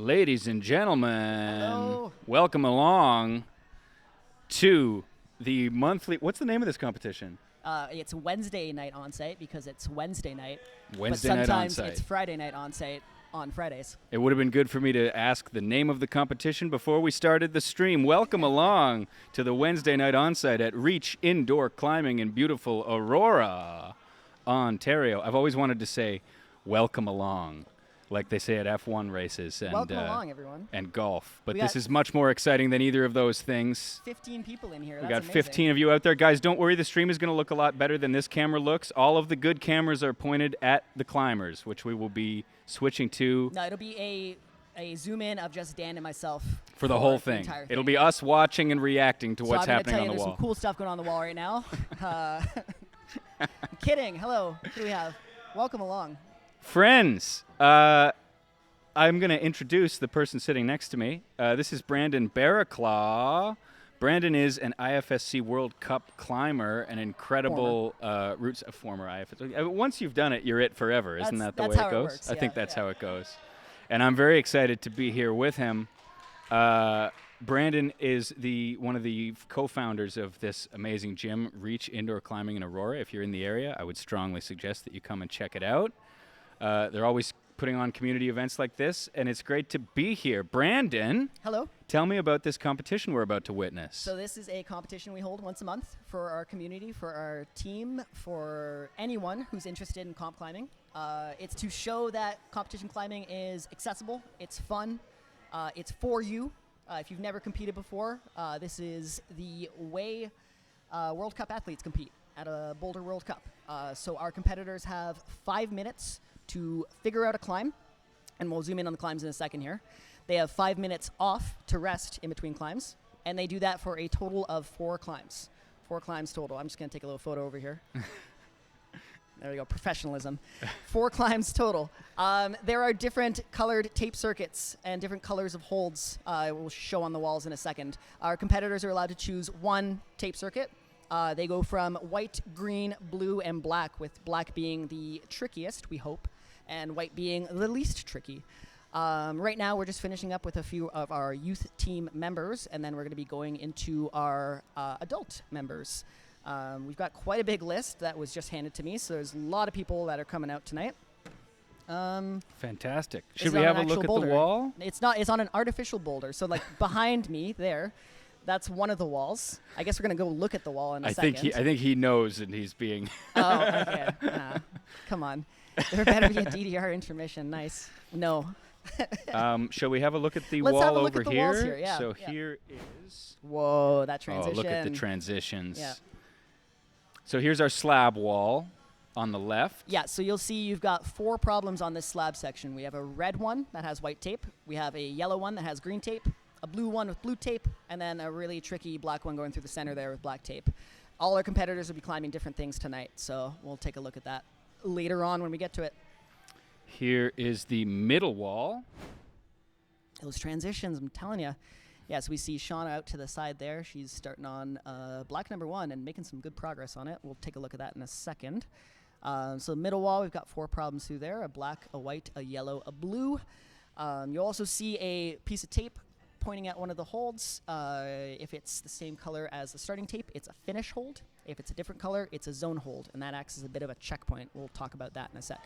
Ladies and gentlemen, Hello. welcome along to the monthly... What's the name of this competition? It's Wednesday night Onsight because it's Wednesday night. Wednesday but night sometimes Onsight. it's Friday night Onsight on Fridays. It would have been good for me to ask the name of the competition before we started the stream. Welcome along to the Wednesday night Onsight at Reach Indoor Climbing in beautiful Aurora, Ontario. I've always wanted to say, welcome along, like they say at F1 races and Welcome along, everyone. and golf. But We this got is much more exciting than either of those things. 15 people in here. We That's got amazing. 15 of you out there. Guys, don't worry. The stream is going to look a lot better than this camera looks. All of the good cameras are pointed at the climbers, which we will be switching to No, it'll be a zoom in of just Dan and myself for the whole the thing. entire It'll be us watching and reacting to So what's I'm happening gonna on tell the you wall. there's some cool stuff going on the wall right now. I'm kidding. Hello. Who do we have? Welcome along. Friends, I'm going to introduce the person sitting next to me. This is Brandon Barraclaw. Brandon is an IFSC World Cup climber, an incredible former IFSC. Once you've done it, you're it forever. Isn't that the way how it goes? works, I think yeah, that's how it goes. And I'm very excited to be here with him. Brandon is one of the co-founders of this amazing gym, Reach Indoor Climbing in Aurora. If you're in the area, I would strongly suggest that you come and check it out. They're always putting on community events like this, and it's great to be here. Brandon, Hello. tell me about this competition we're about to witness. So this is a competition we hold once a month for our community, for our team, for anyone who's interested in comp climbing. It's to show that competition climbing is accessible, it's fun, it's for you. If you've never competed before, this is the way World Cup athletes compete at a Boulder World Cup. So our competitors have 5 minutes to figure out a climb, and we'll zoom in on the climbs in a second here. They have 5 minutes off to rest in between climbs, and they do that for a total of 4 climbs. 4 climbs total. I'm just going to take a little photo over here. There we go, professionalism. 4 climbs total. There are different colored tape circuits and different colors of holds we'll show on the walls in a second. Our competitors are allowed to choose 1 tape circuit. They go from white, green, blue, and black, with black being the trickiest, we hope, and white being the least tricky. Right now, we're just finishing up with a few of our youth team members, and then we're going to be going into our adult members. We've got quite a big list that was just handed to me, so there's a lot of people that are coming out tonight. Fantastic. Should we have a look at the wall? It's not. It's on an artificial boulder. So, like, behind me there, that's one of the walls. I guess we're going to go look at the wall in a second. I think he knows, and he's being... Oh, okay. Come on. There better be a DDR intermission. Nice. No. Shall we have a look at the Let's wall have a look over at the here? walls here, yeah, So yeah. here is... Whoa, that transition. Oh, look at the transitions. Yeah. So here's our slab wall on the left. Yeah, so you'll see you've got 4 problems on this slab section. We have a red one that has white tape. We have a yellow one that has green tape, a blue one with blue tape, and then a really tricky black one going through the center there with black tape. All our competitors will be climbing different things tonight, so we'll take a look at that later on when we get to it. Here is the middle wall. Those transitions, I'm telling you. Yeah, so we see Shauna out to the side there. She's starting on black number 1 and making some good progress on it. We'll take a look at that in a second. So middle wall, we've got 4 problems through there: a black, a white, a yellow, a blue. You'll also see a piece of tape pointing at one of the holds. If it's the same color as the starting tape, it's a finish hold. If it's a different color, it's a zone hold, and that acts as a bit of a checkpoint. We'll talk about that in a sec.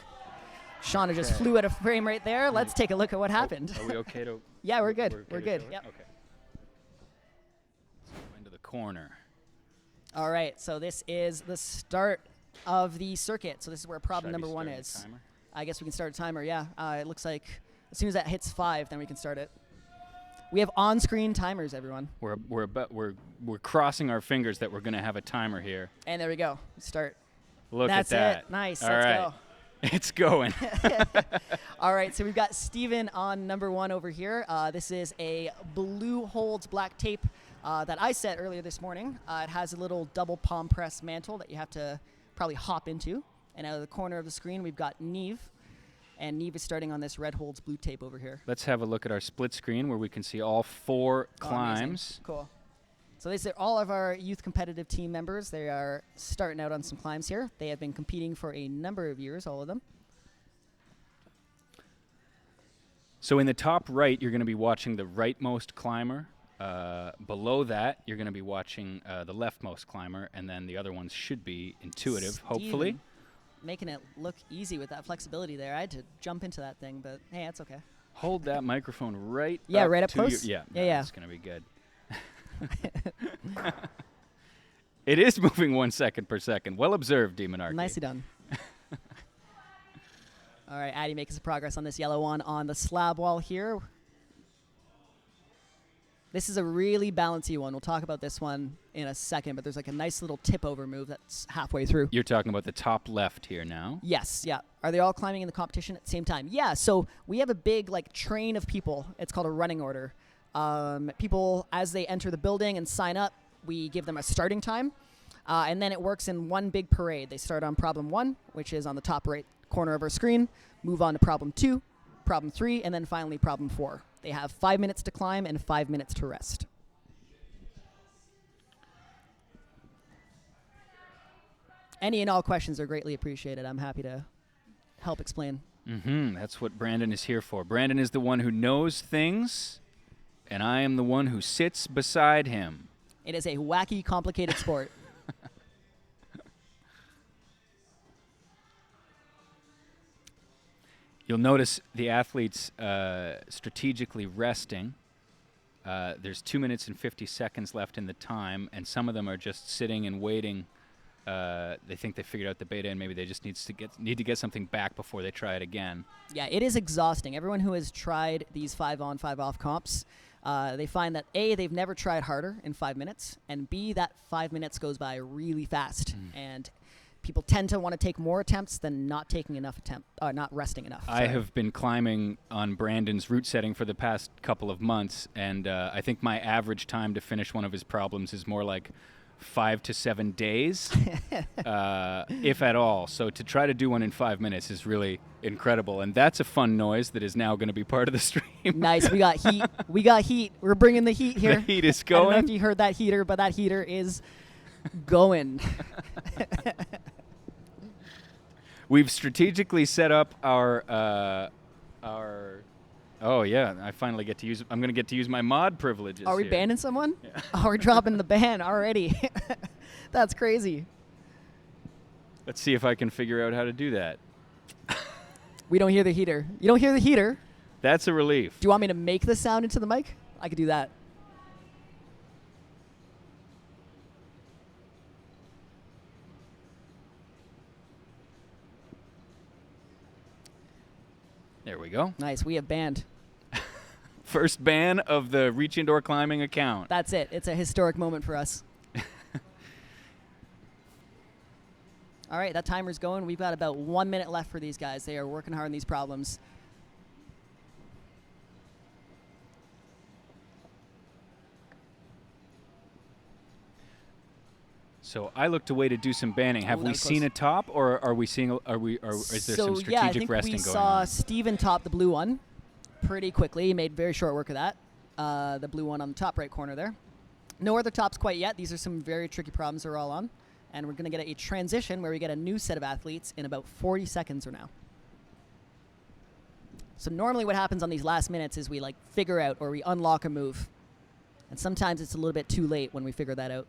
Shauna just flew out of frame right there. Let's take a look at what happened. Are we okay to... Yeah, we're good. We're to good. show it? Yep. Okay. Let's go into the corner. All right, so this is the start of the circuit. So this is where problem number 1 is. Timer? I guess we can start a timer, yeah. It looks like as soon as that hits 5, then we can start it. We have on-screen timers, everyone. We're crossing our fingers that we're going to have a timer here. And there we go. Start. Look That's at that. it. Nice. All Let's right. go. It's going. All right, so we've got Steven on number 1 over here. This is a blue holds black tape that I set earlier this morning. It has a little double palm press mantle that you have to probably hop into. And out of the corner of the screen, we've got Neve. And Neve is starting on this red holds blue tape over here. Let's have a look at our split screen where we can see all 4 climbs. Amazing. Cool. So these are all of our youth competitive team members. They are starting out on some climbs here. They have been competing for a number of years, all of them. So in the top right, you're going to be watching the rightmost climber. Below that, you're going to be watching the leftmost climber, and then the other ones should be intuitive, hopefully. Making it look easy with that flexibility there. I had to jump into that thing, but hey, that's okay. Hold that microphone right right up to close? Yeah, Yeah. It's going to be good. It is moving 1 second per second. Well observed, Demonarchy. Nicely done. All right, Addy making some progress on this yellow one on the slab wall here. This is a really bouncy one. We'll talk about this one in a second, but there's like a nice little tip over move that's halfway through. You're talking about the top left here now? Yes, yeah. Are they all climbing in the competition at the same time? Yeah, so we have a big like train of people. It's called a running order. People, as they enter the building and sign up, we give them a starting time, and then it works in one big parade. They start on problem 1, which is on the top right corner of our screen, move on to problem 2, problem 3, and then finally problem 4. They have 5 minutes to climb and 5 minutes to rest. Any and all questions are greatly appreciated. I'm happy to help explain. That's what Brandon is here for. Brandon is the one who knows things, and I am the one who sits beside him. It is a wacky, complicated sport. You'll notice the athletes strategically resting. There's 2 minutes and 50 seconds left in the time, and some of them are just sitting and waiting. They think they figured out the beta, and maybe they just need to get something back before they try it again. Yeah, it is exhausting. Everyone who has tried these 5-on, 5-off comps, they find that A, they've never tried harder in 5 minutes, and B, that 5 minutes goes by really fast. And people tend to want to take more attempts than not taking enough not resting enough. I have been climbing on Brandon's route setting for the past couple of months, and I think my average time to finish one of his problems is more like 5 to 7 days, if at all. So to try to do one in 5 minutes is really incredible, and that's a fun noise that is now going to be part of the stream. Nice. We got heat. We got heat. We're bringing the heat here. The heat is I don't know going. if you heard that heater, but that heater is going. We've strategically set up our. Oh yeah, I finally get to use. I'm going to get to use my mod privileges. Are we here. banning someone? Yeah. Oh, we're dropping the ban already. That's crazy. Let's see if I can figure out how to do that. We don't hear the heater. You don't hear the heater? That's a relief. Do you want me to make the sound into the mic? I could do that. There we go. Nice. We have banned. First ban of the Reach Indoor Climbing account. That's it. It's a historic moment for us. All right, that timer's going. We've got about 1 minute left for these guys. They are working hard on these problems. So I looked away to do some banning. Have Ooh, that we was seen close. a top, or are we seeing? Is there some strategic yeah, I think resting we going saw on? Steven top the blue one pretty quickly. He made very short work of that. The blue one on the top right corner there. No other tops quite yet. These are some very tricky problems they're all on. And we're going to get a transition where we get a new set of athletes in about 40 seconds or now. So normally what happens on these last minutes is we like figure out or we unlock a move. And sometimes it's a little bit too late when we figure that out.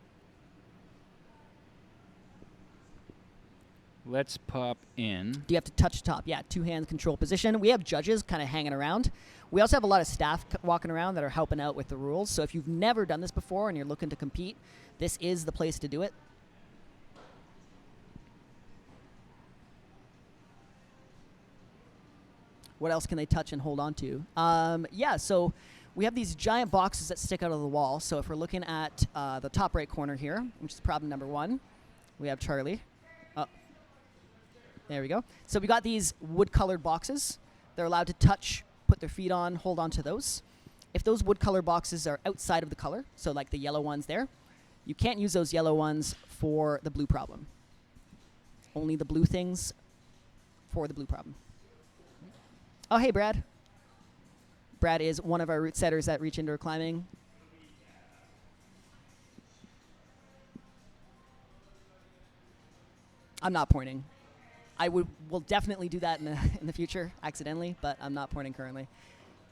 Let's pop in. Do you have to touch top? Yeah, 2 hands control position. We have judges kind of hanging around. We also have a lot of staff walking around that are helping out with the rules. So if you've never done this before and you're looking to compete, this is the place to do it. What else can they touch and hold on to? Yeah, so we have these giant boxes that stick out of the wall. So if we're looking at the top right corner here, which is problem number 1, we have Charlie. There we go. So we got these wood-colored boxes. They're allowed to touch, put their feet on, hold on to those. If those wood-colored boxes are outside of the color, so like the yellow ones there, you can't use those yellow ones for the blue problem. Only the blue things for the blue problem. Oh, hey, Brad. Brad is one of our route setters at Reach Indoor Climbing. I'm not pointing. I will definitely do that in the future, accidentally, but I'm not pointing currently.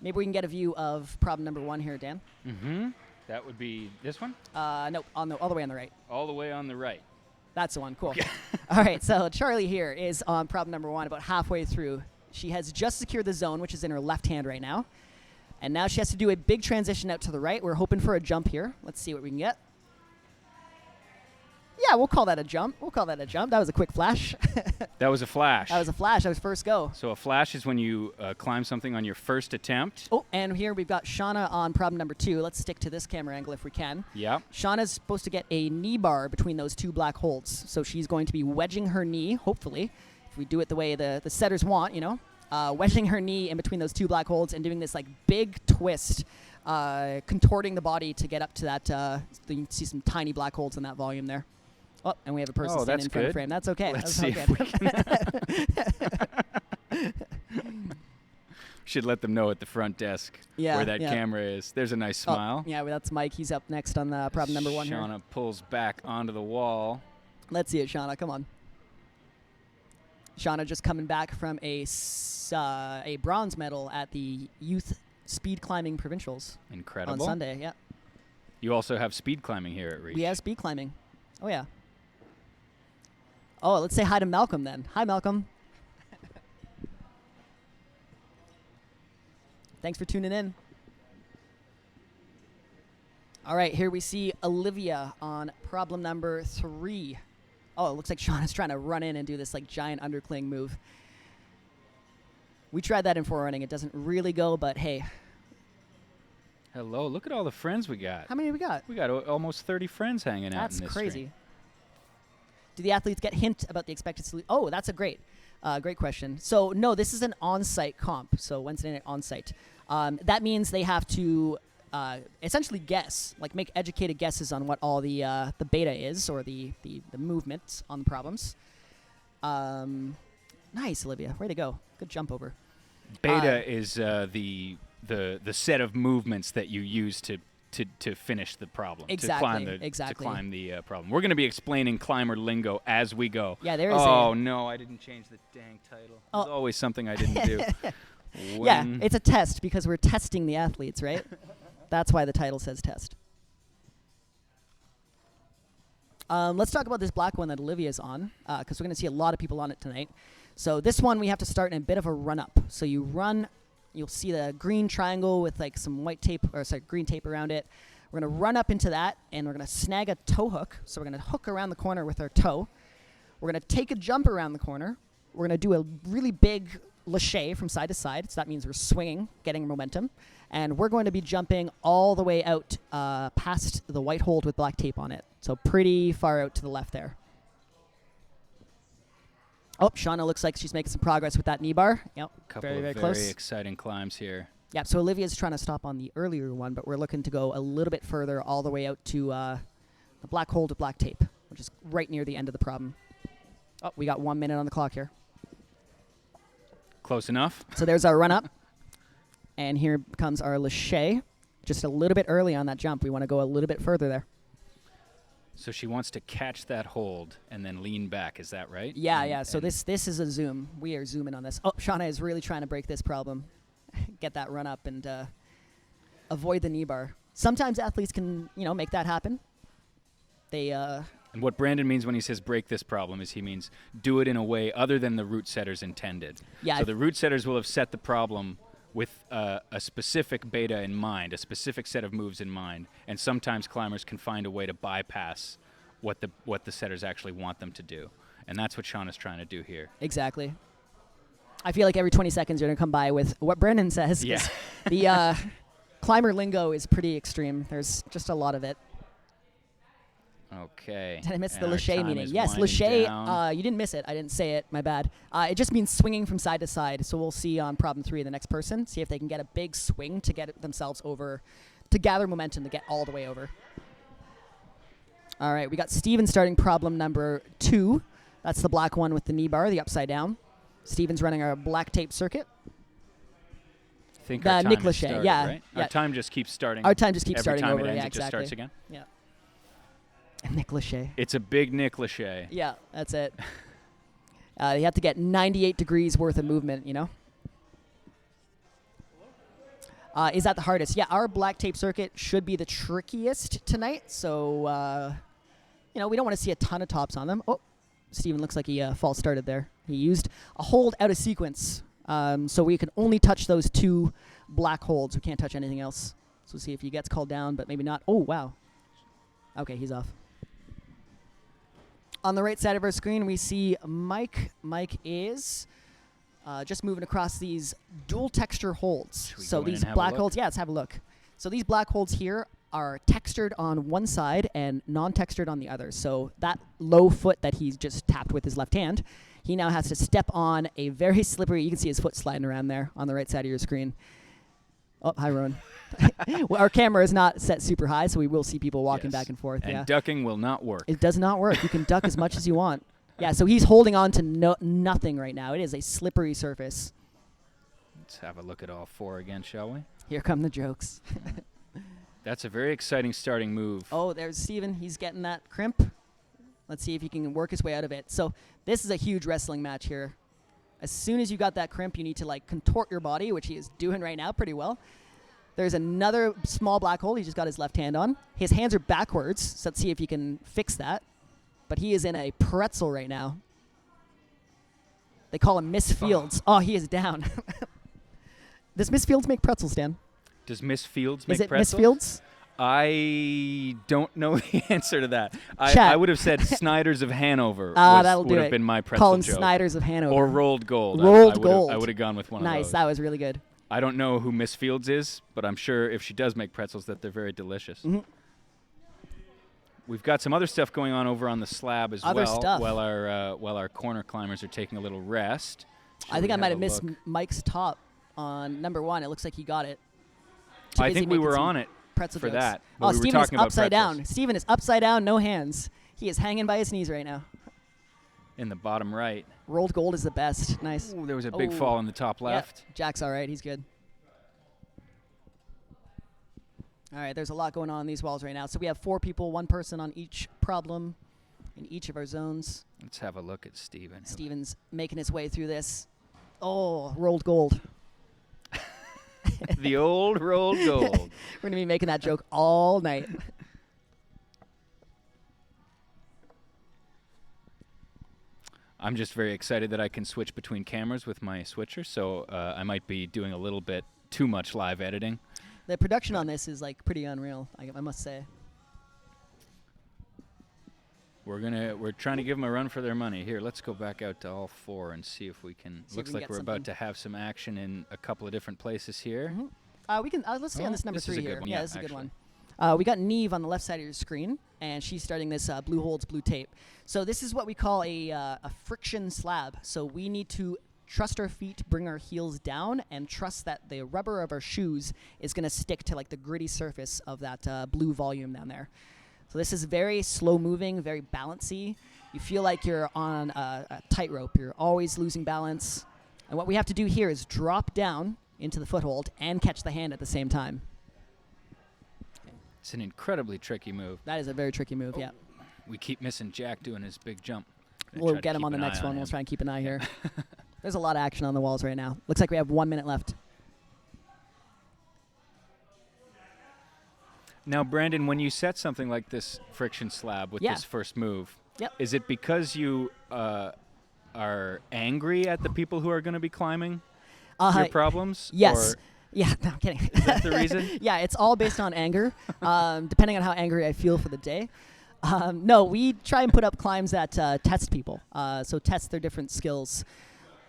Maybe we can get a view of problem number 1 here, Dan. Mm-hmm. That would be this one? No, all the way on the right. All the way on the right. That's the one. Cool. Okay. All right, so Charlie here is on problem number 1, about halfway through. She has just secured the zone, which is in her left hand right now. And now she has to do a big transition out to the right. We're hoping for a jump here. Let's see what we can get. Yeah, we'll call that a jump. That was a quick flash. That was a flash. That was a flash. That was first go. So a flash is when you climb something on your first attempt. Oh, and here we've got Shauna on problem number 2. Let's stick to this camera angle if we can. Yeah. Shauna's supposed to get a knee bar between those 2 black holds. So she's going to be wedging her knee, hopefully, if we do it the way the setters want, wedging her knee in between those 2 black holds and doing this like big twist, contorting the body to get up to that. You can see some tiny black holds in that volume there. Oh, and we have a person standing in front of the frame. That's okay. Let's see if we can. Should let them know at the front desk where that camera is. There's a nice smile. Yeah, well, that's Mike. He's up next on the problem number 1 here. Shauna pulls back onto the wall. Let's see it, Shauna. Come on. Shauna just coming back from a bronze medal at the Youth Speed Climbing Provincials. Incredible. On Sunday, yeah. You also have speed climbing here at Reach. We have speed climbing. Oh, yeah. Oh, let's say hi to Malcolm then. Hi, Malcolm. Thanks for tuning in. All right, here we see Olivia on problem number 3. Oh, it looks like Shauna's trying to run in and do this like giant undercling move. We tried that in forerunning. It doesn't really go, but hey. Hello, look at all the friends we got. How many do we got? We got almost 30 friends hanging out in this That's crazy. stream. Do the athletes get hint about the expected solution? Oh, that's a great question. So, no, this is an on-site comp. So, Wednesday night on-site. That means they have to essentially guess, like make educated guesses on what all the beta is or the movement on the problems. Nice, Olivia. Way to go. Good jump over. Beta is the set of movements that you use to finish the problem. Exactly. To climb the problem. We're going to be explaining climber lingo as we go. Yeah, there is. Oh no, I didn't change the dang title. There's always something I didn't do. Yeah, it's a test because we're testing the athletes, right? That's why the title says test. Let's talk about this black one that Olivia's on, because we're going to see a lot of people on it tonight. So this one we have to start in a bit of a run-up. So you run, you'll see the green triangle with like some green tape around it. We're going to run up into that, and we're going to snag a toe hook. So we're going to hook around the corner with our toe. We're going to take a jump around the corner. We're going to do a really big lache from side to side. So that means we're swinging, getting momentum. And we're going to be jumping all the way out past the white hold with black tape on it. So pretty far out to the left there. Oh, Shauna looks like she's making some progress with that knee bar. Yep, very close. Very exciting climbs here. Yeah, so Olivia's trying to stop on the earlier one, but we're looking to go a little bit further all the way out to the black hold with black tape, which is right near the end of the problem. Oh, we got 1 minute on the clock here. Close enough. So there's our run-up. And here comes our lache. Just a little bit early on that jump. We want to go a little bit further there. So she wants to catch that hold and then lean back. Is that right? Yeah. So this is a zoom. We are zooming on this. Oh, Shauna is really trying to break this problem. Get that run up and avoid the knee bar. Sometimes athletes can, make that happen. They And what Brandon means when he says break this problem is he means do it in a way other than the route setters intended. Yeah. So the route setters will have set the problem with a specific beta in mind, a specific set of moves in mind, and sometimes climbers can find a way to bypass what the setters actually want them to do, and that's what Sean is trying to do here. Exactly. I feel like every 20 seconds you're going to come by with what Brendan says. Yeah. The climber lingo is pretty extreme. There's just a lot of it. Okay. Did I miss the lache meaning? Yes, lache. You didn't miss it. I didn't say it. My bad. It just means swinging from side to side. So we'll see on problem 3 the next person. See if they can get a big swing to get themselves over, to gather momentum to get all the way over. All right, we got Steven starting problem number 2. That's the black one with the knee bar, the upside down. Steven's running our black tape circuit. I think our time Nick has Lache, started, yeah, right? yeah. Our time just keeps starting. Our time just keeps every starting time over. it ends, Yeah, it just exactly. starts again. Yeah. Nick Lache. It's a big Nick Lache. Yeah, that's it. You have to get 98 degrees worth of movement, is at the hardest. Yeah, our black tape circuit should be the trickiest tonight. So, we don't want to see a ton of tops on them. Oh, Steven looks like he false started there. He used a hold out of sequence. So we can only touch those 2 black holds. We can't touch anything else. So we'll see if he gets called down, but maybe not. Oh, wow. Okay, he's off. On the right side of our screen, we see Mike. Mike is just moving across these dual texture holds. So these black holds, yeah, let's have a look. So these black holds here are textured on one side and non-textured on the other. So that low foot that he's just tapped with his left hand, he now has to step on a very slippery, you can see his foot sliding around there on the right side of your screen. Oh, hi, Rowan. Well, our camera is not set super high, so we will see people walking back and forth. And ducking will not work. It does not work. You can duck as much as you want. Yeah, so he's holding on to nothing right now. It is a slippery surface. Let's have a look at all 4 again, shall we? Here come the jokes. That's a very exciting starting move. Oh, there's Steven. He's getting that crimp. Let's see if he can work his way out of it. So this is a huge wrestling match here. As soon as you got that crimp, you need to contort your body, which he is doing right now pretty well. There's another small black hole. He just got his left hand on. His hands are backwards, so let's see if he can fix that. But he is in a pretzel right now. They call him Miss Fields. Oh, he is down. Does Miss Fields make pretzels, Dan? Does Miss Fields make pretzels? Is it pretzels? Miss Fields? I don't know the answer to that. I would have said Snyder's of Hanover would have been my pretzel Call him joke. Snyder's of Hanover. Or Rolled Gold. Gold. I would have gone with one of those. Nice. That was really good. I don't know who Miss Fields is, but I'm sure if she does make pretzels that they're very delicious. Mm-hmm. We've got some other stuff going on over on the slab as Other well, stuff. while our corner climbers are taking a little rest. I think I might have missed Mike's top on number 1. It looks like he got it. I think we were on it pretzel for jokes. that. Oh, we Steven is about upside pretzels. down. Steven is upside down, no hands. He is hanging by his knees right now. In the bottom right. Rolled Gold is the best. Nice. Ooh, there was a big fall in the top left. Yep. Jack's all right. He's good. All right, there's a lot going on these walls right now. So we have 4 people, 1 person on each problem in each of our zones. Let's have a look at Steven. Steven's making his way through this. Oh, Rolled Gold. The old Rolled Gold. We're going to be making that joke all night. I'm just very excited that I can switch between cameras with my switcher, so I might be doing a little bit too much live editing. The production on this is pretty unreal, I must say. We're trying to give them a run for their money. Here, let's go back out to all 4 and see if we can. Looks like we're about to have some action in a couple of different places here. Mm-hmm. We can let's stay on this number 3 here. Yeah, this is a good one. We got Neve on the left side of your screen, and she's starting this blue holds, blue tape. So this is what we call a friction slab. So we need to trust our feet, bring our heels down, and trust that the rubber of our shoes is going to stick to the gritty surface of that blue volume down there. So this is very slow moving, very balancy. You feel like you're on a tightrope. You're always losing balance. And what we have to do here is drop down into the foothold and catch the hand at the same time. It's an incredibly tricky move. That is a very tricky move, yeah. We keep missing Jack doing his big jump. We'll get him on the next one. We'll try and keep an eye here. There's a lot of action on the walls right now. Looks like we have 1 minute left. Now, Brandon, when you set something like this friction slab with this first move, is it because you are angry at the people who are going to be climbing your problems? Yes. Or yeah, no, I'm kidding. Is that the reason? Yeah, it's all based on anger, depending on how angry I feel for the day. No, we try and put up climbs that test people, so test their different skills.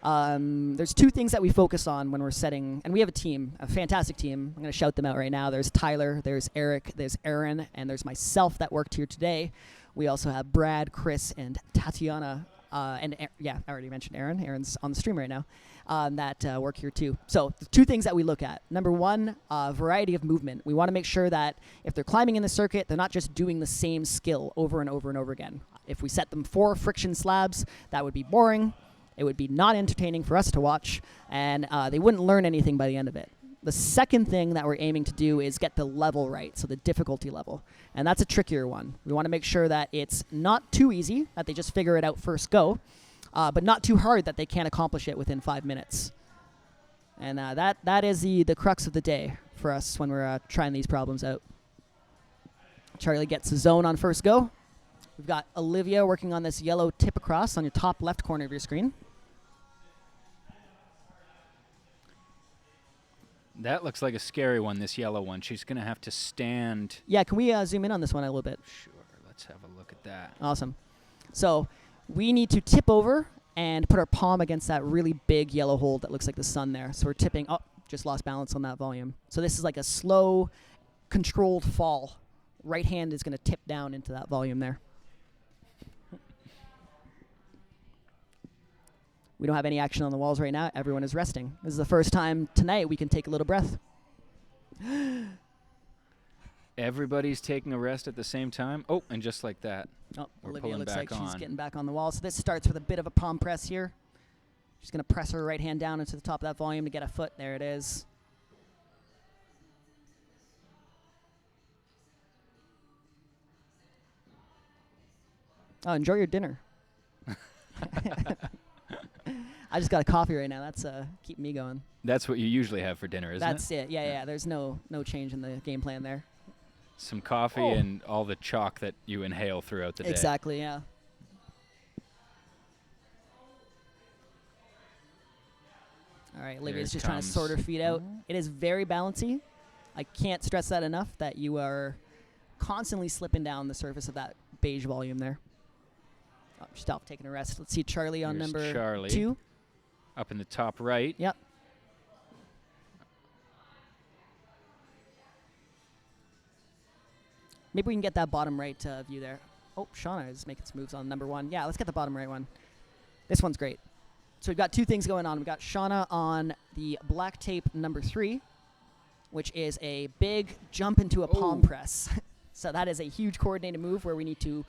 There's 2 things that we focus on when we're setting, and we have a fantastic team. I'm going to shout them out right now. There's Tyler, there's Eric, there's Aaron, and there's myself that worked here today. We also have Brad, Chris, and Tatiana, I already mentioned Aaron. Aaron's on the stream right now, that work here too. So the 2 things that we look at. Number 1, variety of movement. We want to make sure that if they're climbing in the circuit, they're not just doing the same skill over and over and over again. If we set them 4 friction slabs, that would be boring. It would be not entertaining for us to watch, and they wouldn't learn anything by the end of it. The second thing that we're aiming to do is get the level right, so the difficulty level. And that's a trickier one. We want to make sure that it's not too easy, that they just figure it out first go, but not too hard that they can't accomplish it within 5 minutes. And that is the crux of the day for us when we're trying these problems out. Charlie gets the zone on first go. We've got Olivia working on this yellow tip across on your top left corner of your screen. That looks like a scary one, this yellow one. She's going to have to stand. Yeah, can we zoom in on this one a little bit? Sure, let's have a look at that. Awesome. So we need to tip over and put our palm against that really big yellow hold that looks like the sun there. So we're tipping. Oh, just lost balance on that volume. So this is like a slow, controlled fall. Right hand is going to tip down into that volume there. We don't have any action on the walls right now. Everyone is resting. This is the first time tonight we can take a little breath. Everybody's taking a rest at the same time. Oh, and just like that. Oh, We're Olivia pulling looks back like she's on. getting back on the wall. So this starts with a bit of a palm press here. She's going to press her right hand down into the top of that volume to get a foot. There it is. Oh, enjoy your dinner. I just got a coffee right now. That's keeping me going. That's what you usually have for dinner, isn't That's it. Yeah. There's no change in the game plan there. Some coffee and all the chalk that you inhale throughout the day. Exactly, yeah. All right, Olivia's just trying to sort her feet out. It is very bouncy. I can't stress that enough, that you are constantly slipping down the surface of that beige volume there. Oh, she's off taking a rest. Let's see Charlie on Here's number Charlie. 2. Up in the top right. Yep. Maybe we can get that bottom right view there. Oh, Shauna is making some moves on number 1. Yeah, let's get the bottom right one. This one's great. So we've got two things going on. We've got Shauna on the black tape number 3, which is a big jump into a palm press. So that is a huge coordinated move where we need to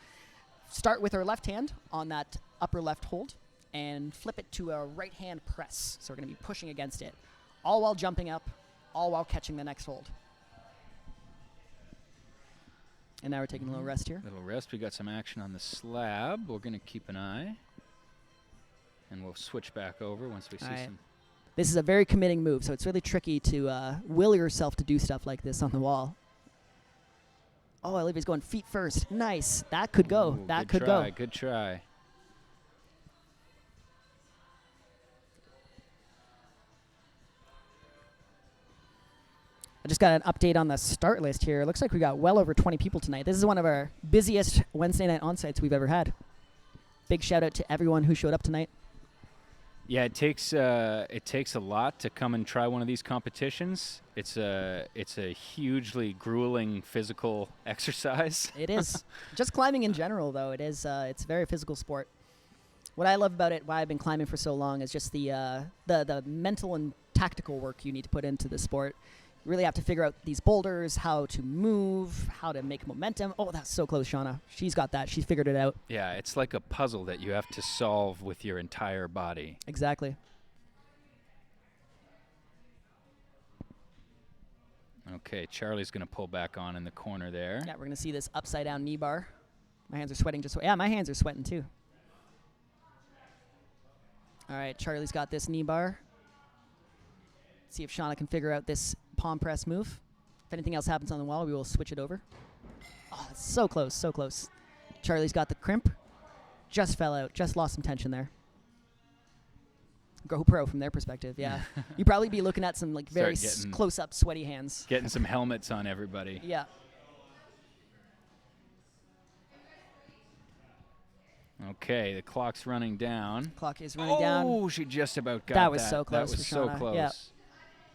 start with our left hand on that upper left hold and flip it to a right hand press. So we're going to be pushing against it, all while jumping up, all while catching the next hold. And now we're taking a little rest here. Little rest. We got some action on the slab. We're going to keep an eye. And we'll switch back over once we see some. This is a very committing move, so it's really tricky to will yourself to do stuff like this on the wall. Oh, Olivia's going feet first. Nice. That could go. Ooh, that good could try, go. Good try. I just got an update on the start list here. It looks like we got well over 20 people tonight. This is one of our busiest Wednesday night onsites we've ever had. Big shout out to everyone who showed up tonight. Yeah, it takes a lot to come and try one of these competitions. It's a hugely grueling physical exercise. It is. Just climbing in general, though, it is. It's a very physical sport. What I love about it, why I've been climbing for so long, is just the mental and tactical work you need to put into the sport. You really have to figure out these boulders, how to move, how to make momentum. Oh, that's so close, Shauna. She's got that. She's figured it out. Yeah, it's like a puzzle that you have to solve with your entire body. Exactly. Okay, Charlie's going to pull back on in the corner there. Yeah, we're going to see this upside down knee bar. My hands are sweating just. Yeah, my hands are sweating too. All right, Charlie's got this knee bar. See if Shauna can figure out this palm press move. If anything else happens on the wall, we will switch it over. Oh, it's so close, so close. Charlie's got the crimp. Just fell out. Just lost some tension there. GoPro from their perspective, yeah. You'd probably be looking at some like very close-up sweaty hands. Getting some helmets on everybody. Yeah. Okay, the clock's running down. Clock is running down. Oh, she just about got that. Was so close. That was for so Shauna. close. Yeah.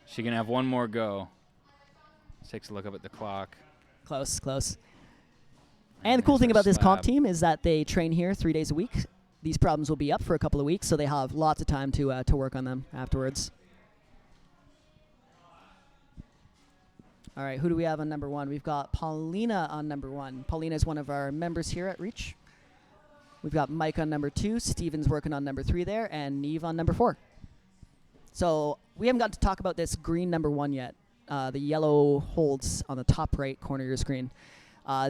She can have one more go. Takes a look up at the clock. Close, close. And the cool thing about this comp team is that they train here 3 days a week. These problems will be up for a couple of weeks, so they have lots of time to work on them afterwards. All right, who do we have on number 1? We've got Paulina on number 1. Paulina is one of our members here at Reach. We've got Mike on number 2, Steven's working on number 3 there, and Neve on number 4. So we haven't got to talk about this green number 1 yet, the yellow holds on the top right corner of your screen.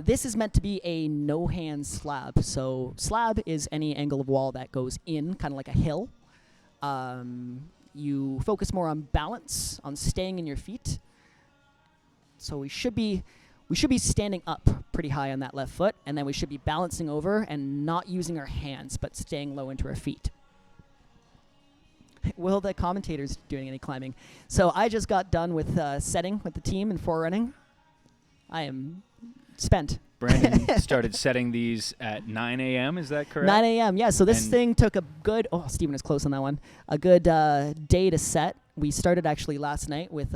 This is meant to be a no-hand slab. So slab is any angle of wall that goes in, kind of like a hill. You focus more on balance, on staying in your feet, So we should be standing up pretty high on that left foot, and then we should be balancing over and not using our hands, but staying low into our feet. Will the commentators doing any climbing? So I just got done with setting with the team and forerunning. I am spent. Brandon started setting these at 9 a.m., is that correct? 9 a.m., yeah. So this thing took a good, Stephen is close on that one, a good day to set. We started actually last night with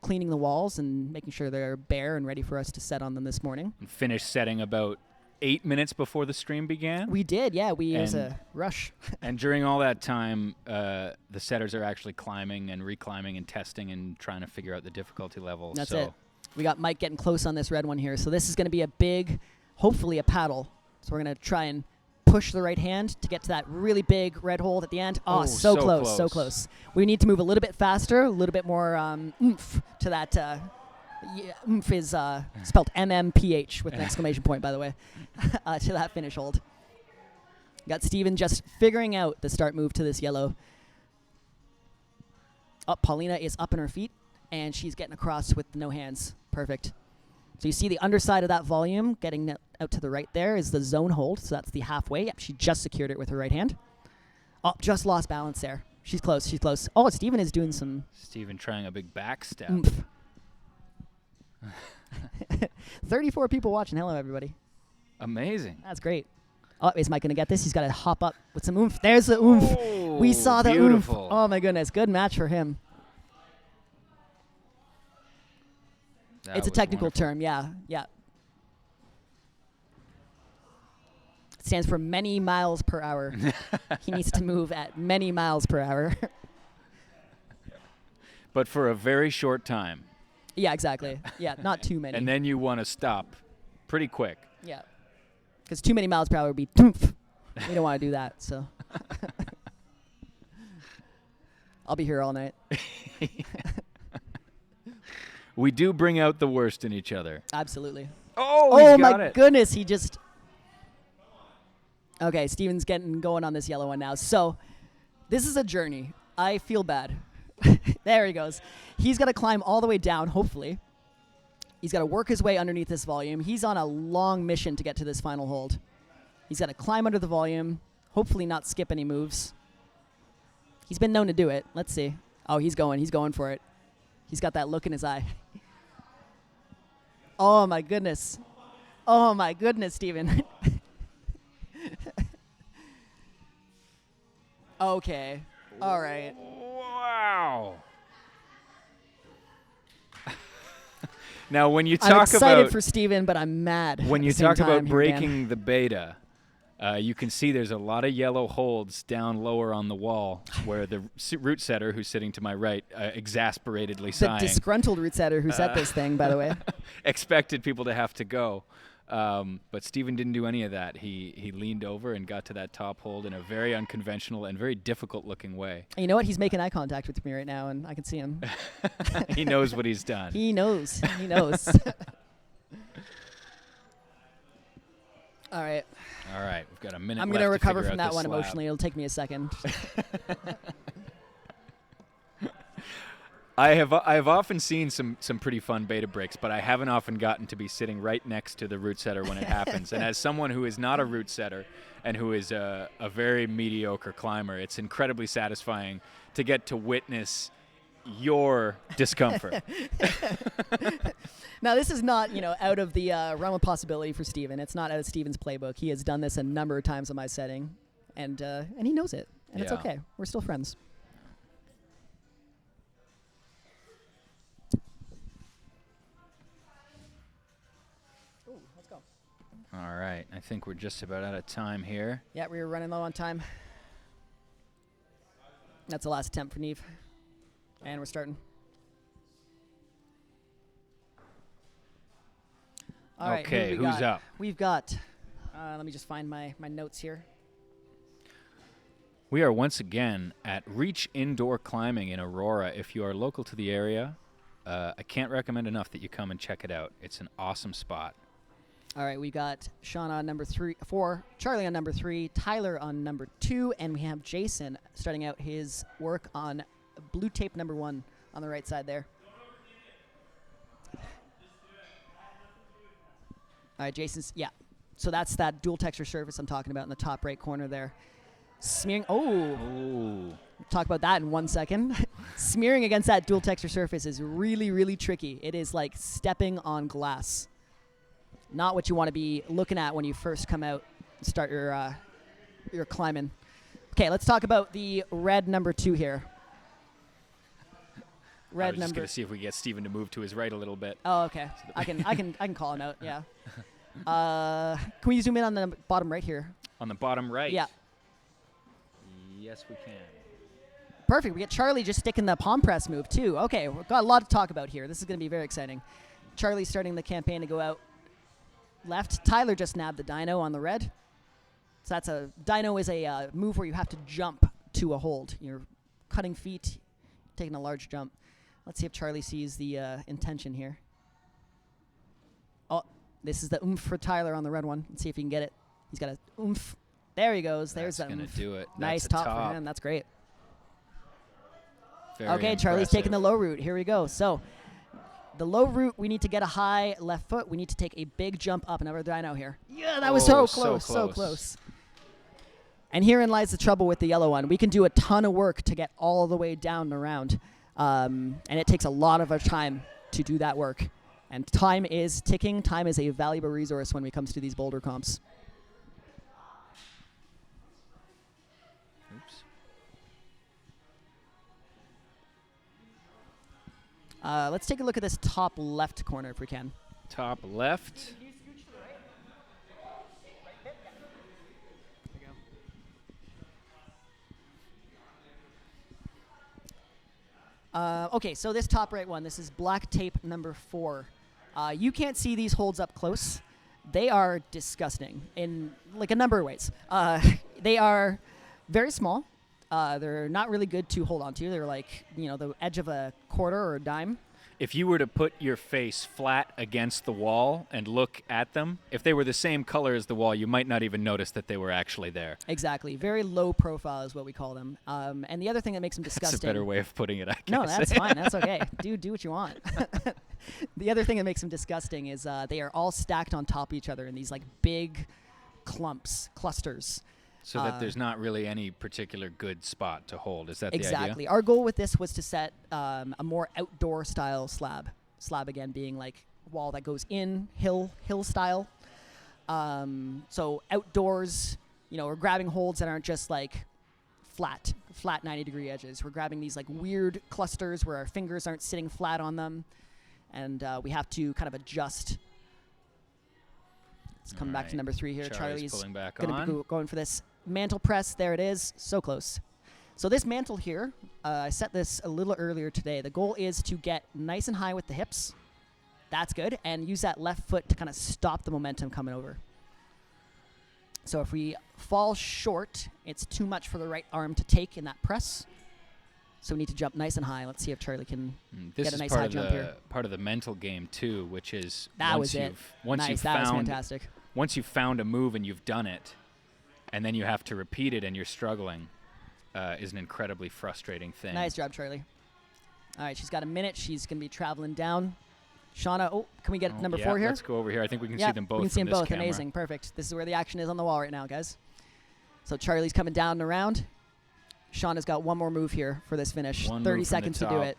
cleaning the walls and making sure they're bare and ready for us to set on them this morning. And finished setting about 8 minutes before the stream began? We did, yeah. It was a rush. And during all that time, the setters are actually climbing and reclimbing and testing and trying to figure out the difficulty level. That's it. We got Mike getting close on this red one here. So this is going to be a big, hopefully a paddle. So we're going to try and push the right hand to get to that really big red hold at the end. Oh, so close, so close. We need to move a little bit faster, a little bit more oomph to that. Oomph is spelled MMPH with an exclamation point, by the way, to that finish hold. Got Steven just figuring out the start move to this yellow. Oh, Paulina is up in her feet, and she's getting across with no hands. Perfect. So you see the underside of that volume getting out to the right there is the zone hold. So that's the halfway. Yep, she just secured it with her right hand. Oh, just lost balance there. She's close. She's close. Oh, Steven is doing some... Steven trying a big back step. Oomph. 34 people watching. Hello, everybody. Amazing. That's great. Oh, is Mike going to get this? He's got to hop up with some oomph. There's the oomph. Oh, we saw the beautiful. oomph. Oh, my goodness. Good match for him. It's a technical term, yeah. It stands for many miles per hour. He needs to move at many miles per hour. But for a very short time. Yeah, exactly. Yeah, not too many. And then you want to stop pretty quick. Yeah. Because too many miles per hour would be toomph. We don't want to do that, so. I'll be here all night. We do bring out the worst in each other. Absolutely. Oh, he's got my it. Goodness, he just... Okay, Steven's going on this yellow one now. So, this is a journey. I feel bad. There he goes. He's got to climb all the way down, hopefully. He's got to work his way underneath this volume. He's on a long mission to get to this final hold. He's got to climb under the volume, hopefully not skip any moves. He's been known to do it. Let's see. Oh, he's going for it. He's got that look in his eye. Oh, my goodness. Oh, my goodness, Steven. Okay. All right. Wow. Now, when you I'm talk excited about for Steven, but I'm mad. when at you the same talk about time here, Dan. breaking the beta, you can see there's a lot of yellow holds down lower on the wall where the root setter, who's sitting to my right, exasperatedly the sighing, disgruntled root setter who set this thing, by the way. expected people to have to go. But Steven didn't do any of that. He leaned over and got to that top hold in a very unconventional and very difficult-looking way. And you know what? He's making eye contact with me right now, and I can see him. He knows what he's done. He knows. He knows. All right. All right, we've got a minute I'm left going to recover figure from out that this one slab. emotionally. It'll take me a second. I have often seen some pretty fun beta breaks, but I haven't often gotten to be sitting right next to the root setter when it happens. And as someone who is not a root setter and who is a very mediocre climber, it's incredibly satisfying to get to witness your discomfort. Now, this is not, out of the realm of possibility for Steven. It's not out of Steven's playbook. He has done this a number of times on my setting, and he knows it. And it's Yeah. okay. We're still friends. Ooh, let's go. All right, I think we're just about out of time here. Yeah, we were running low on time. That's the last attempt for Neve. And we're starting. All right, who Okay, do we who's got? up? We've got, let me just find my notes here. We are once again at Reach Indoor Climbing in Aurora. If you are local to the area, I can't recommend enough that you come and check it out. It's an awesome spot. All right, we got Sean on number 4, Charlie on number 3, Tyler on number 2, and we have Jason starting out his work on blue tape number 1 on the right side there. All right, Jason's, yeah. So that's that dual texture surface I'm talking about in the top right corner there. Smearing, talk about that in 1 second. Smearing against that dual texture surface is really, really tricky. It is like stepping on glass. Not what you want to be looking at when you first come out and start your climbing. Okay, let's talk about the red number 2 here. I was just going to see if we get Steven to move to his right a little bit. Oh, okay. I can call him out. Yeah. Can we zoom in on the bottom right here? On the bottom right. Yeah. Yes, we can. Perfect. We get Charlie just sticking the palm press move too. Okay, we've got a lot to talk about here. This is going to be very exciting. Charlie's starting the campaign to go out left. Tyler just nabbed the dino on the red. So that's a dino is a move where you have to jump to a hold. You're cutting feet, taking a large jump. Let's see if Charlie sees the intention here. Oh, this is the oomph for Tyler on the red one. Let's see if he can get it. He's got a oomph. There he goes. There's that oomph. That's going to do it. Nice top for him. That's great. Very okay, impressive. Charlie's taking the low route. Here we go. So the low route, we need to get a high left foot. We need to take a big jump up. Another dino here. Yeah, that was so close. So close. And herein lies the trouble with the yellow one. We can do a ton of work to get all the way down and around. And it takes a lot of our time to do that work. And time is ticking. Time is a valuable resource when it comes to these boulder comps. Oops. Let's take a look at this top left corner if we can. Top left. Okay, so this top right one, this is black tape number 4. You can't see these holds up close. They are disgusting in like a number of ways. They are very small. They're not really good to hold on to. They're like, the edge of a quarter or a dime. If you were to put your face flat against the wall and look at them, if they were the same color as the wall, you might not even notice that they were actually there. Exactly. Very low profile is what we call them. And the other thing that makes them disgusting. That's a better way of putting it, I guess. No, that's fine. That's okay. Do what you want. The other thing that makes them disgusting is they are all stacked on top of each other in these like big clusters. So that there's not really any particular good spot to hold. Is that the idea? Exactly. Our goal with this was to set a more outdoor style slab. Slab again being like wall that goes in, hill style. So outdoors, we're grabbing holds that aren't just like flat 90-degree edges. We're grabbing these like weird clusters where our fingers aren't sitting flat on them, and we have to kind of adjust. Let's come back to number 3 here. Charlie's pulling back going to be going for this mantle press. There it is. So close. So this mantle here, I set this a little earlier today. The goal is to get nice and high with the hips. That's good. And use that left foot to kind of stop the momentum coming over. So if we fall short, it's too much for the right arm to take in that press. So we need to jump nice and high. Let's see if Charlie can get a nice high jump here. Part of the mental game too, which is that was fantastic. Once you've found a move and you've done it, and then you have to repeat it and you're struggling, is an incredibly frustrating thing. Nice job, Charlie. All right, she's got a minute. She's going to be traveling down. Shauna, can we get number 4 here? Let's go over here. I think we can see them both. We can see them both. Camera. Amazing. Perfect. This is where the action is on the wall right now, guys. So Charlie's coming down and around. Shauna's got one more move here for this finish. 30 seconds to do it.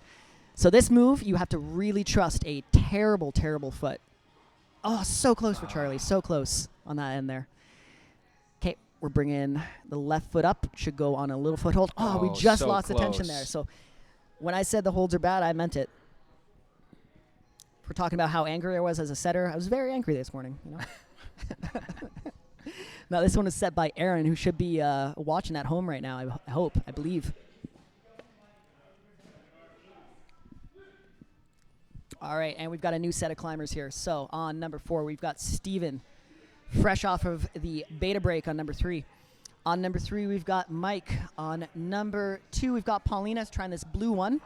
So this move, you have to really trust a terrible, terrible foot. Oh, so close for Charlie. So close on that end there. Okay, we're bringing the left foot up. Should go on a little foothold. Oh, we just lost the tension there. So when I said the holds are bad, I meant it. If we're talking about how angry I was as a setter, I was very angry this morning. Now, this one is set by Aaron, who should be watching at home right now, I believe. All right, and we've got a new set of climbers here. So on number 4, we've got Steven, fresh off of the beta break on number 3. On number 3, we've got Mike. On number 2, we've got Paulina's trying this blue one.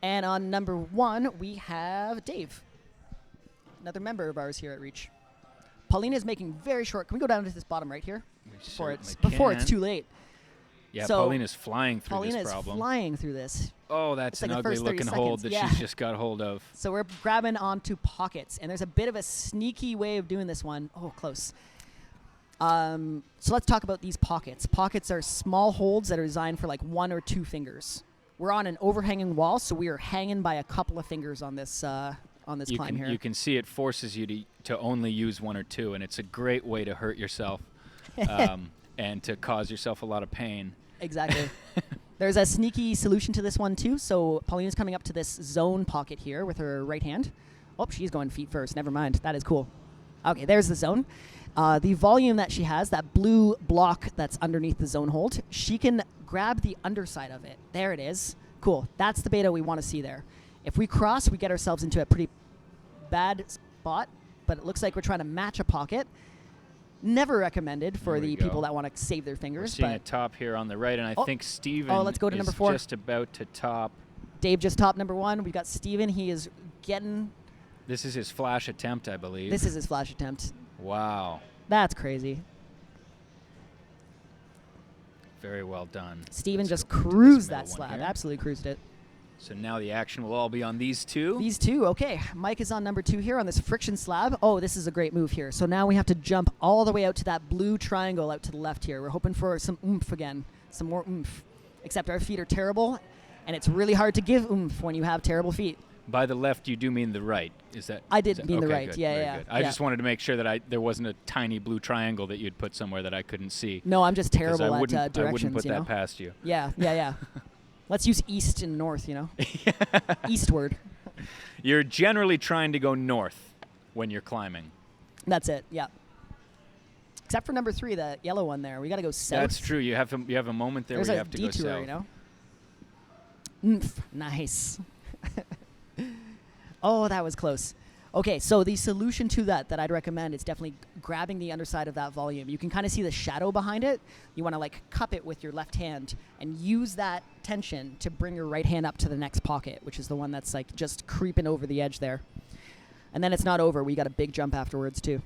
And on number 1, we have Dave, another member of ours here at Reach. Paulina is making very short. Can we go down to this bottom right here before it's too late? Yeah, so Paulina's flying through this problem. Paulina's flying through this. Oh, that's It's like an the first 30 ugly-looking hold seconds. that Yeah. she's just got hold of. So we're grabbing onto pockets, and there's a bit of a sneaky way of doing this one. Oh, close. So let's talk about these pockets. Pockets are small holds that are designed for like 1 or 2 fingers. We're on an overhanging wall, so we are hanging by a couple of fingers on this climb here. You can see it forces you to only use 1 or 2, and it's a great way to hurt yourself and to cause yourself a lot of pain. Exactly. There's a sneaky solution to this one too. So Paulina's coming up to this zone pocket here with her right hand. Oh, she's going feet first. Never mind. That is cool. Okay, there's the zone. The volume that she has, that blue block that's underneath the zone hold, she can grab the underside of it. There it is. Cool. That's the beta we want to see there. If we cross, we get ourselves into a pretty bad spot, but it looks like we're trying to match a pocket. Never recommended for the people that want to save their fingers. We're seeing a top here on the right, and I think Steven let's go to is number 4. just about to top. Dave just topped number 1. We've got Steven. He is getting... This is his flash attempt, I believe. This is his flash attempt. Wow. That's crazy. Very well done. Steven Let's just go into this cruised middle that one slab. here. Absolutely cruised it. So now the action will all be on these two. These two, okay. Mike is on number 2 here on this friction slab. Oh, this is a great move here. So now we have to jump all the way out to that blue triangle out to the left here. We're hoping for some oomph again, some more oomph. Except our feet are terrible, and it's really hard to give oomph when you have terrible feet. By the left, you do mean the right. Is that? I did mean the okay, right. Good, Yeah, very yeah. good. I just wanted to make sure that there wasn't a tiny blue triangle that you'd put somewhere that I couldn't see. No, I'm just 'Cause terrible I at wouldn't directions, put you know? that past you. Yeah. Let's use east and north, you know? Eastward. You're generally trying to go north when you're climbing. That's it, yeah. Except for number 3, the yellow one there. We got to go south. That's true. You have a moment there There's where you a have to detour, go south. you know? Oomph. Nice. Oh, that was close. Okay, so the solution to that I'd recommend is definitely grabbing the underside of that volume. You can kind of see the shadow behind it. You want to like cup it with your left hand and use that tension to bring your right hand up to the next pocket, which is the one that's like just creeping over the edge there. And then it's not over. We got a big jump afterwards too.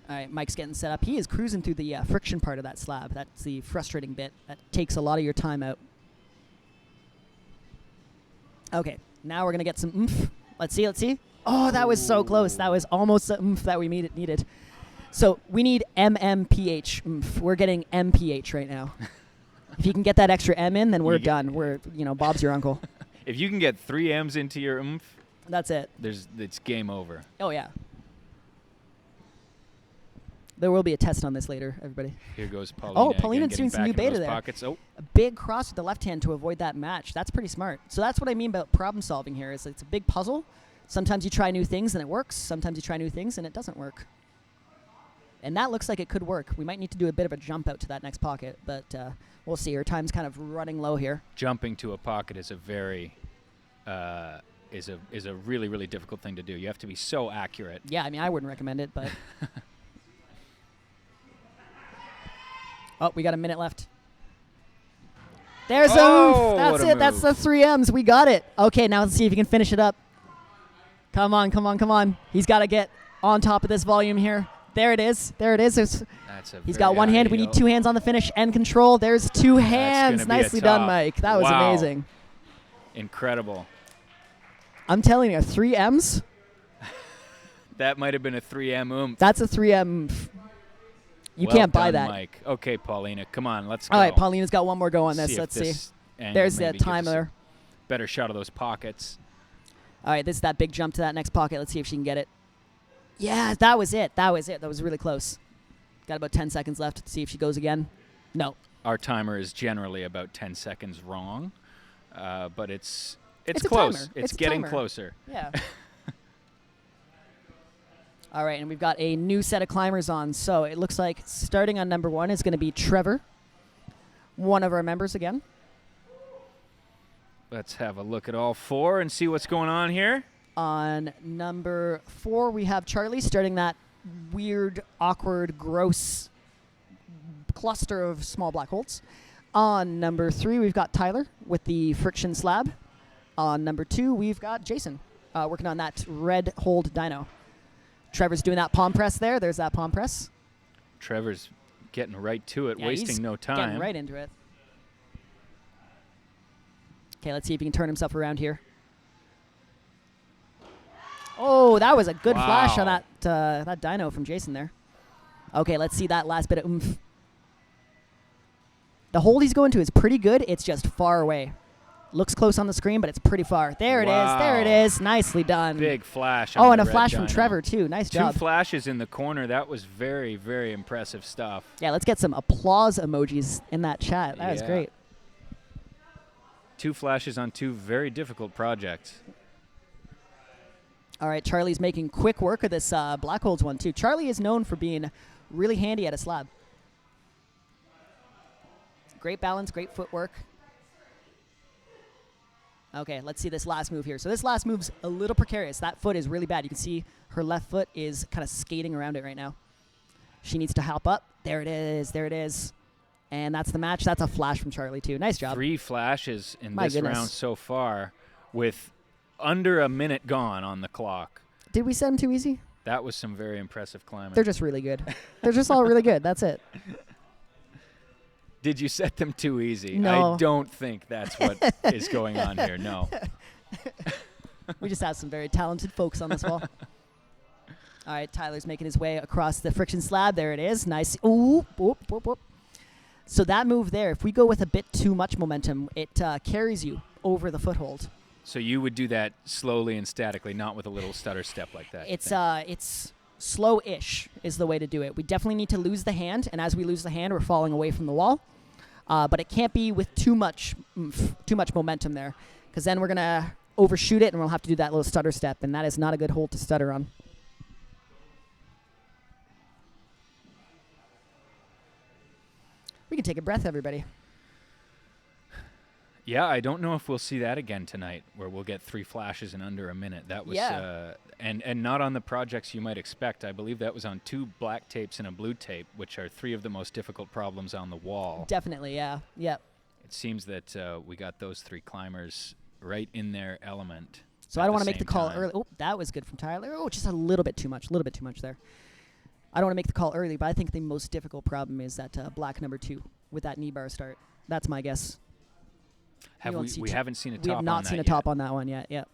All right, Mike's getting set up. He is cruising through the friction part of that slab. That's the frustrating bit. That takes a lot of your time out. Okay, now we're going to get some oomph. Let's see. Oh, that was so close. That was almost the oomph that we needed. So we need MMPH oomph. We're getting MPH right now. If you can get that extra M in, then we're done. We're, Bob's your uncle. If you can get 3 M's into your oomph, that's it. It's game over. Oh, yeah. There will be a test on this later, everybody. Here goes Paulina. Oh, Paulina's again, doing some new beta there. Pockets. Oh. A big cross with the left hand to avoid that match. That's pretty smart. So that's what I mean about problem solving here. Is it's a big puzzle. Sometimes you try new things and it works. Sometimes you try new things and it doesn't work. And that looks like it could work. We might need to do a bit of a jump out to that next pocket, but we'll see. Our time's kind of running low here. Jumping to a pocket is a very is a really, really difficult thing to do. You have to be so accurate. Yeah, I mean, I wouldn't recommend it, but... Oh, we got a minute left. There's oomph. That's it. That's the 3 M's. We got it. Okay, now let's see if he can finish it up. Come on. He's got to get on top of this volume here. There it is. He's got one hand. We need 2 hands on the finish and control. There's 2 hands. Nicely done, Mike. That was amazing. Incredible. I'm telling you, 3 M's? That might have been a 3M oomph. That's a 3M oomph. You can't buy that. Mike. Okay, Paulina, come on, let's go. All right, Paulina's got one more go on this. Let's see. There's the timer. Better shot of those pockets. All right, this is that big jump to that next pocket. Let's see if she can get it. Yeah, that was it. That was really close. Got about 10 seconds left. Let's see if she goes again. No. Our timer is generally about 10 seconds wrong, but it's close. Timer. It's getting closer. Yeah. All right, and we've got a new set of climbers on. So it looks like starting on number 1 is going to be Trevor, one of our members again. Let's have a look at all 4 and see what's going on here. On number 4, we have Charlie starting that weird, awkward, gross cluster of small black holes. On number 3, we've got Tyler with the friction slab. On number 2, we've got Jason working on that red hold dyno. Trevor's doing that palm press there. There's that palm press. Trevor's getting right to it, Yeah, wasting no time. Getting right into it. Okay, let's see if he can turn himself around here. Oh, that was a good flash on Wow. that dyno from Jason there. Okay, let's see that last bit of oomph. The hold he's going to is pretty good. It's just far away. Looks close on the screen, but it's pretty far. There it is. There it Wow. is. Nicely done. Big flash. Oh, on and the a red flash from dyno. Trevor, too. Nice job. 2 flashes in the corner. That was very, very impressive stuff. Yeah, let's get some applause emojis in that chat. That was Yeah. great. 2 flashes on 2 very difficult projects. All right, Charlie's making quick work of this black holds one, too. Charlie is known for being really handy at a slab. Great balance, great footwork. Okay, let's see this last move here. So this last move's a little precarious. That foot is really bad. You can see her left foot is kind of skating around it right now. She needs to hop up. There it is. There it is. And that's the match. That's a flash from Charlie, too. Nice job. 3 flashes in My this goodness. round so far with under a minute gone on the clock. Did we set them too easy? That was some very impressive climbing. They're just really good. They're just all really good. That's it. Did you set them too easy? No. I don't think that's what is going on here. No. We just have some very talented folks on this wall. All right, Tyler's making his way across the friction slab. There it is. Nice. Ooh, whoop, whoop, whoop. So that move there, if we go with a bit too much momentum, it carries you over the foothold. So you would do that slowly and statically, not with a little stutter step like that. you It's think? it's slow-ish is the way to do it. We definitely need to lose the hand, and as we lose the hand, we're falling away from the wall. But it can't be with too much momentum there, because then we're gonna overshoot it, and we'll have to do that little stutter step, and that is not a good hold to stutter on. We can take a breath, everybody. Yeah, I don't know if we'll see that again tonight, where we'll get 3 flashes in under a minute. That was, Yeah. And not on the projects you might expect. I believe that was on 2 black tapes and a blue tape, which are 3 of the most difficult problems on the wall. Definitely, yeah. Yep. It seems that we got those 3 climbers right in their element. So at I don't the want to make the same call time. early. Oh, that was good from Tyler. Oh, just a little bit too much. A little bit too much there. I don't want to make the call early, but I think the most difficult problem is that black number 2 with that knee bar start. That's my guess. Have won't we? see We haven't seen a top We have on not that seen a yet. top on that one yet. Yep.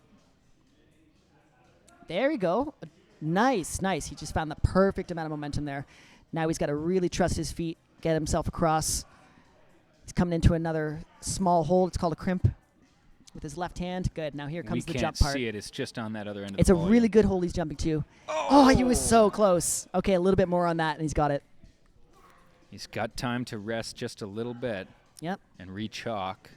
There we go. Nice, nice. He just found the perfect amount of momentum there. Now he's got to really trust his feet, get himself across. He's coming into another small hold. It's called a crimp with his left hand. Good. Now here We comes the can't jump part. see it. It's just on that other end of It's the a volume. really good hold he's jumping to. Oh, he was so close. Okay, a little bit more on that, and he's got it. He's got time to rest just a little bit Yep. and re-chalk.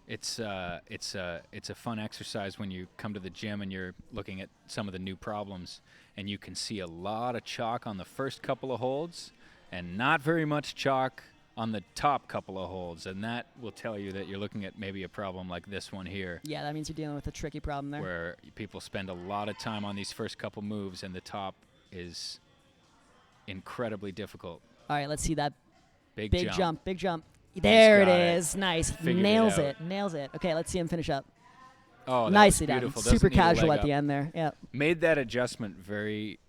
It's a fun exercise when you come to the gym and you're looking at some of the new problems, and you can see a lot of chalk on the first couple of holds and not very much chalk on the top couple of holds, and that will tell you that you're looking at maybe a problem like this one here, Yeah, that means you're dealing with a tricky problem there. where people spend a lot of time on these first couple moves and the top is incredibly difficult. All right, let's see that Big jump. Big jump. There it got it. is. Nice. Figured it Nails out. it. Nails it. Okay, let's see him finish up. Oh, that Nicely was done. beautiful. Super Doesn't need a casual leg at the up. end there. Yeah. Made that adjustment very,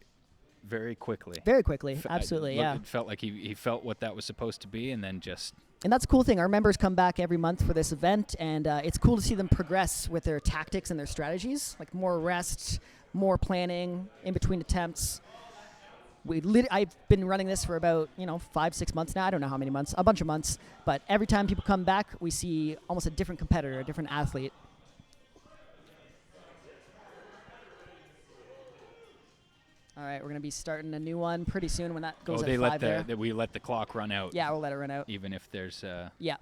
very quickly. Very quickly. F- Absolutely, look, yeah. It felt like he felt what that was supposed to be, and then just And that's a cool thing. Our members come back every month for this event, and it's cool to see them progress with their tactics and their strategies, like more rest, more planning in between attempts. I've been running this for about 5-6 months now. I don't know how many months, a bunch of months. But every time people come back, we see almost a different competitor, a different athlete. All right, we're gonna be starting a new one pretty soon when that goes they at let 5 there. we let the clock run out. Yeah, we'll let it run out. Even if there's Yeah.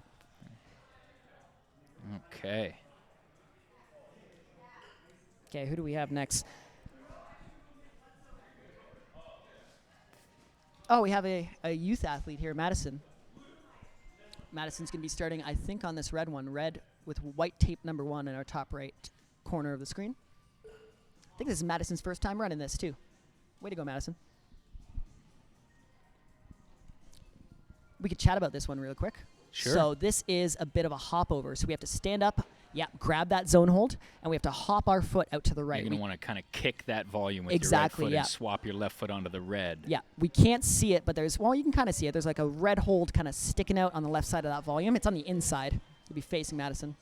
okay. Okay, who do we have next? Oh, we have a youth athlete here, Madison. Madison's going to be starting, I think, on this red one. Red with white tape number 1 in our top right corner of the screen. I think this is Madison's first time running this, too. Way to go, Madison. We could chat about this one real quick. Sure. So this is a bit of a hop over. So we have to stand up, grab that zone hold, and we have to hop our foot out to the right. You're going to want to kind of kick that volume with Exactly, your right foot yeah. and swap your left foot onto the red. Yeah, we can't see it, but you can kind of see it. There's like a red hold kind of sticking out on the left side of that volume. It's on the inside. It'll be facing Madison.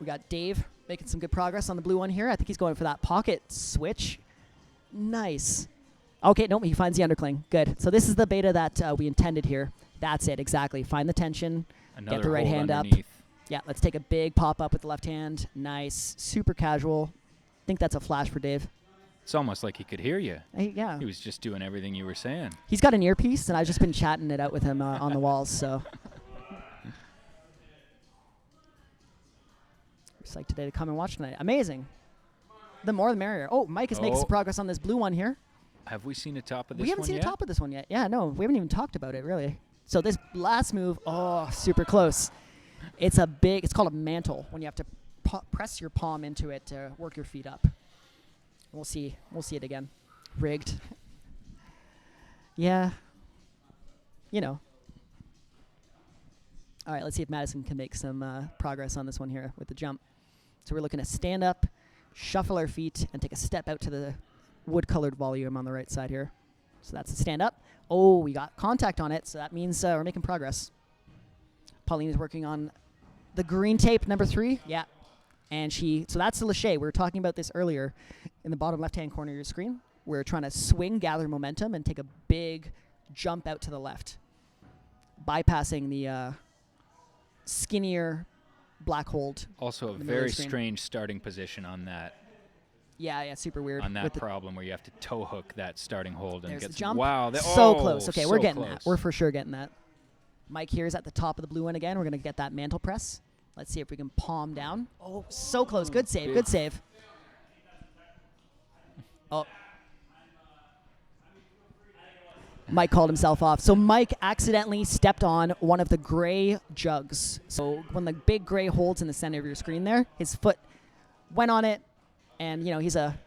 We got Dave making some good progress on the blue one here. I think he's going for that pocket switch. Nice. Okay, nope, he finds the undercling. Good. So this is the beta that we intended here. That's it, exactly. Find the tension, Another get the right hold hand underneath. up. Yeah, let's take a big pop up with the left hand. Nice. Super casual. I think that's a flash for Dave. It's almost like he could hear you. Yeah. He was just doing everything you were saying. He's got an earpiece, and I've just been chatting it out with him on the walls, so. Psyched today to come and watch tonight. Amazing. The more the merrier. Oh, Mike is making some progress on this blue one here. Have we seen the top of this one We haven't seen yet? the top of this one yet. Yeah, no, we haven't even talked about it, really. So this last move, super close. It's called a mantle, when you have to press your palm into it to work your feet up. We'll see it again. Rigged. Yeah. You know. All right, let's see if Madison can make some progress on this one here with the jump. So we're looking to stand up, shuffle our feet, and take a step out to the wood-colored volume on the right side here. So that's the stand up. Oh, we got contact on it, so that means we're making progress. Pauline is working on the green tape, number 3. Yeah. And so that's the lache. We were talking about this earlier in the bottom left-hand corner of your screen. We're trying to swing, gather momentum, and take a big jump out to the left, bypassing the skinnier black hold. Also a very strange starting position on that. Yeah, super weird. On that problem where you have to toe hook that starting hold and get the jump. Wow. So close. Okay, so we're getting close. that. We're for sure getting that. Mike here is at the top of the blue one again. We're going to get that mantle press. Let's see if we can palm down. Oh, so close. Good save. Good save. Oh. Mike called himself off. So Mike accidentally stepped on one of the gray jugs. So when the big gray holds in the center of your screen there, his foot went on it, and he's a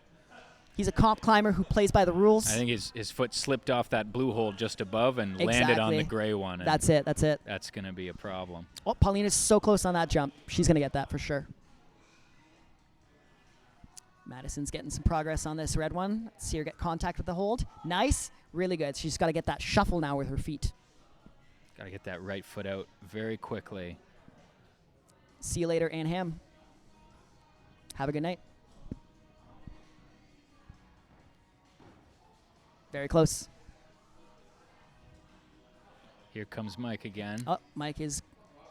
comp climber who plays by the rules. I think his foot slipped off that blue hold just above and landed on the gray one. That's it. That's going to be a problem. Oh, Pauline is so close on that jump. She's going to get that for sure. Madison's getting some progress on this red one. Let's see her get contact with the hold. Nice. Really good. She's got to get that shuffle now with her feet. Got to get that right foot out very quickly. See you later, Ann Ham. Have a good night. Very close. Here comes Mike again. Oh, Mike is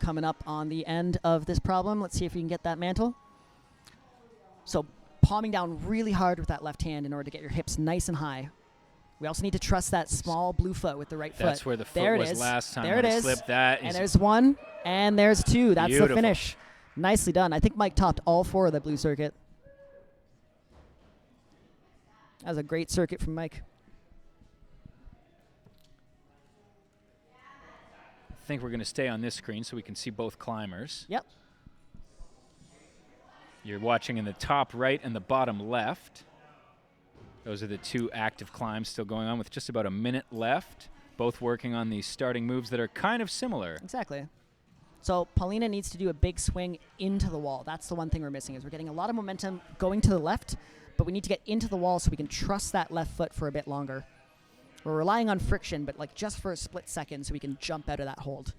coming up on the end of this problem. Let's see if we can get that mantle. So palming down really hard with that left hand in order to get your hips nice and high. We also need to trust that small blue foot with the right foot. That's where the foot was last time. There it is. Slipped that. And there's one, and there's 2. That's Beautiful. the finish. Nicely done. I think Mike topped all 4 of the blue circuit. That was a great circuit from Mike. I think we're going to stay on this screen so we can see both climbers. Yep. You're watching in the top right and the bottom left. Those are the 2 active climbs still going on with just about a minute left, both working on these starting moves that are kind of similar. Exactly. So Paulina needs to do a big swing into the wall. That's the one thing we're missing, is we're getting a lot of momentum going to the left, but we need to get into the wall so we can trust that left foot for a bit longer. We're relying on friction, but like just for a split second so we can jump out of that hold.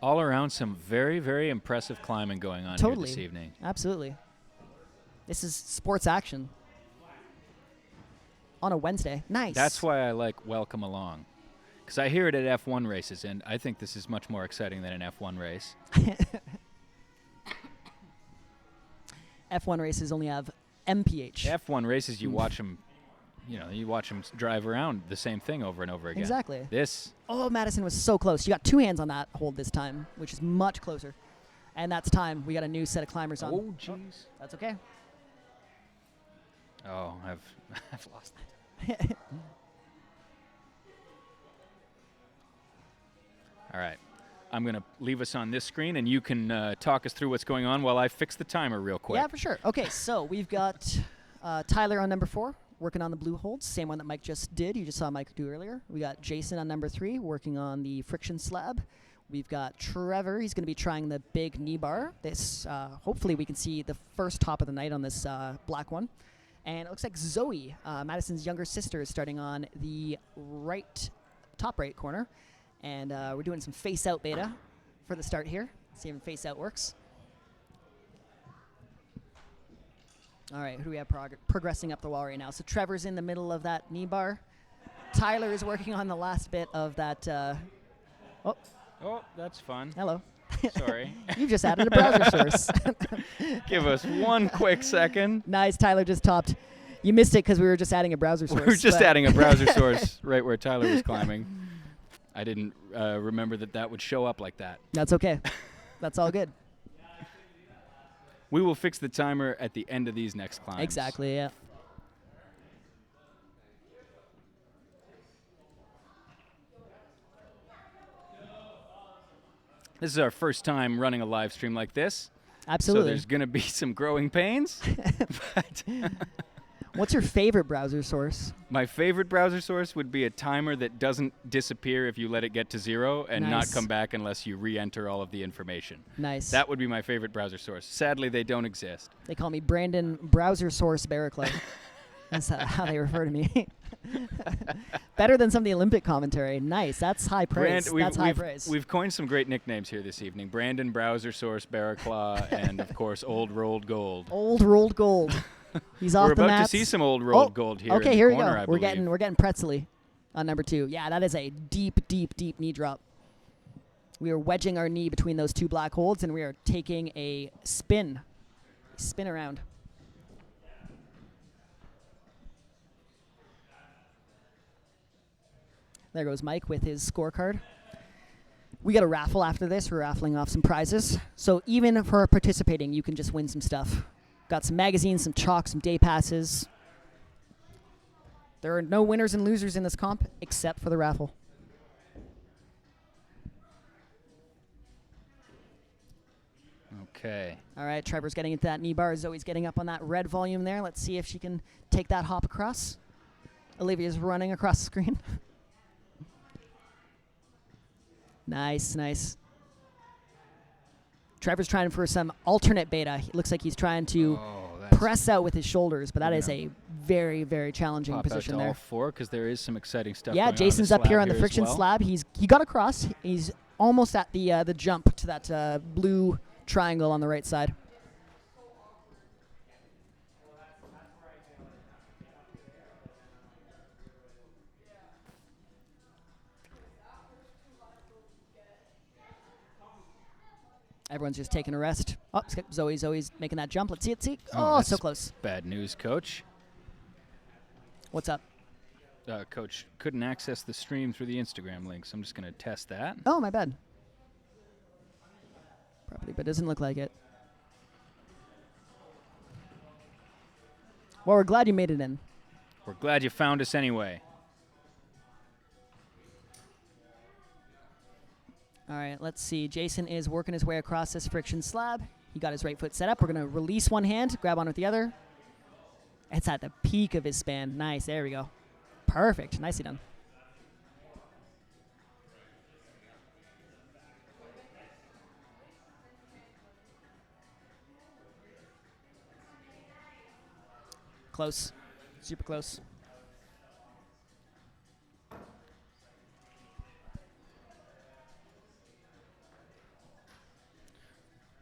All around, some very, very impressive climbing going on here this evening. Absolutely. This is sports action on a Wednesday. Nice. That's why I like Welcome Along, because I hear it at F1 races, and I think this is much more exciting than an F1 race. F1 races only have MPH. F1 races, you watch them, you watch them drive around the same thing over and over again. Exactly. This. Oh, Madison was so close. You got 2 hands on that hold this time, which is much closer. And that's time. We got a new set of climbers on. Oh, jeez. That's okay. Oh, I've lost that. All right. I'm going to leave us on this screen, and you can talk us through what's going on while I fix the timer real quick. Yeah, for sure. Okay, so we've got Tyler on number 4. working on the blue holds, same one that Mike just did. You just saw Mike do earlier. We got Jason on number 3 working on the friction slab. We've got Trevor. He's going to be trying the big knee bar. This, hopefully we can see the first top of the night on this black one. And it looks like Zoe, Madison's younger sister, is starting on the top right corner. And we're doing some face-out beta for the start here. See if face-out works. All right, who do we have progressing up the wall right now? So Trevor's in the middle of that knee bar. Tyler is working on the last bit of that. Oh, that's fun. Hello. Sorry. You've just added a browser source. Give us one quick second. Nice, Tyler just topped. You missed it because we were just adding a browser source. We were just adding a browser source right where Tyler was climbing. I didn't remember that would show up like that. That's okay. That's all good. We will fix the timer at the end of these next climbs. Exactly, yeah. This is our first time running a live stream like this. Absolutely. So there's going to be some growing pains. But what's your favorite browser source? My favorite browser source would be a timer that doesn't disappear if you let it get to 0 and not come back unless you re-enter all of the information. Nice. That would be my favorite browser source. Sadly, they don't exist. They call me Brandon Browser Source Barraclough. That's how they refer to me. Better than some of the Olympic commentary. Nice. That's high praise. That's high praise. We've coined some great nicknames here this evening. Brandon Browser Source Barraclaw and, of course, Old Rolled Gold. Old Rolled Gold. He's off the map. We're about to see some Old Rolled Gold here. Okay, in here the we corner, go. We're getting pretzely on number 2. Yeah, that is a deep knee drop. We are wedging our knee between those 2 black holds, and we are taking a spin around. There goes Mike with his scorecard. We got a raffle after this. We're raffling off some prizes. So even for participating, you can just win some stuff. Got some magazines, some chalk, some day passes. There are no winners and losers in this comp except for the raffle. Okay. All right, Trevor's getting into that knee bar. Zoe's getting up on that red volume there. Let's see if she can take that hop across. Olivia's running across the screen. Nice. Trevor's trying for some alternate beta. It looks like he's trying to press out with his shoulders, but that is a very, very challenging position out to there. all 4 because there is some exciting stuff. Yeah, Jason's up here on the friction slab. He got across. He's almost at the jump to that blue triangle on the right side. Everyone's just taking a rest. Oh, Zoe's making that jump. Let's see it. Oh, so close. Bad news, Coach. What's up? Coach couldn't access the stream through the Instagram link, so I'm just going to test that. Oh, my bad. Probably, but doesn't look like it. Well, we're glad you made it in. We're glad you found us anyway. All right, let's see. Jason is working his way across this friction slab. He got his right foot set up. We're going to release one hand, grab on with the other. It's at the peak of his span. Nice. There we go. Perfect. Nicely done. Close. Super close.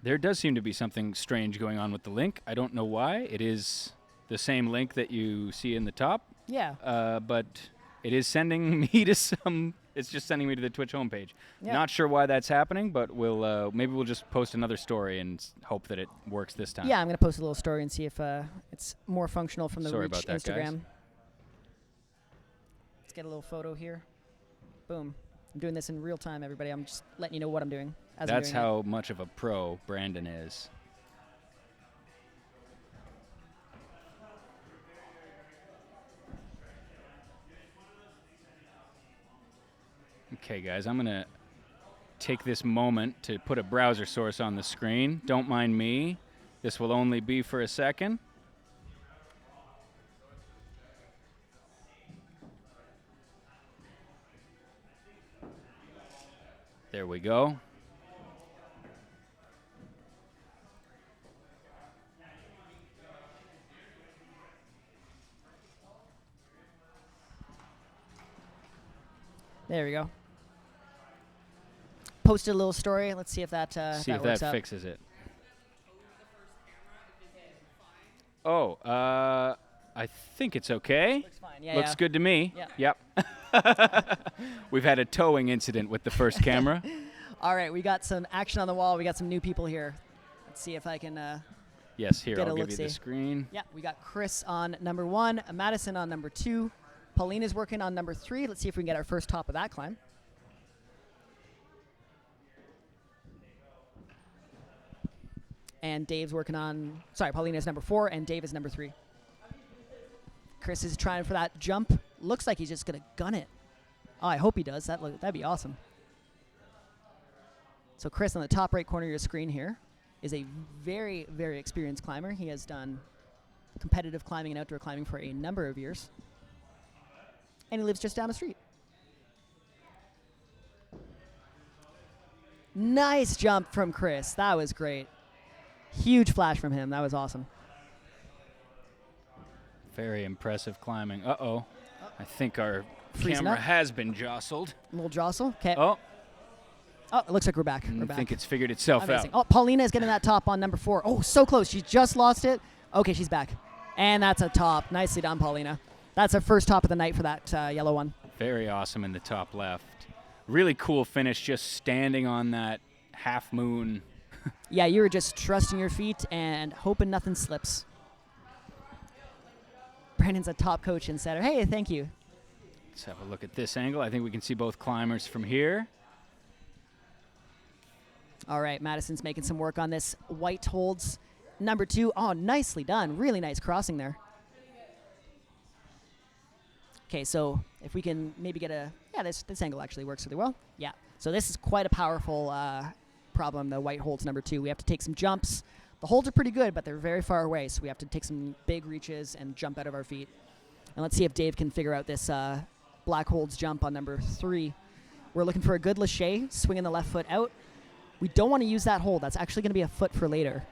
There does seem to be something strange going on with the link. I don't know why. It is the same link that you see in the top. Yeah. But it is sending me to some. It's just sending me to the Twitch homepage. Yeah. Not sure why that's happening, but maybe we'll just post another story and hope that it works this time. Yeah, I'm going to post a little story and see if it's more functional from the Sorry Reach about that, Instagram. guys. Let's get a little photo here. Boom. I'm doing this in real time, everybody. I'm just letting you know what I'm doing. That's how much of a pro Brandon is. Okay, guys, I'm going to take this moment to put a browser source on the screen. Don't mind me. This will only be for a second. we go. There we go. Posted a little story. Let's see if that See if works that out. fixes it. Oh, I think it's okay. Looks fine. Yeah, Looks good to me. Yeah. Yep. We've had a towing incident with the first camera. All right, we got some action on the wall. We got some new people here. Let's see if I can. Yes, here, Get a I'll give you the look-see. screen. Yeah, we got Chris on number 1, Madison on number 2, Paulina's working on number 3. Let's see if we can get our first top of that climb. And Dave's working on, Paulina's number 4, and Dave is number 3. Chris is trying for that jump. Looks like he's just going to gun it. Oh, I hope he does. That'd be awesome. So Chris, on the top right corner of your screen here, is a very, very experienced climber. He has done competitive climbing and outdoor climbing for a number of years. And he lives just down the street. Nice jump from Chris. That was great. Huge flash from him. That was awesome. Very impressive climbing. Uh-oh. I think our Freezing camera up. has been jostled. A little jostle. Okay. Oh, Oh, it looks like we're back. I We're back. think it's figured itself Amazing. out. Oh, Paulina is getting that top on number 4. Oh, so close. She just lost it. Okay, she's back. And that's a top. Nicely done, Paulina. That's our first top of the night for that yellow one. Very awesome in the top left. Really cool finish, just standing on that half moon. Yeah, you were just trusting your feet and hoping nothing slips. Brandon's a top coach and setter. Hey, thank you. Let's have a look at this angle. I think we can see both climbers from here. All right, Madison's making some work on this. White holds number 2. Oh, nicely done. Really nice crossing there. Okay, so if we can maybe get a... Yeah, this angle actually works really well. Yeah, so this is quite a powerful problem, the white holds number 2. We have to take some jumps. The holds are pretty good, but they're very far away, so we have to take some big reaches and jump out of our feet. And let's see if Dave can figure out this black holds jump on number 3. We're looking for a good lâché, swinging the left foot out. We don't want to use that hold. That's actually going to be a foot for later.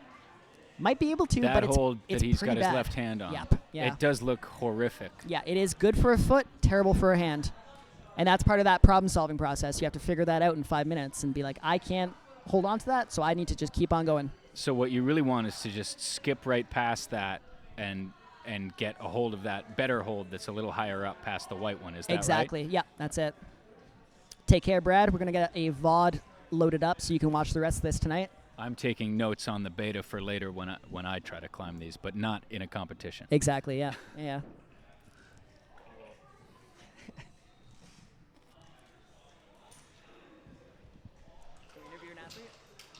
Might be able to, That but hold it's that he's pretty got his bad. left hand on. Yep. Yeah. It does look horrific. Yeah, it is good for a foot, terrible for a hand. And that's part of that problem-solving process. You have to figure that out in 5 minutes and be like, I can't hold on to that, so I need to just keep on going. So what you really want is to just skip right past that and get a hold of that better hold that's a little higher up past the white one. Is that Exactly. Yeah, that's it. Take care, Brad. We're going to get a VOD loaded up so you can watch the rest of this tonight. I'm taking notes on the beta for later when I try to climb these, but not in a competition. Exactly, yeah. Yeah.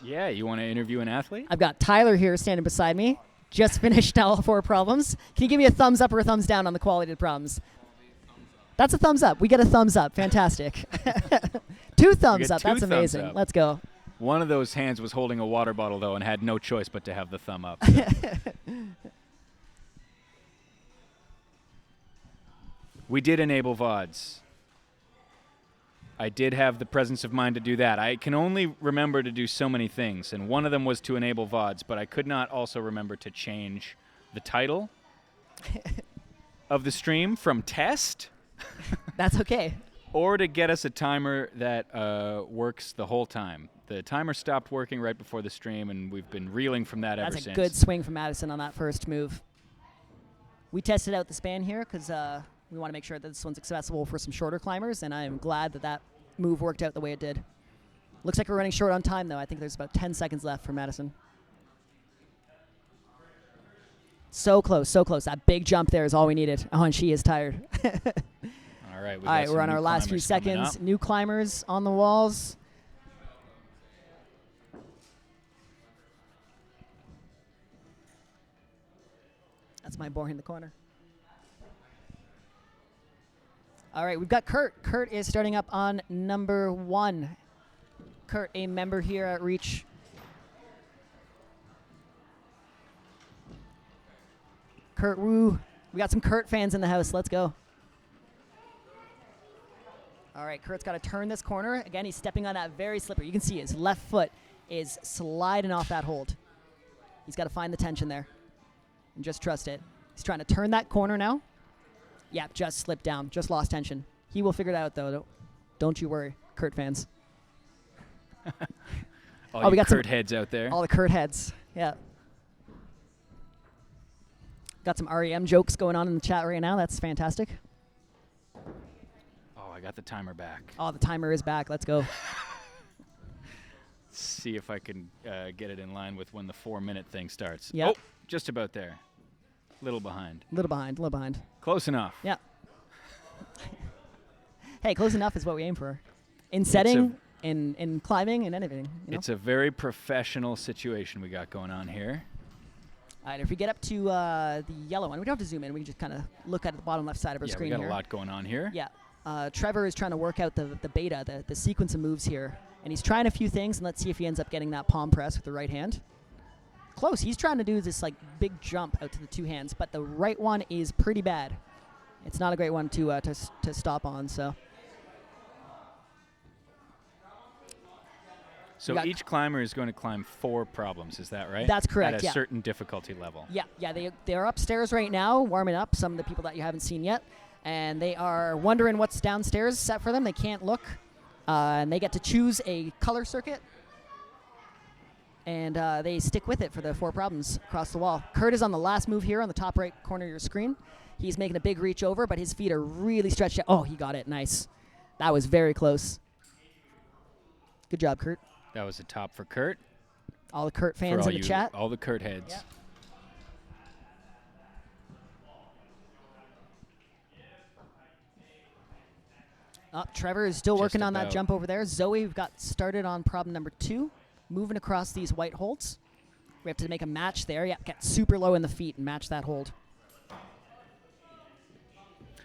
Yeah, you want to interview an athlete? I've got Tyler here standing beside me. Just finished all 4 problems. Can you give me a thumbs up or a thumbs down on the quality of the problems? That's a thumbs up. We get a thumbs up. Fantastic. 2 thumbs up. two That's thumbs amazing. up. Let's go. One of those hands was holding a water bottle, though, and had no choice but to have the thumb up. We did enable VODs. I did have the presence of mind to do that. I can only remember to do so many things, and one of them was to enable VODs, but I could not also remember to change the title of the stream from test That's okay. or to get us a timer that works the whole time. The timer stopped working right before the stream, and we've been reeling from that ever That's a since. good swing from Madison on that first move. We tested out the span here because we want to make sure that this one's accessible for some shorter climbers, and I am glad that that move worked out the way it did. Looks like we're running short on time, though. I think there's about 10 seconds left for Madison. So close, so close. That big jump there is all we needed. Oh, and she is tired. All right, All right, we're on our last few seconds. New climbers on the walls. That's my board in the corner. All right, we've got Kurt. Kurt is starting up on number 1. Kurt, a member here at Reach. Kurt Woo. We got some Kurt fans in the house. Let's go. All All right, Kurt's got to turn this corner. Again, he's stepping on that very slippery. You can see his left foot is sliding off that hold. He's got to find the tension there and just trust it. He's trying to turn that corner now. Yeah, just slipped down, just lost tension. He will figure it out, though. Don't you worry, Kurt fans. All we got Kurt heads out there. All the Kurt heads, yeah. Got some REM jokes going on in the chat right now. That's fantastic. Oh, I got the timer back. Oh, the timer is back. Let's go. See if I can get it in line with when the 4-minute thing starts. Yep. Oh, just about there. Little behind. Little behind. Close enough. Yeah. Hey, close enough is what we aim for. In setting, in climbing, and anything. You know? It's a very professional situation we got going on here. All right, if we get up to the yellow one, we don't have to zoom in. We can just kind of look at the bottom left side of our screen here. Yeah, we got a lot going on here. Yeah. Trevor is trying to work out the beta, the sequence of moves here. And he's trying a few things, and let's see if he ends up getting that palm press with the right hand. Close. He's trying to do this like big jump out to the two hands, but the right one is pretty bad. It's not a great one to stop on. So each climber is going to climb 4 problems. Is that right? That's correct. At a certain difficulty level. Yeah. They're upstairs right now, warming up. Some of the people that you haven't seen yet, and they are wondering what's downstairs set for them. They can't look, and they get to choose a color circuit. And they stick with it for the 4 problems across the wall. Kurt is on the last move here on the top right corner of your screen. He's making a big reach over, but his feet are really stretched out. Oh, he got it. Nice. That was very close. Good job, Kurt. That was a top for Kurt. All the Kurt fans in the chat. All the Kurt heads. Yeah. Trevor is still working on that jump over there. Zoe, we've got started on problem number 2. Moving across these white holds. We have to make a match there. Yeah, get super low in the feet and match that hold.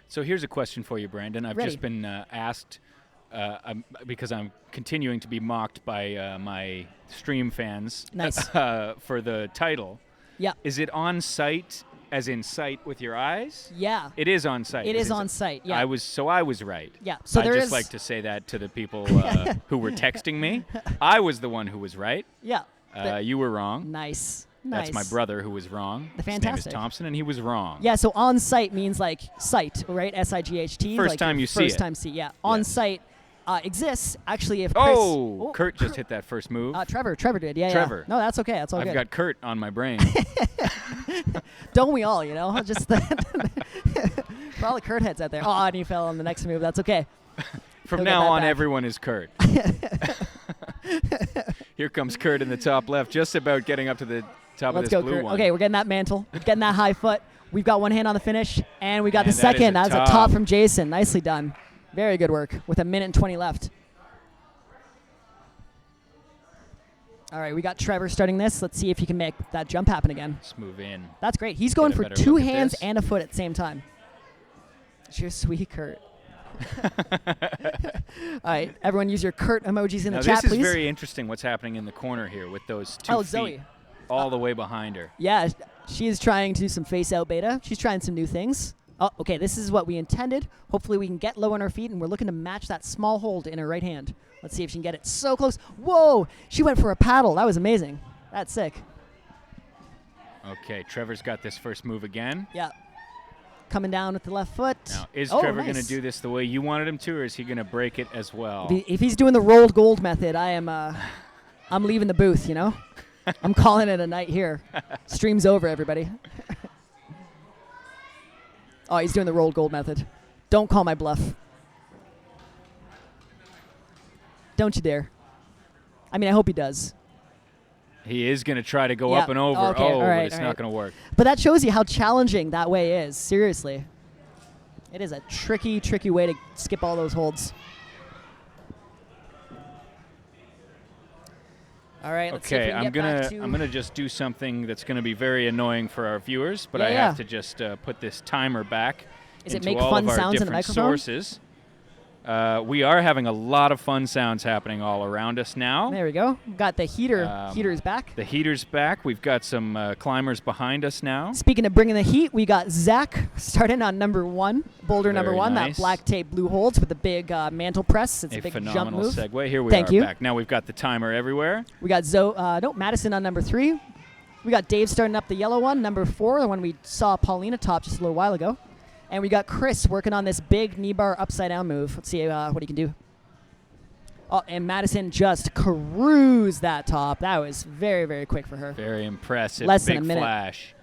So here's a question for you, Brandon. I've just been asked, because I'm continuing to be mocked by my stream fans for the title. Yeah. Is it on site, as in sight with your eyes? Yeah. It is on site. It is on site, yeah. I was right. Yeah. So I'd just like to say that to the people who were texting me. I was the one who was right. Yeah. You were wrong. Nice. That's my brother who was wrong. Fantastic. His name is Thompson, and he was wrong. Yeah, so on site means like sight, right? S-I-G-H-T. First time you see it. First time see, yeah. On site exists, actually, if Chris... Oh, Kurt just hit that first move. Trevor did, yeah. Trevor. No, that's okay. That's all good. I've got Kurt on my brain. Don't we all, you know? Just for all the Kurt heads out there. Oh, and he fell on the next move. That's okay. From now on, everyone is Kurt. Here comes Kurt in the top left, just about getting up to the top of this blue Kurt. one. Okay, we're getting that mantle. We're getting that high foot. We've got one hand on the finish, and we got the second. That's a top from Jason. Nicely done. Very good work with 1:20 left. All right, we got Trevor starting this. Let's see if he can make that jump happen again. Let's move in. That's great. He's going for 2 hands and a foot at the same time. Just sweet Kurt. All right, everyone use your Kurt emojis in the chat, please. This is very interesting what's happening in the corner here with those 2 feet Zoe. all the way behind her. Yeah, she is trying to do some face-out beta. She's trying some new things. Oh, okay, this is what we intended. Hopefully we can get low on her feet, and we're looking to match that small hold in her right hand. Let's see if she can get it so close. Whoa, she went for a paddle. That was amazing. That's sick. Okay, Trevor's got this first move again. Yeah. Coming down with the left foot. Now, is Trevor going to do this the way you wanted him to, or is he going to break it as well? If he's doing the rolled gold method, I'm leaving the booth, you know? I'm calling it a night here. Stream's over, everybody. Oh, he's doing the rolled gold method. Don't call my bluff. Don't you dare. I mean, I hope he does. He is going to try to go up and over. Okay. But it's not going to work. But that shows you how challenging that way is. Seriously. It is a tricky, tricky way to skip all those holds. All right, let's see if we can get back to... I'm gonna just do something that's gonna be very annoying for our viewers, but I have to just put this timer back Is it into make all fun of our sounds in the different microphone? sources. We are having a lot of fun sounds happening all around us now. There we go. Got the heaters back. The heater's back. We've got some climbers behind us now. Speaking of bringing the heat, we got Zach starting on number 1, boulder number Very 1, nice. that black tape blue holds with the big mantle press. It's a big jump phenomenal move. segue. Here we Thank are you. back. Now we've got the timer everywhere. We got Madison on number 3. We got Dave starting up the yellow one, number 4, the one we saw Paulina top just a little while ago. And we got Chris working on this big knee bar upside down move. Let's see what he can do. Oh, and Madison just cruised that top. That was very, very quick for her. Very impressive. Less big than a minute. flash.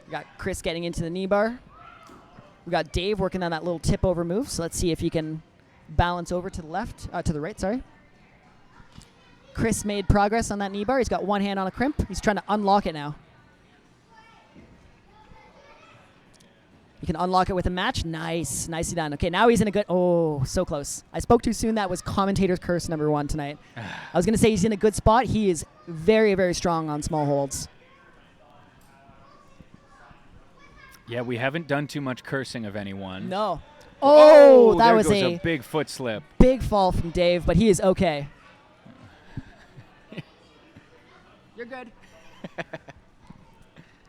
We got Chris getting into the knee bar. We got Dave working on that little tip over move. So let's see if he can balance over to the right, sorry. Chris made progress on that knee bar. He's got one hand on a crimp. He's trying to unlock it now. You can unlock it with a match. Nice. Nicely done. Okay, now he's in a good... Oh, so close. I spoke too soon. That was commentator's curse number 1 tonight. I was going to say he's in a good spot. He is very, very strong on small holds. Yeah, we haven't done too much cursing of anyone. No. Oh, that there was goes a big foot slip. big fall from Dave, but he is okay. You're good.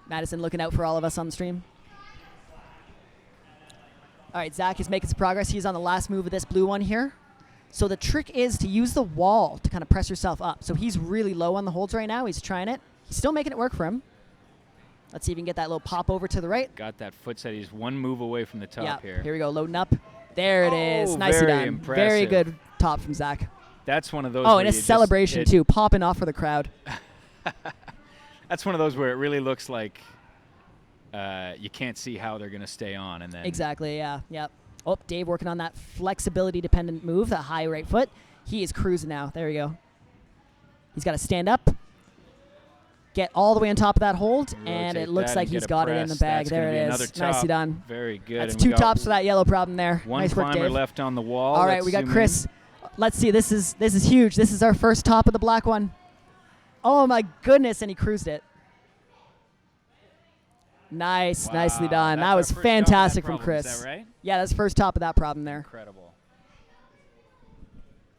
Madison looking out for all of us on the stream. All right, Zach is making some progress. He's on the last move of this blue one here. So the trick is to use the wall to kind of press yourself up. So he's really low on the holds right now. He's trying it. He's still making it work for him. Let's see if he can get that little pop over to the right. Got that foot set. He's one move away from the top Yeah, here. here we go, loading up. There it is. Nicely very done. impressive. Very good top from Zach. That's one of those. Oh, where and a you just- celebration too, popping off for the crowd. That's one of those where it really looks like you can't see how they're going to stay on, and then Exactly, yeah, yep. Oh, Dave working on that flexibility-dependent move, that high right foot. He is cruising now. There we go. He's got to stand up, get all the way on top of that hold, and rotate it looks that like and he's get a got it in press. the bag. That's There gonna be it another is. top. Nicely done. Very good. That's And we 2 got tops for that yellow problem there. One Nice work, climber Dave. left on the wall. All right, Let's we got zoom Chris. Let's see. This is huge. This is our first top of the black one. Oh my goodness, and he cruised it. Nice, Wow, nicely done. that's That our was first top of that fantastic from problem. Chris. Is that right? Yeah, that's first top of that problem there. Incredible.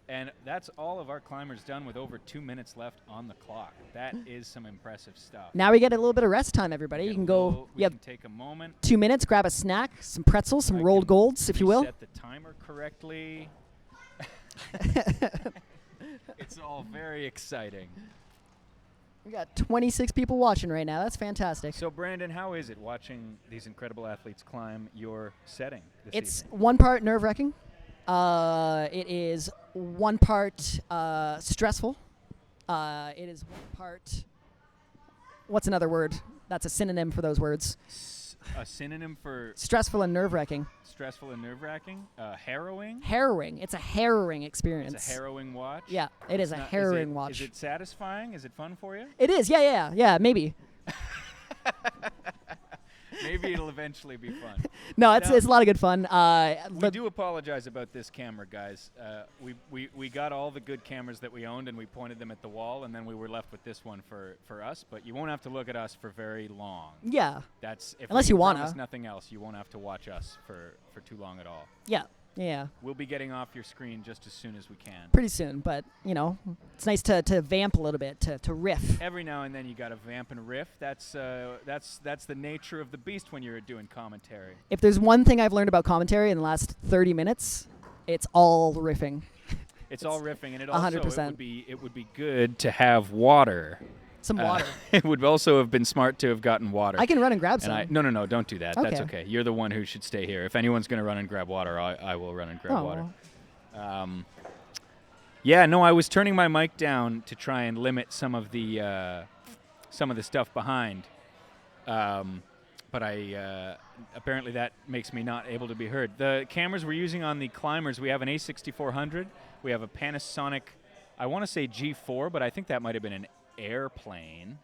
And that's all of our climbers done with over 2 minutes left on the clock. That is some impressive stuff. Now we get a little bit of rest time, everybody. You can go. We You have can take a moment. 2 minutes, grab a snack, some pretzels, some I rolled can golds, if you will. Set the timer correctly. It's all very exciting. We got 26 people watching right now. That's fantastic. So, Brandon, how is it watching these incredible athletes climb your setting this It's evening? one part nerve-wracking. It is one part stressful. It is one part... What's another word? That's a synonym for those words. A synonym for Stressful and nerve-wracking. stressful and nerve-wracking? Harrowing? Harrowing. It's a harrowing experience. It's a harrowing watch? Yeah, it is It's a not- harrowing watch. Is it satisfying? Is it fun for you? It is. Yeah, maybe. Maybe it'll eventually be fun. No, it's Now- a lot of good fun. We do apologize about this camera, guys. We got all the good cameras that we owned, and we pointed them at the wall, and then we were left with this one for us. But you won't have to look at us for very long. Yeah. That's if Unless we you can wanna. promise nothing else, you won't have to watch us for too long at all. Yeah. We'll be getting off your screen just as soon as we can. Pretty soon, but it's nice to vamp a little bit, to riff. Every now and then you got to vamp and riff. That's the nature of the beast when you're doing commentary. If there's one thing I've learned about commentary in the last 30 minutes, it's all riffing. It's all riffing, and it also 100%. it would be good to have water. Some water. It would also have been smart to have gotten water. I can run and grab And some. no, don't do that. That's Okay. okay. You're the one who should stay here. If anyone's going to run and grab water, I will run and grab Oh, water. well. Yeah, no, I was turning my mic down to try and limit some of the stuff behind, but I apparently that makes me not able to be heard. The cameras we're using on the climbers, we have an A6400, we have a Panasonic, I want to say G4, but I think that might have been an airplane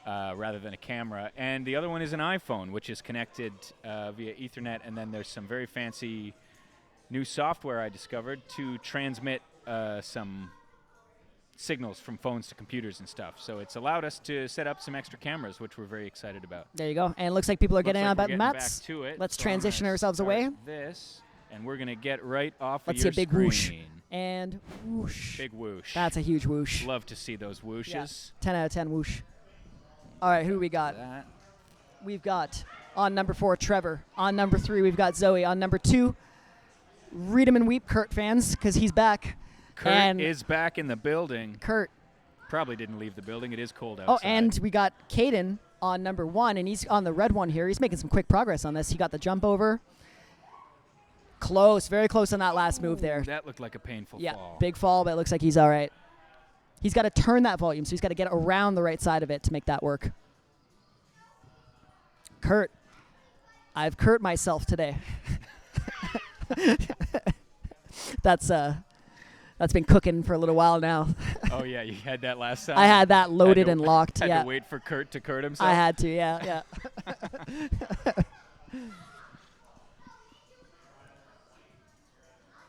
rather than a camera, and the other one is an iPhone, which is connected via Ethernet, and then there's some very fancy new software I discovered to transmit some signals from phones to computers and stuff. So it's allowed us to set up some extra cameras, which we're very excited about. There you go. And it looks like people are getting Looks on like about we're the getting mats. back to it. Let's So I'm transition gonna ourselves start away. This. And we're going to get right off Let's of see your a big screen. whoosh. And whoosh. Big whoosh. That's a huge whoosh. Love to see those whooshes. Yeah. 10 out of 10 whoosh. All right, who do we got? That. We've got on number 4, Trevor. On number 3, we've got Zoe. On number 2, read him and weep, Kurt fans, because he's back. Kurt is back in the building. Kurt. Probably didn't leave the building. It is cold outside. Oh, and we got Caden on number 1, and he's on the red one here. He's making some quick progress on this. He got the jump over. Close, very close on that last move there. That looked like a painful Yeah, fall. big fall, but it looks like he's all right. He's got to turn that volume, so he's got to get around the right side of it to make that work. Kurt. I've Kurt myself today. That's been cooking for a little while now. Oh, yeah, you had that last time? I had that loaded and locked. Had yeah. to wait for Kurt to Kurt himself? I had to, yeah.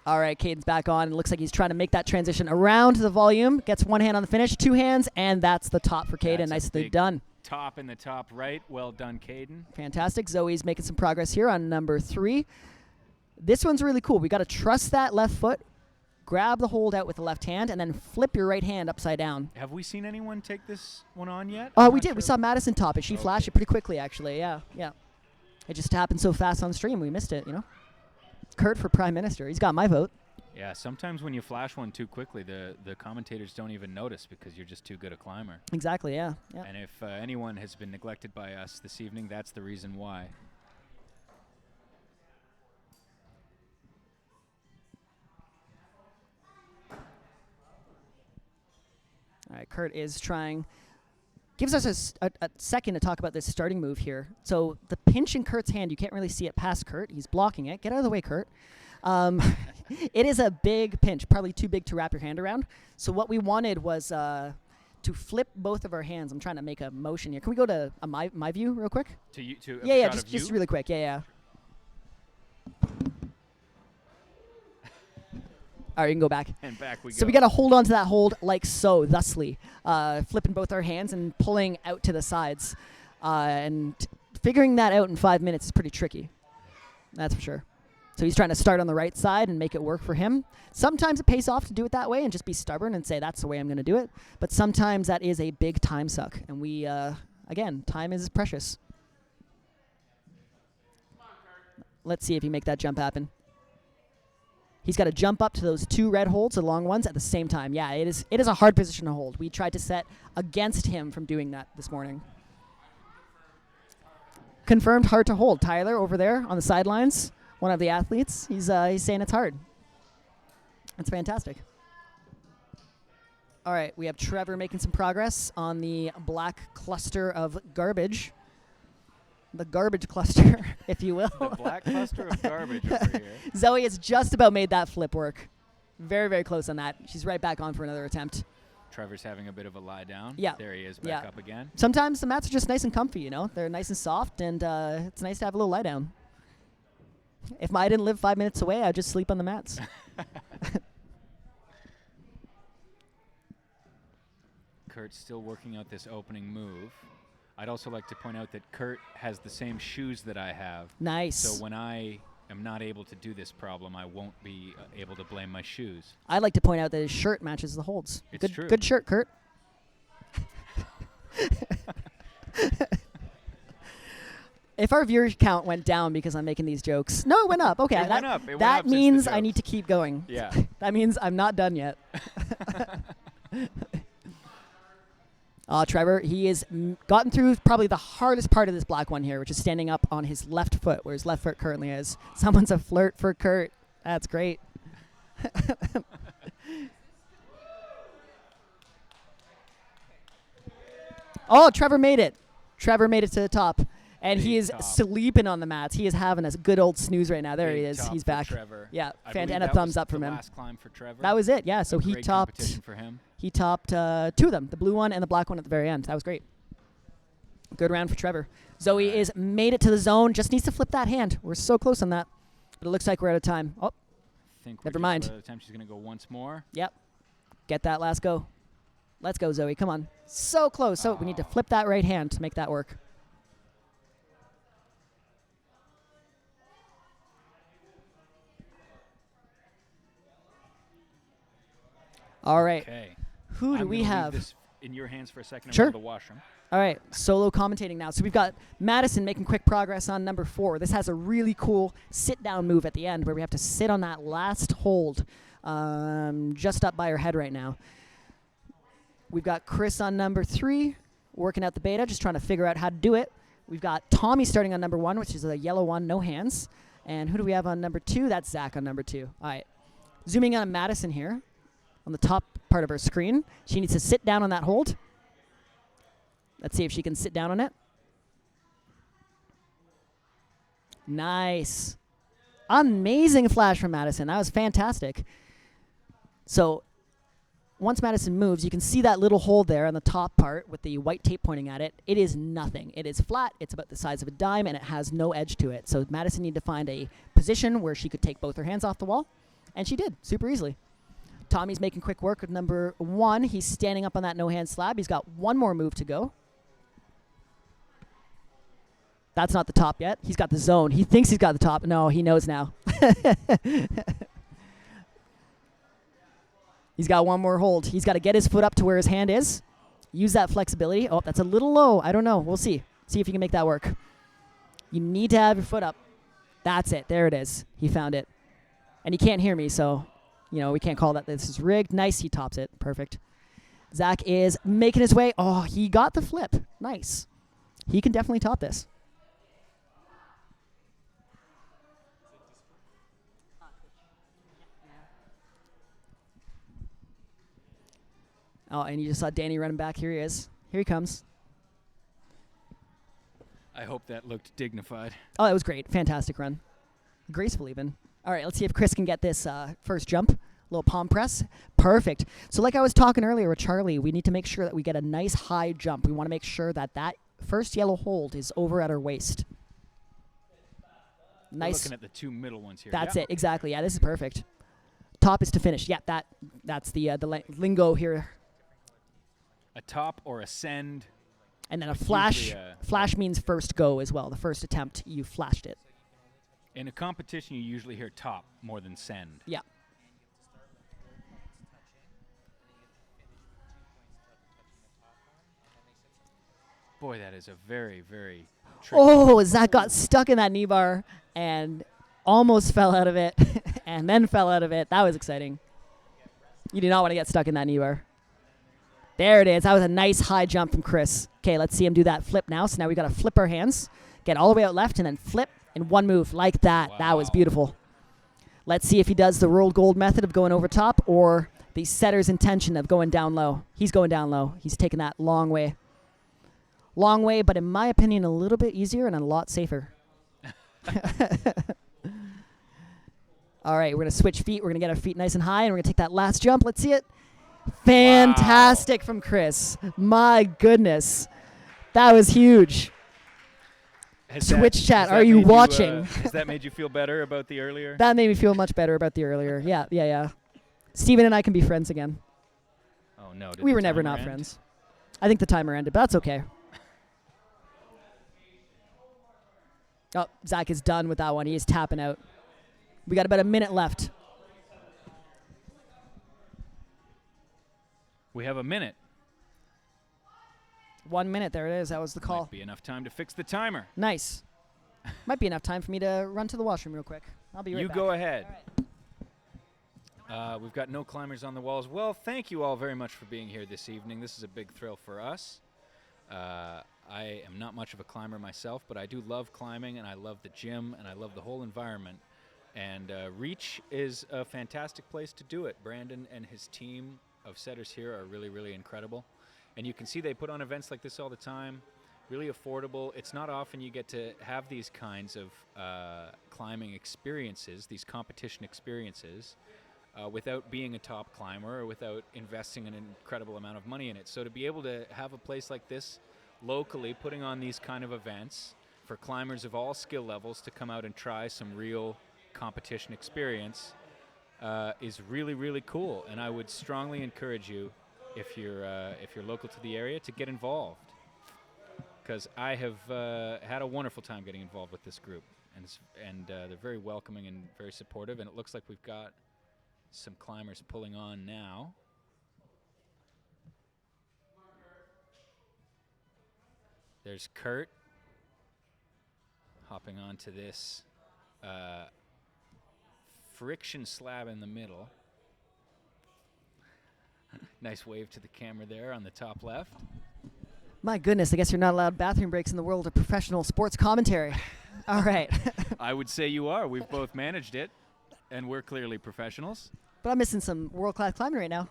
All right, Caden's back on. It looks like he's trying to make that transition around the volume. Gets one hand on the finish, 2 hands, and that's the top for Caden. Nicely done. Top in the top right. Well done, Caden. Fantastic. Zoe's making some progress here on number 3. This one's really cool. We got to trust that left foot, grab the hold out with the left hand, and then flip your right hand upside down. Have we seen anyone take this one on yet? Oh, we did. We saw Madison top it. She Okay. flashed it pretty quickly, actually. Yeah. It just happened so fast on stream, we missed it, Kurt for Prime Minister. He's got my vote. Yeah, sometimes when you flash one too quickly, the commentators don't even notice because you're just too good a climber. Exactly, yeah. And if anyone has been neglected by us this evening, that's the reason why. All right, Kurt is trying. Gives us a second to talk about this starting move here. So the pinch in Kurt's hand, you can't really see it past Kurt. He's blocking it. Get out of the way, Kurt. It is a big pinch, probably too big to wrap your hand around. So what we wanted was to flip both of our hands. I'm trying to make a motion here. Can we go to my view real quick? To you, to Yeah, shot of just you? really quick. Yeah. All right, you can go back. And back we go. So we got to hold on to that hold like so, thusly, flipping both our hands and pulling out to the sides. And figuring that out in 5 minutes is pretty tricky. That's for sure. So he's trying to start on the right side and make it work for him. Sometimes it pays off to do it that way and just be stubborn and say, that's the way I'm going to do it. But sometimes that is a big time suck. And we, again, time is precious. Let's see if you make that jump happen. He's got to jump up to those 2 red holds, the long ones, at the same time. Yeah, it is a hard position to hold. We tried to set against him from doing that this morning. Confirmed hard to hold. Tyler over there on the sidelines, one of the athletes, he's saying it's hard. That's fantastic. All right, we have Trevor making some progress on the black cluster of garbage. The garbage cluster, if you will. The black cluster of garbage over here. Zoe has just about made that flip work. Very, very close on that. She's right back on for another attempt. Trevor's having a bit of a lie down. Yeah. There he is, back up again. Sometimes the mats are just nice and comfy, They're nice and soft, and it's nice to have a little lie down. If I didn't live 5 minutes away, I'd just sleep on the mats. Kurt's still working out this opening move. I'd also like to point out that Kurt has the same shoes that I have. Nice. So when I am not able to do this problem, I won't be able to blame my shoes. I'd like to point out that his shirt matches the holds. It's true. Good shirt, Kurt. If our viewer count went down because I'm making these jokes. No, it went up. Okay. It went up. It went that up since the means I jokes. need to keep going. Yeah. That means I'm not done yet. Trevor, he has gotten through probably the hardest part of this black one here, which is standing up on his left foot, where his left foot currently is. Someone's a flirt for Kurt. That's great. Oh, Trevor made it. Trevor made it to the top. And he is sleeping on the mats. He is having a good old snooze right now. There he is. He's back. Trevor. Yeah, And a thumbs up from him. Last climb for Trevor. That was it. Yeah, so he Great topped. competition for him. He topped 2 of them, the blue one and the black one at the very end. That was great. Good round for Trevor. Zoe is made it to the zone. Just needs to flip that hand. We're so close on that. But it looks like we're out of time. Oh, never mind. By the time she's going to go once more. Yep. Get that last go. Let's go, Zoe. Come on. So close. So we need to flip that right hand to make that work. All right. Okay. Who do I'm we gonna leave have? this in your hands for a second. Sure. I'm going to the washroom. All right, solo commentating now. So we've got Madison making quick progress on number 4. This has a really cool sit-down move at the end where we have to sit on that last hold just up by her head right now. We've got Chris on number 3 working out the beta, just trying to figure out how to do it. We've got Tommy starting on number 1, which is a yellow one, no hands. And who do we have on number 2? That's Zach on number 2. All right, zooming in on Madison here on the top part of her screen. She needs to sit down on that hold. Let's see if she can sit down on it. Nice. Amazing flash from Madison. That was fantastic. So once Madison moves, you can see that little hole there on the top part with the white tape pointing at it. It is nothing. It is flat. It's about the size of a dime, and it has no edge to it. So Madison needed to find a position where she could take both her hands off the wall, and she did super easily. Tommy's making quick work with number 1. He's standing up on that no-hand slab. He's got one more move to go. That's not the top yet. He's got the zone. He thinks he's got the top. No, he knows now. He's got one more hold. He's got to get his foot up to where his hand is. Use that flexibility. Oh, that's a little low. I don't know. We'll see. See if you can make that work. You need to have your foot up. That's it. There it is. He found it. And he can't hear me, so, we can't call that this is rigged. Nice. He tops it. Perfect. Zach is making his way. Oh, he got the flip. Nice. He can definitely top this. Oh, and you just saw Danny running back. Here he is. Here he comes. I hope that looked dignified. Oh, that was great. Fantastic run. Graceful even. All right, let's see if Chris can get this first jump. Little palm press. Perfect. So like I was talking earlier with Charlie, we need to make sure that we get a nice high jump. We want to make sure that that first yellow hold is over at her waist. Nice. We're looking at the 2 middle ones here. That's it. Exactly. Yeah, this is perfect. Top is to finish. Yeah, that's the lingo here. A top or ascend. And then a flash. Flash means first go as well. The first attempt, you flashed it. In a competition, you usually hear top more than send. Yeah. Boy, that is a very, very tricky. Oh, Zach got stuck in that knee bar and almost fell out of it and then fell out of it. That was exciting. You do not want to get stuck in that knee bar. There it is. That was a nice high jump from Chris. Okay, let's see him do that flip now. So now we got to flip our hands, get all the way out left, and then flip in one move like that. Wow. That was beautiful. Let's see if he does the rolled gold method of going over top or the setter's intention of going down low. He's going down low. He's taking that long way. Long way, but in my opinion, a little bit easier and a lot safer. All right, we're going to switch feet. We're going to get our feet nice and high, and we're going to take that last jump. Let's see it. Fantastic from Chris. My goodness. That was huge. Twitch chat, are you watching? Has that made you feel better about the earlier? That made me feel much better about the earlier. Yeah. Steven and I can be friends again. Oh, no. We were never not friends. I think the timer ended, but that's okay. Oh, Zach is done with that one. He is tapping out. We got about a minute left. We have a minute. 1 minute. There it is. That was the call. Might be enough time to fix the timer. Nice. Might be enough time for me to run to the washroom real quick. I'll be right back. You go ahead. All right. We've got no climbers on the walls. Well, thank you all very much for being here this evening. This is a big thrill for us. I am not much of a climber myself, but I do love climbing, and I love the gym, and I love the whole environment. And Reach is a fantastic place to do it. Brandon and his team of setters here are really, really incredible. And you can see they put on events like this all the time, really affordable. It's not often you get to have these kinds of climbing experiences, these competition experiences, without being a top climber or without investing an incredible amount of money in it. So to be able to have a place like this locally putting on these kind of events for climbers of all skill levels to come out and try some real competition experience is really, really cool. And I would strongly encourage you, if you're local to the area, to get involved, because I have had a wonderful time getting involved with this group, and they're very welcoming and very supportive. And it looks like we've got some climbers pulling on now. There's Kurt hopping onto this friction slab in the middle. Nice wave to the camera there on the top left. My goodness, I guess you're not allowed bathroom breaks in the world of professional sports commentary. All right. I would say you are. We've both managed it, and we're clearly professionals. But I'm missing some world-class climbing right now.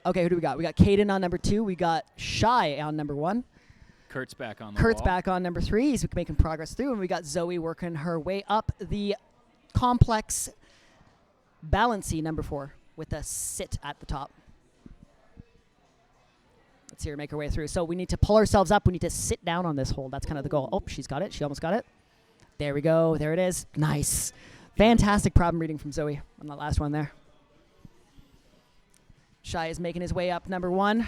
Okay, who do we got? We got Caden on number 2. We got Shy on number 1. Kurt's back on the Kurt's wall. back on number 3. He's making progress through. And we got Zoe working her way up the complex balancy number 4 with a sit at the top. Let's see her make her way through. So we need to pull ourselves up. We need to sit down on this hold. That's kind of the goal. Oh, she's got it. She almost got it. There we go. There it is. Nice. Fantastic problem reading from Zoe on that last one there. Shy is making his way up number 1.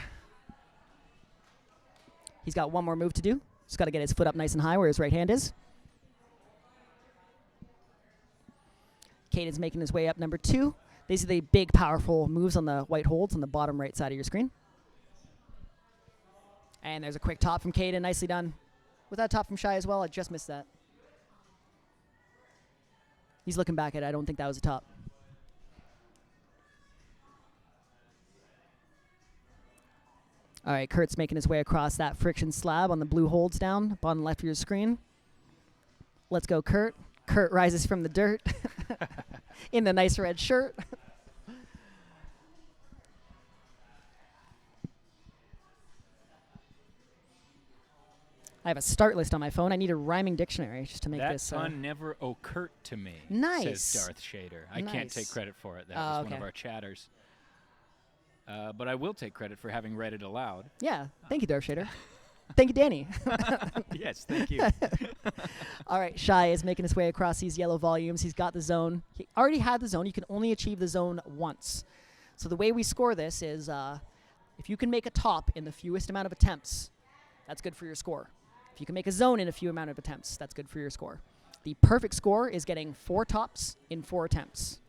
He's got one more move to do. Just got to get his foot up nice and high where his right hand is. Caden's making his way up number 2. These are the big, powerful moves on the white holds on the bottom right side of your screen. And there's a quick top from Caden. Nicely done. Was that top from Shy as well? I just missed that. He's looking back at it. I don't think that was a top. All right, Kurt's making his way across that friction slab on the blue holds down, bottom left of your screen. Let's go, Kurt. Kurt rises from the dirt in the nice red shirt. I have a start list on my phone. I need a rhyming dictionary just to make that this. That fun never occurred to me, nice. Says Darth Shader. I can't take credit for it. That was one of our chatters. But I will take credit for having read it aloud. Yeah. Thank you, Darth Shader. Thank you, Danny. Yes, thank you. All right, Shy is making his way across these yellow volumes. He's got the zone. He already had the zone. You can only achieve the zone once. So the way we score this is if you can make a top in the fewest amount of attempts, that's good for your score. If you can make a zone in a few amount of attempts, that's good for your score. The perfect score is getting 4 tops in 4 attempts.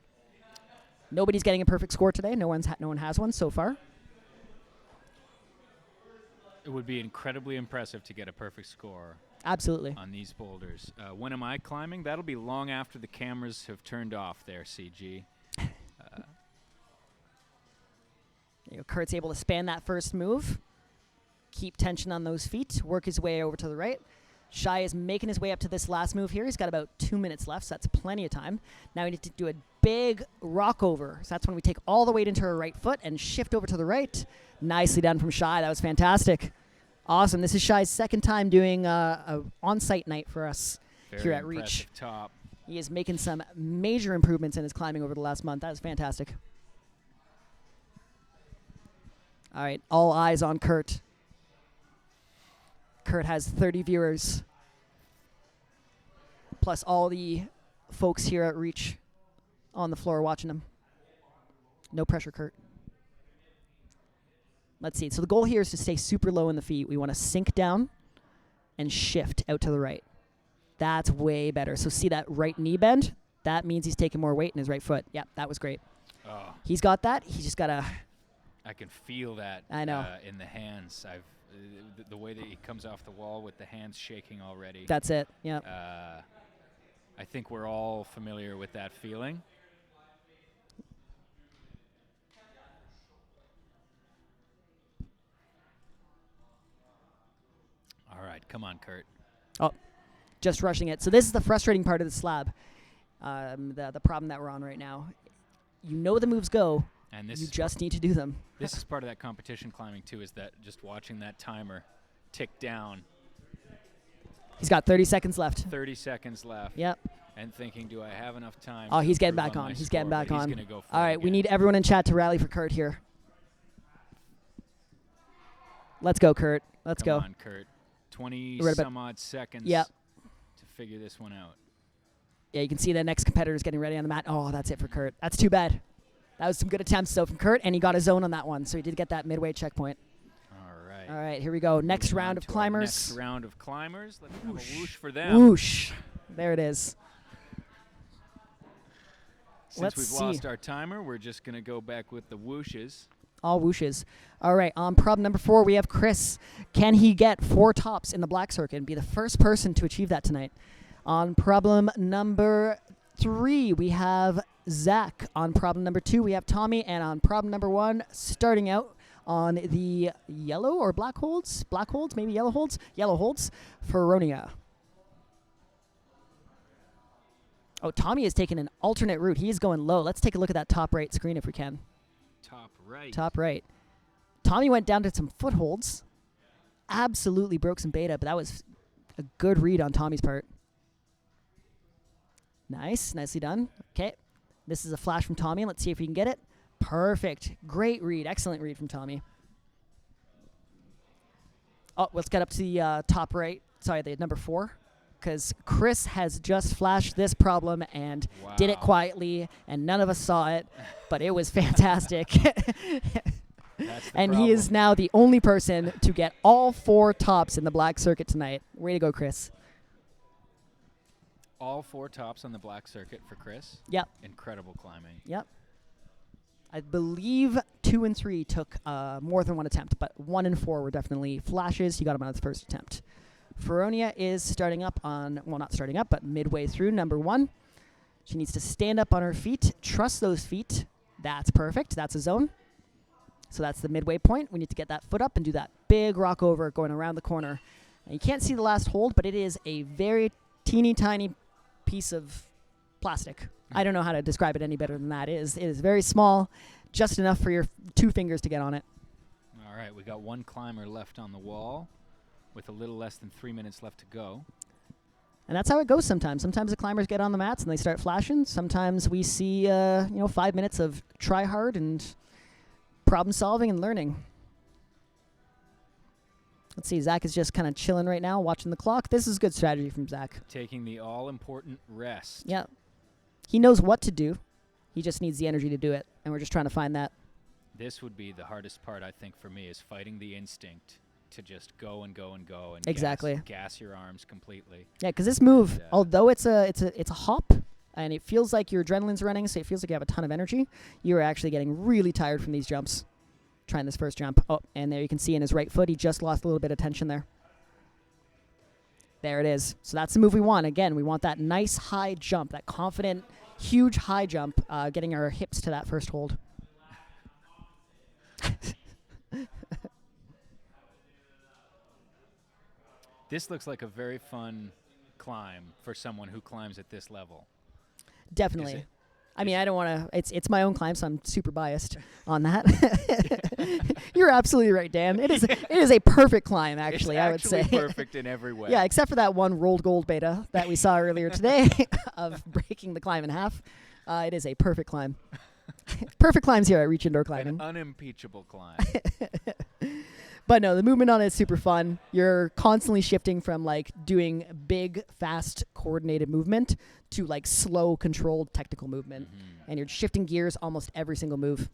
Nobody's getting a perfect score today. No one has one so far. It would be incredibly impressive to get a perfect score. Absolutely. On these boulders. When am I climbing? That'll be long after the cameras have turned off there, CG. Kurt's able to span that first move. Keep tension on those feet. Work his way over to the right. Shy is making his way up to this last move here. He's got about 2 minutes left, so that's plenty of time. Now we need to do a big rock over. So that's when we take all the weight into our right foot and shift over to the right. Nicely done from Shy. That was fantastic. Awesome. This is Shy's second time doing a on-site night for us here at Reach. Top. He is making some major improvements in his climbing over the last month. That is fantastic. All right, all eyes on Kurt. Kurt has 30 viewers, plus all the folks here at Reach on the floor watching him. No pressure, Kurt. Let's see. So the goal here is to stay super low in the feet. We want to sink down and shift out to the right. That's way better. So see that right knee bend? That means he's taking more weight in his right foot. Yeah, that was great. Oh. He's got that. He's just got to... I can feel that I know. In the hands. The way that he comes off the wall with the hands shaking already. That's it, yeah. I think we're all familiar with that feeling. All right, come on, Kurt. Oh, just rushing it. So this is the frustrating part of the slab, the problem that we're on right now. You know the moves go. And you just need to do them. This is part of that competition climbing, too, is that just watching that timer tick down. He's got 30 seconds left. 30 seconds left. Yep. And thinking, do I have enough time? Oh, he's getting back on. He's getting back on. He's going to go for All right, we need everyone in chat to rally for Kurt here. Let's go, Kurt. Let's go. Come on, Kurt. 20-some-odd seconds to figure this one out. Yeah, you can see the next competitor's getting ready on the mat. Oh, that's it for Kurt. That's too bad. That was some good attempts, though, from Kurt, and he got a zone on that one, so he did get that midway checkpoint. All right, here we go. Next round of climbers. Next round of climbers. Let's have a whoosh for them. Whoosh. There it is. Since we've lost our timer, we're just going to go back with the whooshes. All whooshes. All right, on problem number 4, we have Chris. Can he get 4 tops in the black circuit and be the first person to achieve that tonight? On problem number 3, we have Zach. On problem number 2, we have Tommy. And on problem number 1, starting out on the yellow or black holds, maybe yellow holds, Feronia. Oh, Tommy is taking an alternate route. He is going low. Let's take a look at that top right screen if we can. Top right. Tommy went down to some footholds. Absolutely broke some beta, but that was a good read on Tommy's part. Nicely done. Okay, this is a flash from Tommy. Let's see if we can get it. Perfect. Great read. Excellent read from Tommy. Oh, let's get up to the top right. Sorry, the number 4. Because Chris has just flashed this problem and did it quietly, and none of us saw it, but it was fantastic. And he is now the only person to get all 4 tops in the black circuit tonight. Way to go, Chris. All 4 tops on the black circuit for Chris? Yep. Incredible climbing. Yep. I believe 2 and 3 took more than 1 attempt, but 1 and 4 were definitely flashes. He got them on his first attempt. Feronia is starting up on, well, not starting up, but midway through number 1. She needs to stand up on her feet, trust those feet. That's perfect. That's a zone. So that's the midway point. We need to get that foot up and do that big rock over going around the corner. And you can't see the last hold, but it is a very teeny tiny piece of plastic. I don't know how to describe it any better than that. It is very small, just enough for your 2 fingers to get on it. All right, we got 1 climber left on the wall with a little less than 3 minutes left to go. And that's how it goes sometimes. Sometimes the climbers get on the mats and they start flashing. Sometimes we see 5 minutes of try hard and problem solving and learning. Let's see, Zach is just kind of chilling right now, watching the clock. This is good strategy from Zach. Taking the all-important rest. Yeah. He knows what to do. He just needs the energy to do it, and we're just trying to find that. This would be the hardest part, I think, for me, is fighting the instinct to just go and go and go and exactly gas your arms completely. Yeah, because this move, although it's a hop, and it feels like your adrenaline's running, so it feels like you have a ton of energy, you're actually getting really tired from these jumps. Trying this first jump. Oh, and there you can see in his right foot, he just lost a little bit of tension there. There it is. So that's the move we want. Again, we want that nice high jump, that confident, huge high jump, getting our hips to that first hold. This looks like a very fun climb for someone who climbs at this level. Definitely. I mean, I don't want to. It's my own climb, so I'm super biased on that. You're absolutely right, Dan. It is a perfect climb, actually. I would say it's actually perfect in every way. Yeah, except for that one rolled gold beta that we saw earlier today of breaking the climb in half. It is a perfect climb. Perfect climbs here at Reach Indoor Climbing. An unimpeachable climb. But no, the movement on it is super fun. You're constantly shifting from like doing big, fast, coordinated movement to like slow, controlled, technical movement. Mm-hmm. And you're shifting gears almost every single move.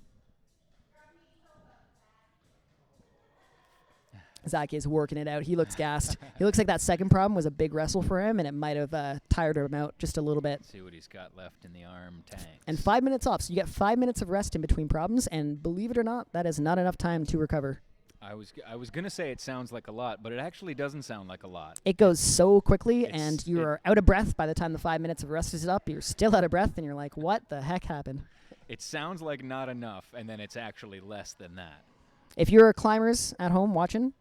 Zach is working it out. He looks gassed. He looks like that second problem was a big wrestle for him, and it might have tired him out just a little bit. Let's see what he's got left in the arm tank. And 5 minutes off. So you get 5 minutes of rest in between problems, and believe it or not, that is not enough time to recover. I was going to say it sounds like a lot, but it actually doesn't sound like a lot. It goes so quickly, and you're out of breath by the time the 5 minutes of rest is up. You're still out of breath, and you're like, what the heck happened? It sounds like not enough, and then it's actually less than that. If you're climbers at home watching,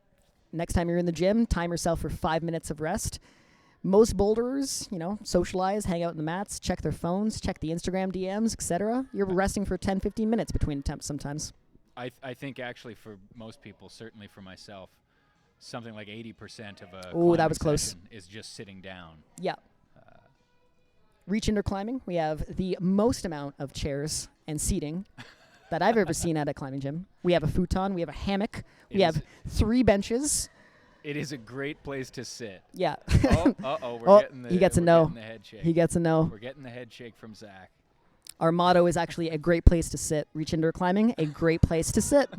next time you're in the gym, time yourself for 5 minutes of rest. Most boulderers, socialize, hang out in the mats, check their phones, check the Instagram DMs, etc. You're resting for 10, 15 minutes between attempts sometimes. I think actually for most people, certainly for myself, something like 80% of a that was close. Session is just sitting down. Yeah. Reach Indoor Climbing, we have the most amount of chairs and seating that I've ever seen at a climbing gym. We have a futon, we have a hammock, we have 3 benches. It is a great place to sit. Yeah. We're getting the he gets a no. Getting the head shake. He gets a no. We're getting the head shake from Zach. Our motto is actually a great place to sit. Reach Indoor Climbing, a great place to sit.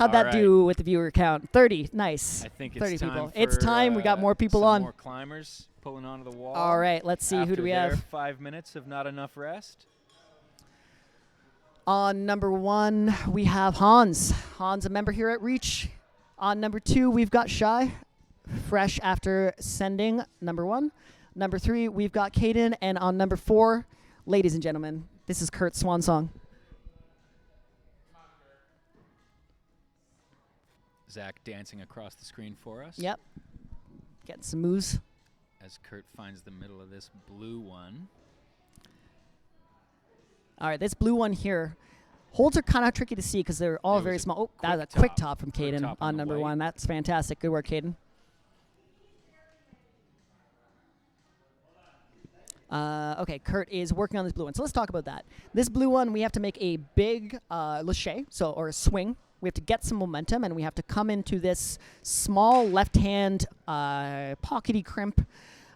How'd All that right. do with the viewer count? 30. Nice. I think 30 it's time people. for, It's time. We got more people some on. more climbers pulling onto the wall. All right. Let's see. Who After do we their have? 5 minutes of not enough rest. On number 1, we have Hans. Hans, a member here at Reach. On number 2, we've got Shy, fresh after sending number 1. Number 3, we've got Caden. And on number 4, ladies and gentlemen, this is Kurt's swan song. Zach dancing across the screen for us. Yep. Getting some moves. As Kurt finds the middle of this blue one. All right, this blue one here. Holds are kind of tricky to see because they're all It very was a small. Oh, that was a quick quick top. top from Quick Caden top on on the number white. 1. That's fantastic. Good work, Caden. Okay, Kurt is working on this blue one. So let's talk about that. This blue one, we have to make a big lâcher, or a swing. We have to get some momentum, and we have to come into this small left-hand pockety crimp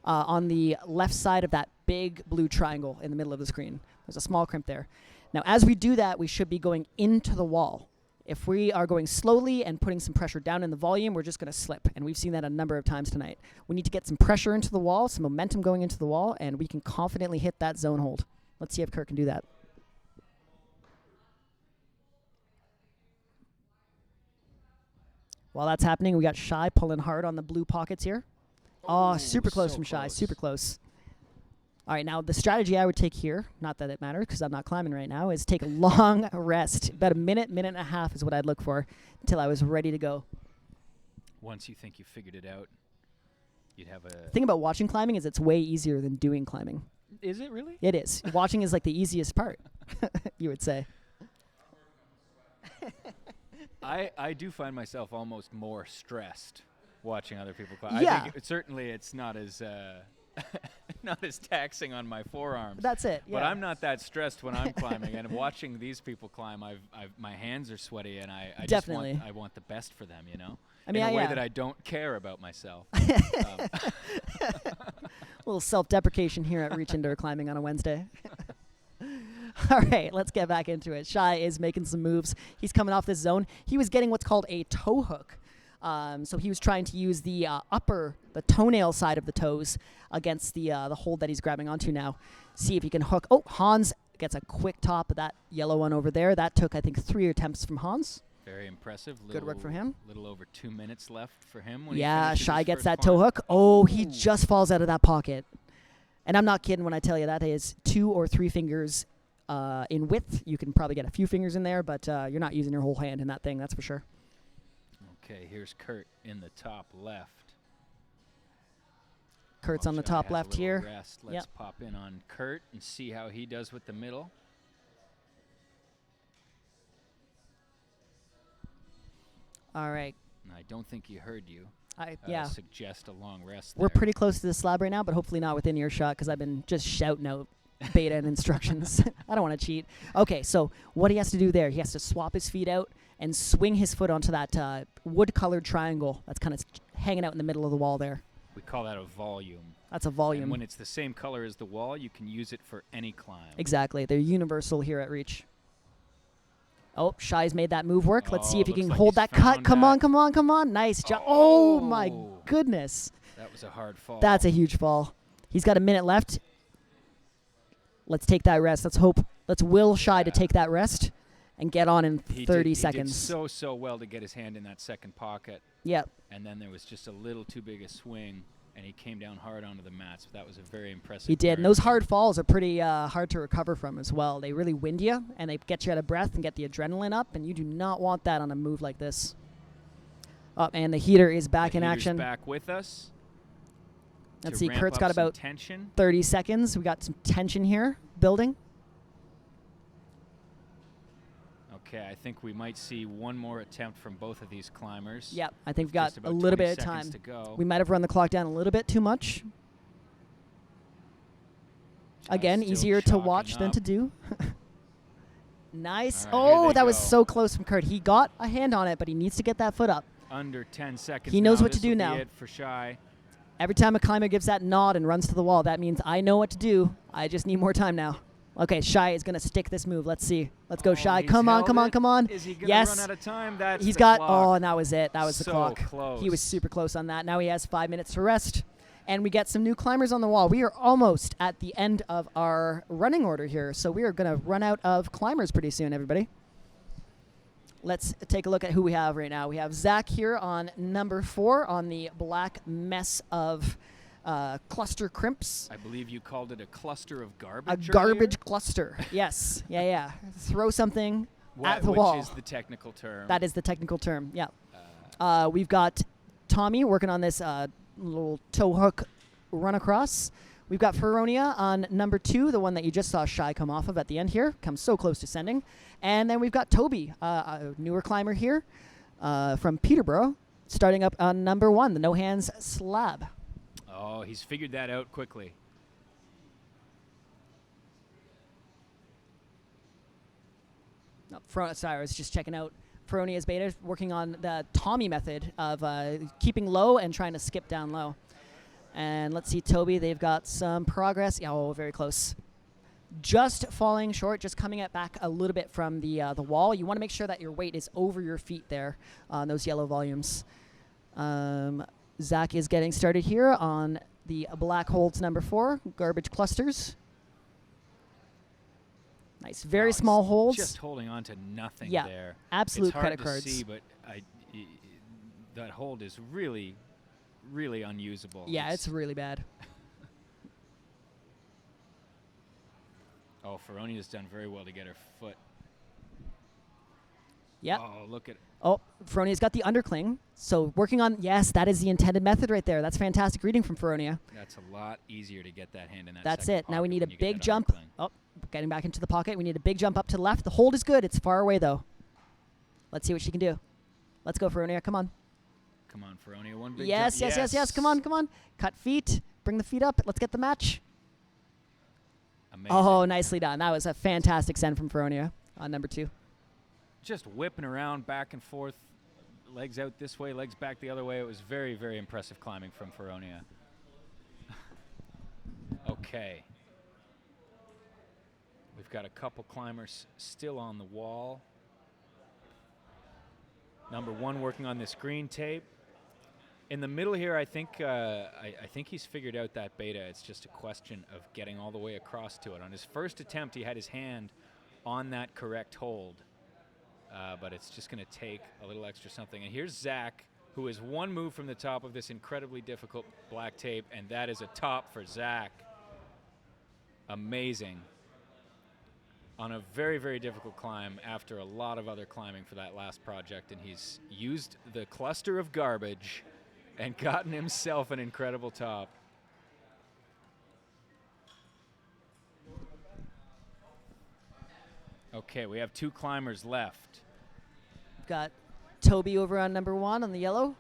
on the left side of that big blue triangle in the middle of the screen. There's a small crimp there. Now, as we do that, we should be going into the wall. If we are going slowly and putting some pressure down in the volume, we're just going to slip. And we've seen that a number of times tonight. We need to get some pressure into the wall, some momentum going into the wall, and we can confidently hit that zone hold. Let's see if Kurt can do that. While that's happening, we got Shy pulling hard on the blue pockets here. Oh, super close so from Shy, close. super close. All right, now the strategy I would take here, not that it matters because I'm not climbing right now, is take a long rest. About a minute, minute and a half is what I'd look for until I was ready to go. Once you think you figured it out, you'd have a... The thing about watching climbing is it's way easier than doing climbing. Is it really? It is. Watching is like the easiest part, you would say. I do find myself almost more stressed watching other people climb. Yeah. I think certainly it's not as not as taxing on my forearms. That's it. But yeah. I'm not that stressed when I'm climbing, and watching these people climb, my hands are ssweaty, and I Definitely. just want the best for them, you know. I mean, in a way yeah. that I don't care about myself. A little self-deprecation here at Reach Indoor Climbing on a Wednesday. All right, let's get back into it. Shy is making some moves. He's coming off this zone. He was getting what's called a toe hook. So he was trying to use the the toenail side of the toes against the hold that he's grabbing onto now. See if he can hook. Oh, Hans gets a quick top of that yellow one over there. That took, I think, 3 attempts from Hans. Very impressive. Good work for him. Little over 2 minutes left for him. When Yeah, he finishes Shy his gets first that climb. toe hook. Oh, he Ooh. just falls out of that pocket. And I'm not kidding when I tell you that is 2 or 3 fingers in width. You can probably get a few fingers in there, but you're not using your whole hand in that thing, that's for sure. Okay, here's Kurt in the top left. Kurt's While on the Shy top has a left little here. Rest. Let's Yep. pop in on Kurt and see how he does with the middle. All right. And I don't think he heard you. Yeah. Suggest a long rest. We're there. pretty close to the slab right now, but hopefully not within earshot because I've been just shouting out beta and instructions. I don't want to cheat. Okay, so what he has to do there, he has to swap his feet out and swing his foot onto that wood-colored triangle that's kind of hanging out in the middle of the wall there. We call that a volume. That's a volume. And when it's the same color as the wall, you can use it for any climb. Exactly. They're universal here at Reach. Oh, Shy's made that move work. Let's see Oh, if he looks can like hold he's that cut. found Come that. on, come on, come on. Nice job. Oh, my Oh. goodness. That was a hard fall. That's a huge fall. He's got a minute left. Let's take that rest. Let's hope. Let's will Shy to Yeah. take that rest and get on in He 30 did seconds. so well to get his hand in that second pocket. Yep. And then there was just a little too big a swing, and he came down hard onto the mats. That was a very impressive He did. turn. And those hard falls are pretty hard to recover from as well. They really wind you, and they get you out of breath and get the adrenaline up, and you do not want that on a move like this. Oh, and the heater is back The in heater's action. back with us. Let's to see. ramp Kurt's up got some about tension. 30 seconds. We got some tension here building. Okay, I think we might see one more attempt from both of these climbers. Yep. I think we've With got just a about little 20 bit of time. seconds to go. We might have run the clock down a little bit too much. Again, still easier to chalking watch than up. to do. Nice. All right, Oh, here they that was go. so close from Kurt. He got a hand on it, but he needs to get that foot up. Under 10 seconds. He knows now. what to do This'll now. be it for Shy. Every time a climber gives that nod and runs to the wall, that means I know what to do. I just need more time now. Okay, Shy is going to stick this move. Let's see. Let's go, Shy. He's Come on, held come on, it. come on. Is he going to Yes. run out of time? That's He's the got, clock. and that was it. That was the So clock. close. He was super close on that. Now he has 5 minutes to rest. And we get some new climbers on the wall. We are almost at the end of our running order here. So we are going to run out of climbers pretty soon, everybody. Let's take a look at who we have right now. We have Zach here on number 4 on the black mess of cluster crimps. I believe you called it a cluster of A garbage. garbage cluster. Yes. Yeah. Throw something at the wall. Which is the technical term. That is the technical term. Yeah. We've got Tommy working on this little toe hook run across. We've got Feronia on number 2, the one that you just saw Shy come off of at the end here. Comes so close to sending. And then we've got Toby, a newer climber here from Peterborough, starting up on number 1, the no hands slab. Oh, he's figured that out quickly. Sorry, I was just checking out Feronia's beta, working on the Tommy method of keeping low and trying to skip down low. And let's see, Toby, they've got some progress. Oh, very close. Just falling short, just coming it back a little bit from the wall. You want to make sure that your weight is over your feet there on those yellow volumes. Zach is getting started here on the black holds number 4, garbage clusters. Nice, very small holds. Just holding on to nothing Yeah, there. absolute it's credit hard cards. to see, but that hold is really, really unusable. Yeah, it's really bad. Oh, Feronia's done very well to get her foot. Yep. Oh, look at. Oh, Feronia's got the undercling. So working on, yes, that is the intended method right there. That's fantastic reading from Feronia. That's a lot easier to get that hand in that. That's second it. Now we pocket need a when you get big that jump. undercling. Oh, getting back into the pocket. We need a big jump up to the left. The hold is good. It's far away, though. Let's see what she can do. Let's go, Feronia. Come on. Come on, Feronia. One big Yes. jump. Come on. Cut feet. Bring the feet up. Let's get the match. Amazing. Oh, nicely done. That was a fantastic send from Feronia on number 2. Just whipping around back and forth, legs out this way, legs back the other way. It was very, very impressive climbing from Feronia. Okay. We've got a couple climbers still on the wall. Number 1 working on this green tape. In the middle here, I think he's figured out that beta. It's just a question of getting all the way across to it. On his first attempt, he had his hand on that correct hold. But it's just going to take a little extra something. And here's Zach, who is 1 move from the top of this incredibly difficult black tape, and that is a top for Zach. Amazing. On a very, very difficult climb after a lot of other climbing for that last project, and he's used the cluster of garbage and gotten himself an incredible top. Okay, we have 2 climbers left. Got Toby over on number 1 on the yellow.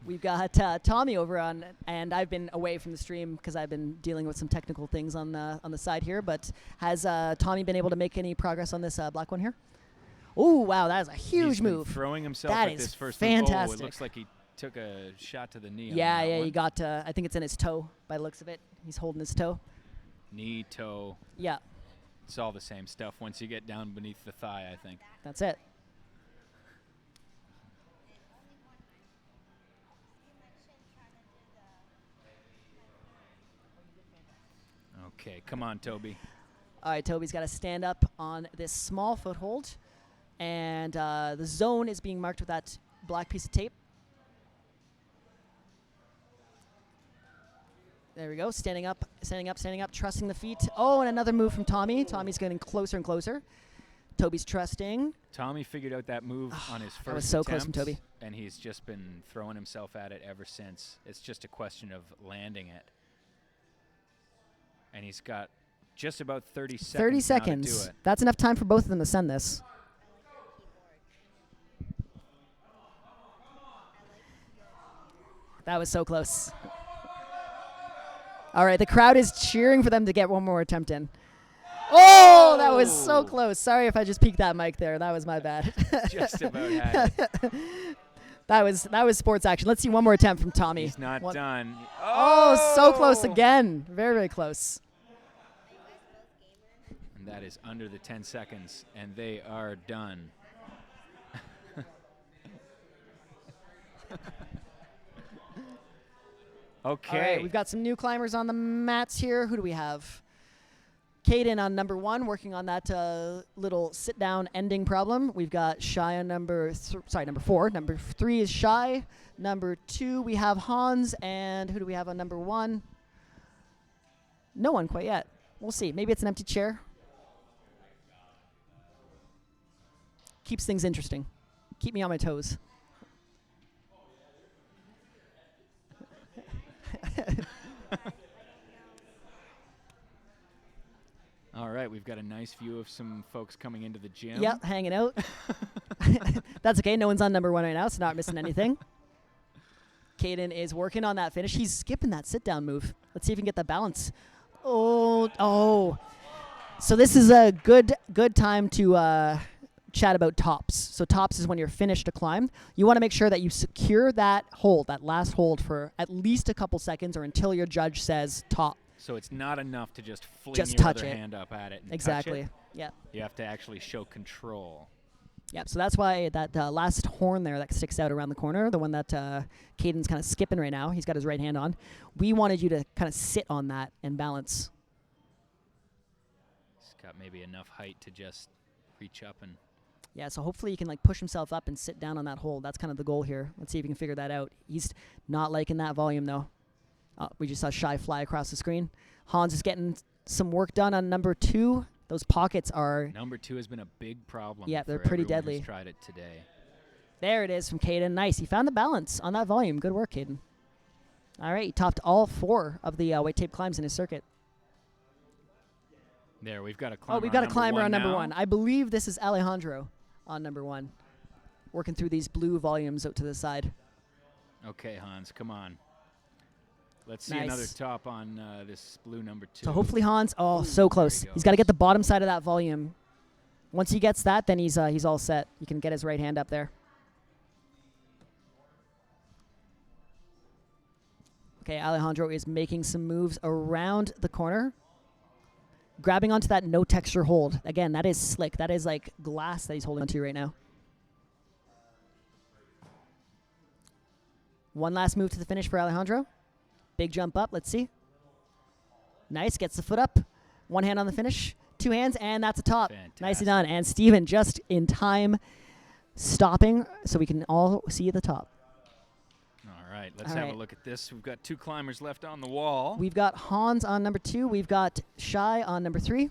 We've got Tommy over on, and I've been away from the stream because I've been dealing with some technical things on the side here. But has Tommy been able to make any progress on this black one here? Oh, wow, that is a huge He's been move. throwing himself That at is this first fantastic. move. Oh, it looks like he took a shot to the knee. Yeah, on that one. you got. I think it's in his toe by the looks of it. He's holding his toe. Knee, toe. Yeah, It's all the same stuff once you get down beneath the thigh, I think. that's it. Okay, come on, Toby. All right, Toby's got to stand up on this small foothold, and the zone is being marked with that black piece of tape. There we go, standing up, trusting the feet. Oh, and another move from Tommy. Tommy's getting closer and closer. Toby's trusting. Tommy figured out that move on his first That was so close attempt, from Toby. and he's just been throwing himself at it ever since. It's just a question of landing it. And he's got just about 30 seconds 30 now to seconds. do it. That's enough time for both of them to send this. That was so close. All right, the crowd is cheering for them to get one more attempt in. Oh, that was so close. Sorry if I just peeked that mic there. That was my bad. Just about had it. That was sports action. Let's see one more attempt from Tommy. He's not done. Oh, so close again. Very, very close. And that is under the 10 seconds, and they are done. Okay. All right, we've got some new climbers on the mats here. Who do we have? Caden on number 1, working on that little sit-down ending problem. We've got Shy on number 4. Number 3 is Shy. Number 2, we have Hans. And who do we have on number 1? No one quite yet. We'll see. Maybe it's an empty chair. Keeps things interesting. Keep me on my toes. All right, we've got a nice view of some folks coming into the gym. Yep, hanging out. That's okay. No one's on number 1 right now, so not missing anything. Caden is working on that finish. He's skipping that sit-down move. Let's see if he can get the balance. Oh. So this is a good time to chat about tops. So tops is when you're finished a climb. You want to make sure that you secure that hold, that last hold, for at least a couple seconds or until your judge says top. So it's not enough to just fling Just your touch other it. hand up at it and Exactly. touch it. Yeah. You have to actually show control. Yeah, so that's why that last horn there that sticks out around the corner, the one that Caden's kind of skipping right now, he's got his right hand on. We wanted you to kind of sit on that and balance. He's got maybe enough height to just reach up and... Yeah, so hopefully he can like push himself up and sit down on that hold. That's kind of the goal here. Let's see if we can figure that out. He's not liking that volume though. We just saw Shy fly across the screen. Hans is getting some work done on number 2. Those pockets are... Number 2 has been a big problem. Yeah, they're for pretty everyone deadly. who's tried it today. There it is from Caden. Nice. He found the balance on that volume. Good work, Caden. All right, he topped all 4 of the weight tape climbs in his circuit. There, we've got a climber. We've got a climber on number now. 1. I believe this is Alejandro on number 1, working through these blue volumes out to the side. Okay, Hans, come on. Let's see Nice. another top on this blue number 2. So hopefully Hans, so close. There he He's got to goes. get the bottom side of that volume. Once he gets that, then he's all set. He can get his right hand up there. Okay, Alejandro is making some moves around the corner. Grabbing onto that no texture hold. Again, that is slick. That is like glass that he's holding onto right now. One last move to the finish for Alejandro. Big jump up. Let's see. Nice. Gets the foot up. One hand on the finish. 2 hands, and that's a top. Fantastic. Nicely done. And Steven just in time stopping so we can all see the top. All right, let's All have right. a look at this. We've got 2 climbers left on the wall. We've got Hans on number 2. We've got Shy on number 3.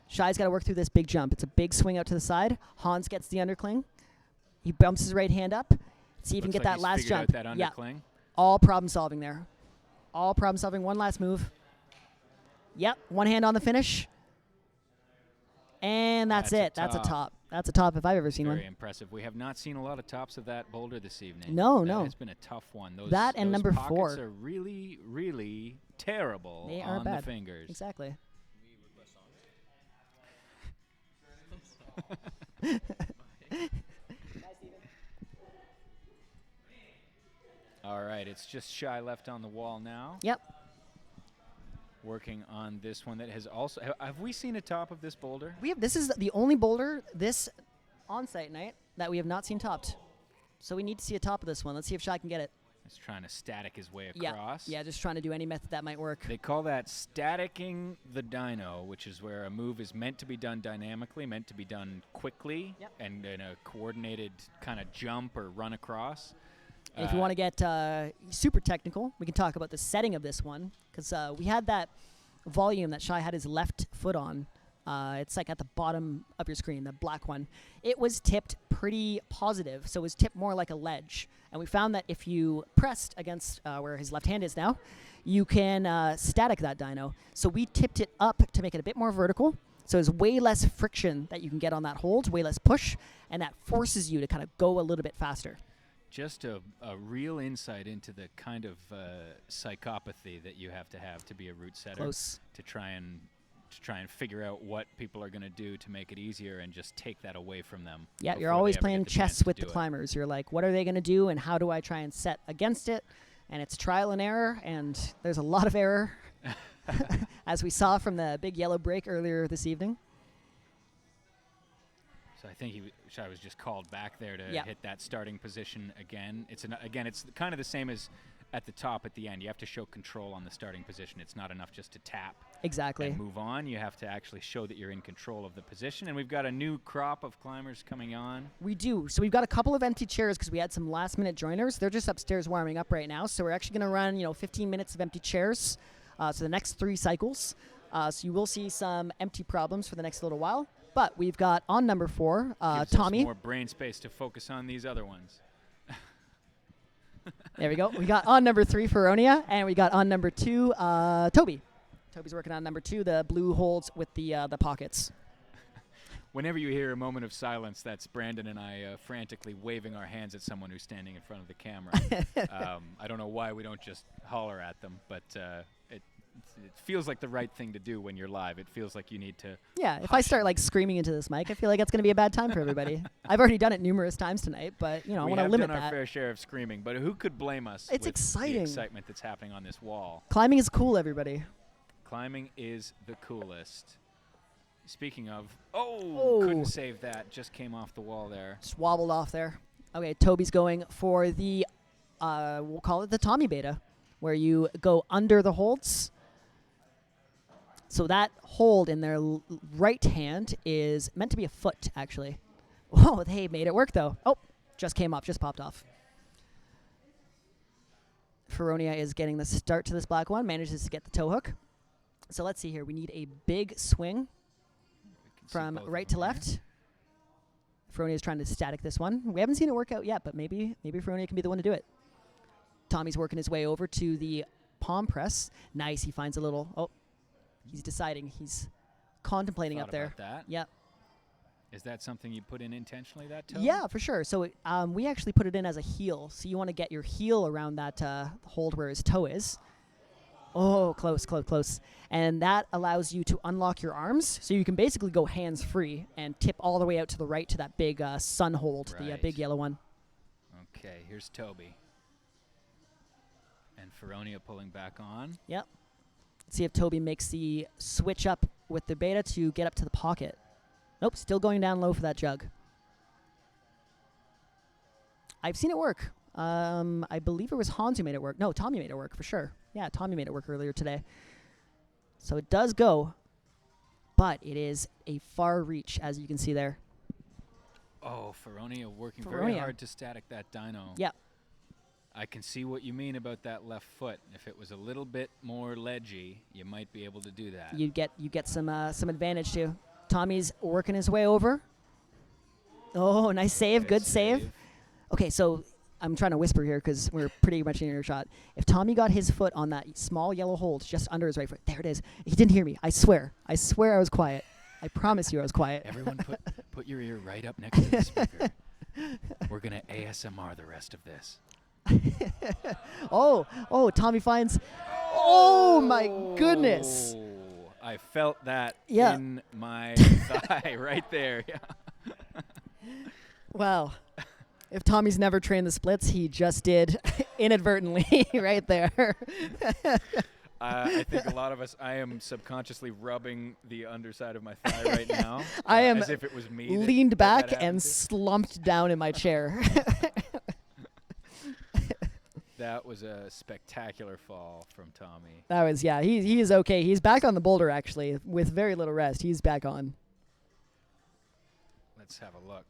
Shy's got to work through this big jump. It's a big swing out to the side. Hans gets the undercling. He bumps his right hand up. See if he can Looks get like that he's last figured jump. out that Yeah, undercling. all problem solving there. All problem solving. One last move. Yep, one hand on the finish. And that's it. That's a top. That's a top if I've ever seen Very one. impressive. We have not seen a lot of tops of that boulder this evening. No, That no. has been a tough one. Those, That and those number pockets 4. are really, really terrible They are on bad. the fingers. Exactly. All right, it's just Shy left on the wall now. Yep. Working on this one that has also... Have we seen a top of this boulder? This is the only boulder this on-site night that we have not seen topped. So we need to see a top of this one. Let's see if Shy can get it. He's trying to static his way Yeah. across. Yeah, just trying to do any method that might work. They call that staticking the dyno, which is where a move is meant to be done dynamically, meant to be done quickly, Yep. and in a coordinated kind of jump or run across. And if you want to get super technical, we can talk about the setting of this one because we had that volume that Shy had his left foot on. It's like at the bottom of your screen, the black one. It was tipped pretty positive, so it was tipped more like a ledge. And we found that if you pressed against where his left hand is now, you can static that dyno. So we tipped it up to make it a bit more vertical. So there's way less friction that you can get on that hold, way less push, and that forces you to kind of go a little bit faster. Just a real insight into the kind of psychopathy that you have to be a route setter. Close. To try and figure out what people are going to do to make it easier and just take that away from them. Yeah, you're before always they ever get playing the chance chess to with do the it. climbers. You're like, what are they going to do, and how do I try and set against it? And it's trial and error, and there's a lot of error, as we saw from the big yellow break earlier this evening. So I think Shai was just called back there to Yeah. hit that starting position again. It's kind of the same as at the top at the end. You have to show control on the starting position. It's not enough just to tap Exactly. and move on. You have to actually show that you're in control of the position. And we've got a new crop of climbers coming on. We do. So we've got a couple of empty chairs because we had some last-minute joiners. They're just upstairs warming up right now. So we're actually going to run, 15 minutes of empty chairs. So the next 3 cycles. So you will see some empty problems for the next little while. But we've got on number 4, Gives Tommy. us more brain space to focus on these other ones. There we go. We got on number 3, Feronia, and we got on number 2, Toby. Toby's working on number 2, the blue holds with the pockets. Whenever you hear a moment of silence, that's Brandon and I frantically waving our hands at someone who's standing in front of the camera. I don't know why we don't just holler at them, but it feels like the right thing to do when you're live. It feels like you need to. Yeah, if I start screaming into this mic, I feel like it's going to be a bad time for everybody. I've already done it numerous times tonight, but I want to limit We have done our that. fair share of screaming, but who could blame us? It's with exciting. The excitement that's happening on this wall. Climbing is cool, everybody. Climbing is the coolest. Speaking of, Oh. couldn't save that. Just came off the wall there. Just wobbled off there. Okay, Toby's going for the, we'll call it the Tommy beta, where you go under the holds. So that hold in their right hand is meant to be a foot, actually. Whoa, they made it work, though. Oh, just came off, just popped off. Feronia is getting the start to this black one, manages to get the toe hook. So let's see here. We need a big swing We can see from both of right them to there. left. Feronia is trying to static this one. We haven't seen it work out yet, but maybe Feronia can be the one to do it. Tommy's working his way over to the palm press. Nice. He finds a little. Oh, he's deciding. He's contemplating Thought up there. about that. Yep. Is that something you put in intentionally, that toe? Yeah, for sure. So we actually put it in as a heel. So you want to get your heel around that hold where his toe is. Oh, close, close, close. And that allows you to unlock your arms. So you can basically go hands-free and tip all the way out to the right to that big sun hold, the Right. big yellow one. Okay, here's Toby. And Feronia pulling back on. Yep. Let's see if Toby makes the switch up with the beta to get up to the pocket. Nope, still going down low for that jug. I've seen it work. I believe it was Hans who made it work. No, Tommy made it work for sure. Yeah, Tommy made it work earlier today. So it does go, but it is a far reach, as you can see there. Oh, Feronia working very Feronia. hard to static that dyno. Yep. I can see what you mean about that left foot. If it was a little bit more ledgy, you might be able to do that. You get some advantage too. Tommy's working his way over. Oh, nice save. Good save. Okay, so I'm trying to whisper here because we're pretty much in earshot. If Tommy got his foot on that small yellow hold just under his right foot, there it is. He didn't hear me. I swear. I was quiet. I promise you I was quiet. Everyone put your ear right up next to the speaker. We're going to ASMR the rest of this. Oh, Tommy finds. Oh, my goodness. Oh, I felt that Yeah. in my thigh right there. Yeah. Wow. If Tommy's never trained the splits, he just did inadvertently right there. I think a lot of us, I am subconsciously rubbing the underside of my thigh right now. I am as if it was me. leaned that back happened and to. slumped down in my chair. That was a spectacular fall from Tommy. That was, yeah, he is okay. He's back on the boulder, actually, with very little rest. He's back on. Let's have a look.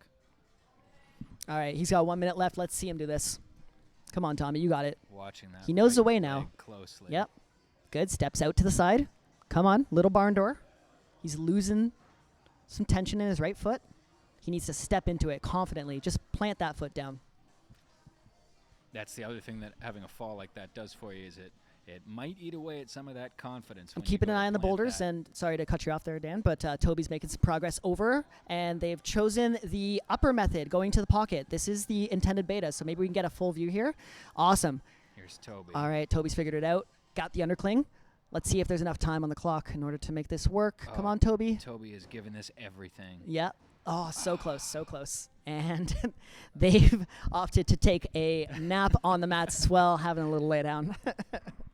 All right, he's got 1 minute left. Let's see him do this. Come on, Tommy, you got it. Watching that. He knows the right way leg now. Closely. Yep. Good. Steps out to the side. Come on, little barn door. He's losing some tension in his right foot. He needs to step into it confidently. Just plant that foot down. That's the other thing that having a fall like that does for you is it might eat away at some of that confidence. I'm when you keeping go an to eye on the plant boulders, that. and sorry to cut you off there, Dan, but Toby's making some progress over, and they've chosen the upper method, going to the pocket. This is the intended beta, so maybe we can get a full view here. Awesome. Here's Toby. All right, Toby's figured it out. Got the undercling. Let's see if there's enough time on the clock in order to make this work. Come Oh, on, Toby. Toby has given this everything. Yep. Oh, so close, so close. And they've opted to take a nap on the mats as well, having a little lay down.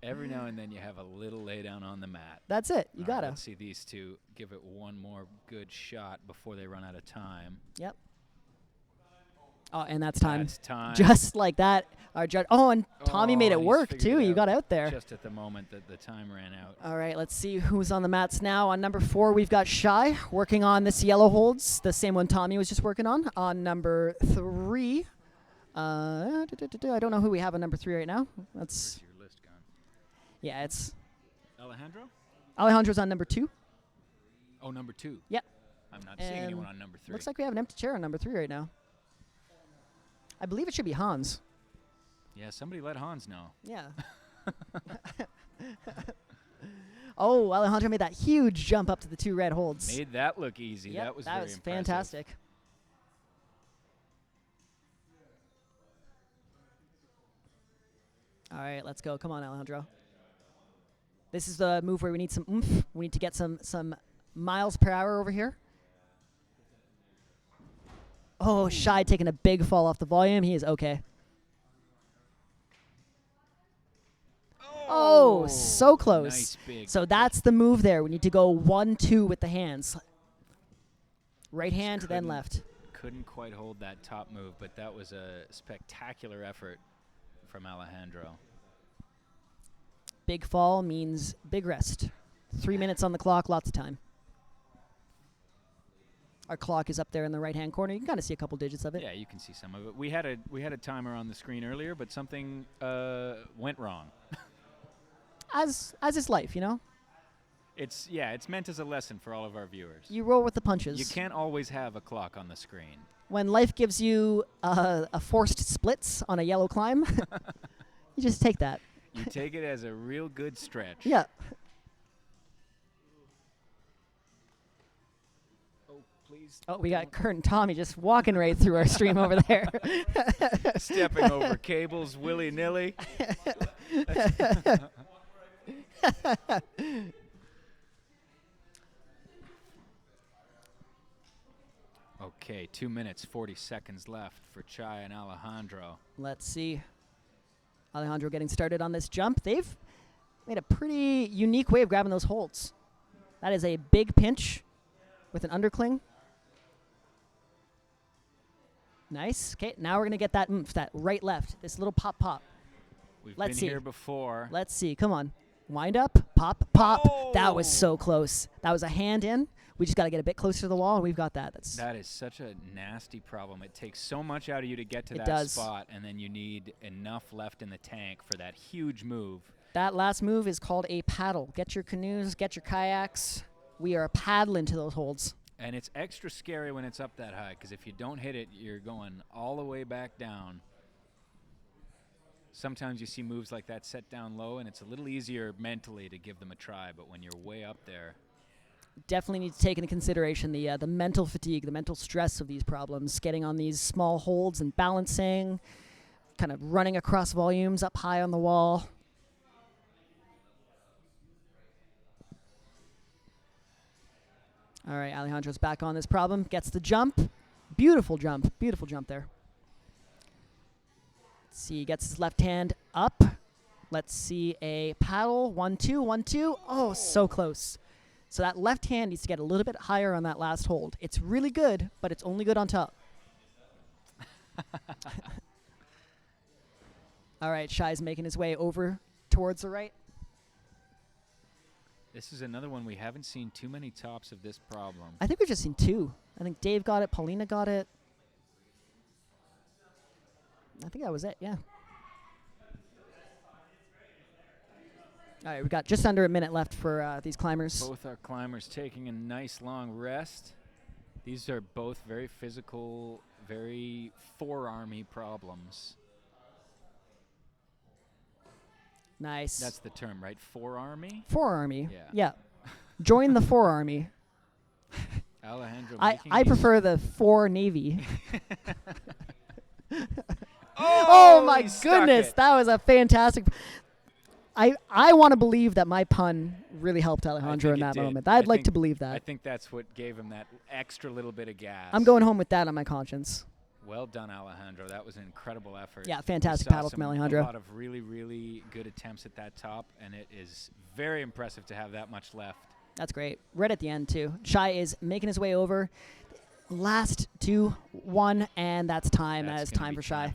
Every now and then you have a little lay down on the mat. That's it. You All right, gotta. let's see these two give it one more good shot before they run out of time. Yep. Oh, and that's time. That's time. Just like that. Our judge. Oh, and Tommy made it he's work figured too. it You out got out there. just at the moment that the time ran out. All right, let's see who's on the mats now. On number 4, we've got Shy working on this yellow holds, the same one Tommy was just working on. On number 3, I don't know who we have on number 3 right now. That's Where's your list gone? yeah, it's Alejandro? Alejandro's on number 2. Oh, number 2. Yep. I'm not seeing anyone on number 3. Looks like we have an empty chair on number 3 right now. I believe it should be Hans. Yeah, somebody let Hans know. Yeah. Oh, Alejandro made that huge jump up to the 2 red holds. Made that look easy. Yep, That was very impressive. fantastic. All right, let's go. Come on, Alejandro. This is the move where we need some oomph. We need to get some miles per hour over here. Oh, Shy taking a big fall off the volume. He is okay. Oh, so close. Nice big So that's the move there. We need to go 1-2 with the hands. Right hand, then couldn't- left. Couldn't quite hold that top move, but that was a spectacular effort from Alejandro. Big fall means big rest. 3 minutes on the clock, lots of time. Our clock is up there in the right-hand corner. You can kind of see a couple digits of it. Yeah, you can see some of it. We had a timer on the screen earlier, but something went wrong. As is life, you know? It's meant as a lesson for all of our viewers. You roll with the punches. You can't always have a clock on the screen. When life gives you a forced splits on a yellow climb, you just take that. You take it as a real good stretch. Yeah. Oh, please. Oh, we got Kurt and Tommy just walking right through our stream over there. Stepping over cables willy-nilly. Okay, 2 minutes, 40 seconds left for Chai and Alejandro. Let's see. Alejandro getting started on this jump. They've made a pretty unique way of grabbing those holds. That is a big pinch with an undercling. Nice. Okay, now we're going to get that oomph, that right-left, this little pop-pop. We've Let's been see. here before. Let's see. Come on. Wind up. Pop, pop. Oh! That was so close. That was a hand in. We just got to get a bit closer to the wall, and we've got that. That is such a nasty problem. It takes so much out of you to get to It that does. spot, and then you need enough left in the tank for that huge move. That last move is called a paddle. Get your canoes, get your kayaks. We are paddling to those holds. And it's extra scary when it's up that high, because if you don't hit it, you're going all the way back down. Sometimes you see moves like that set down low, and it's a little easier mentally to give them a try, but when you're way up there, Definitely need to take into consideration the mental fatigue, the mental stress of these problems, getting on these small holds and balancing, kind of running across volumes up high on the wall. All right, Alejandro's back on this problem, gets the jump. Beautiful jump there. Let's see, gets his left hand up. Let's see a paddle, 1-2, 1-2. Oh, so close. So that left hand needs to get a little bit higher on that last hold. It's really good, but it's only good on top. All right, Shai's making his way over towards the right. this is another one we haven't seen too many tops of this problem. I think we've just seen 2. I think Dave got it, Paulina got it. I think that was it, yeah. All right, we've got just under a minute left for these climbers. Both our climbers taking a nice long rest. These are both very physical, very forearmy problems. Nice. That's the term, right? Forearmy? Forearmy. Yeah. Yeah. Join the forearmy. Alejandro I making these- prefer the 4 Navy. Oh, my he stuck goodness, it. that was a fantastic. I want to believe that my pun really helped Alejandro in think it that did. moment. I I'd like think- to believe I that. think that's what gave him that extra little bit of gas. I'm going home with that on my conscience. Well done, Alejandro. That was an incredible effort. Yeah, fantastic We saw paddle from Alejandro. A lot of really, really good attempts at that top, and it is very impressive to have that much left. That's great. Right at the end, too. Shai is making his way over. Last 2-1, and that's time. That is time for Shai.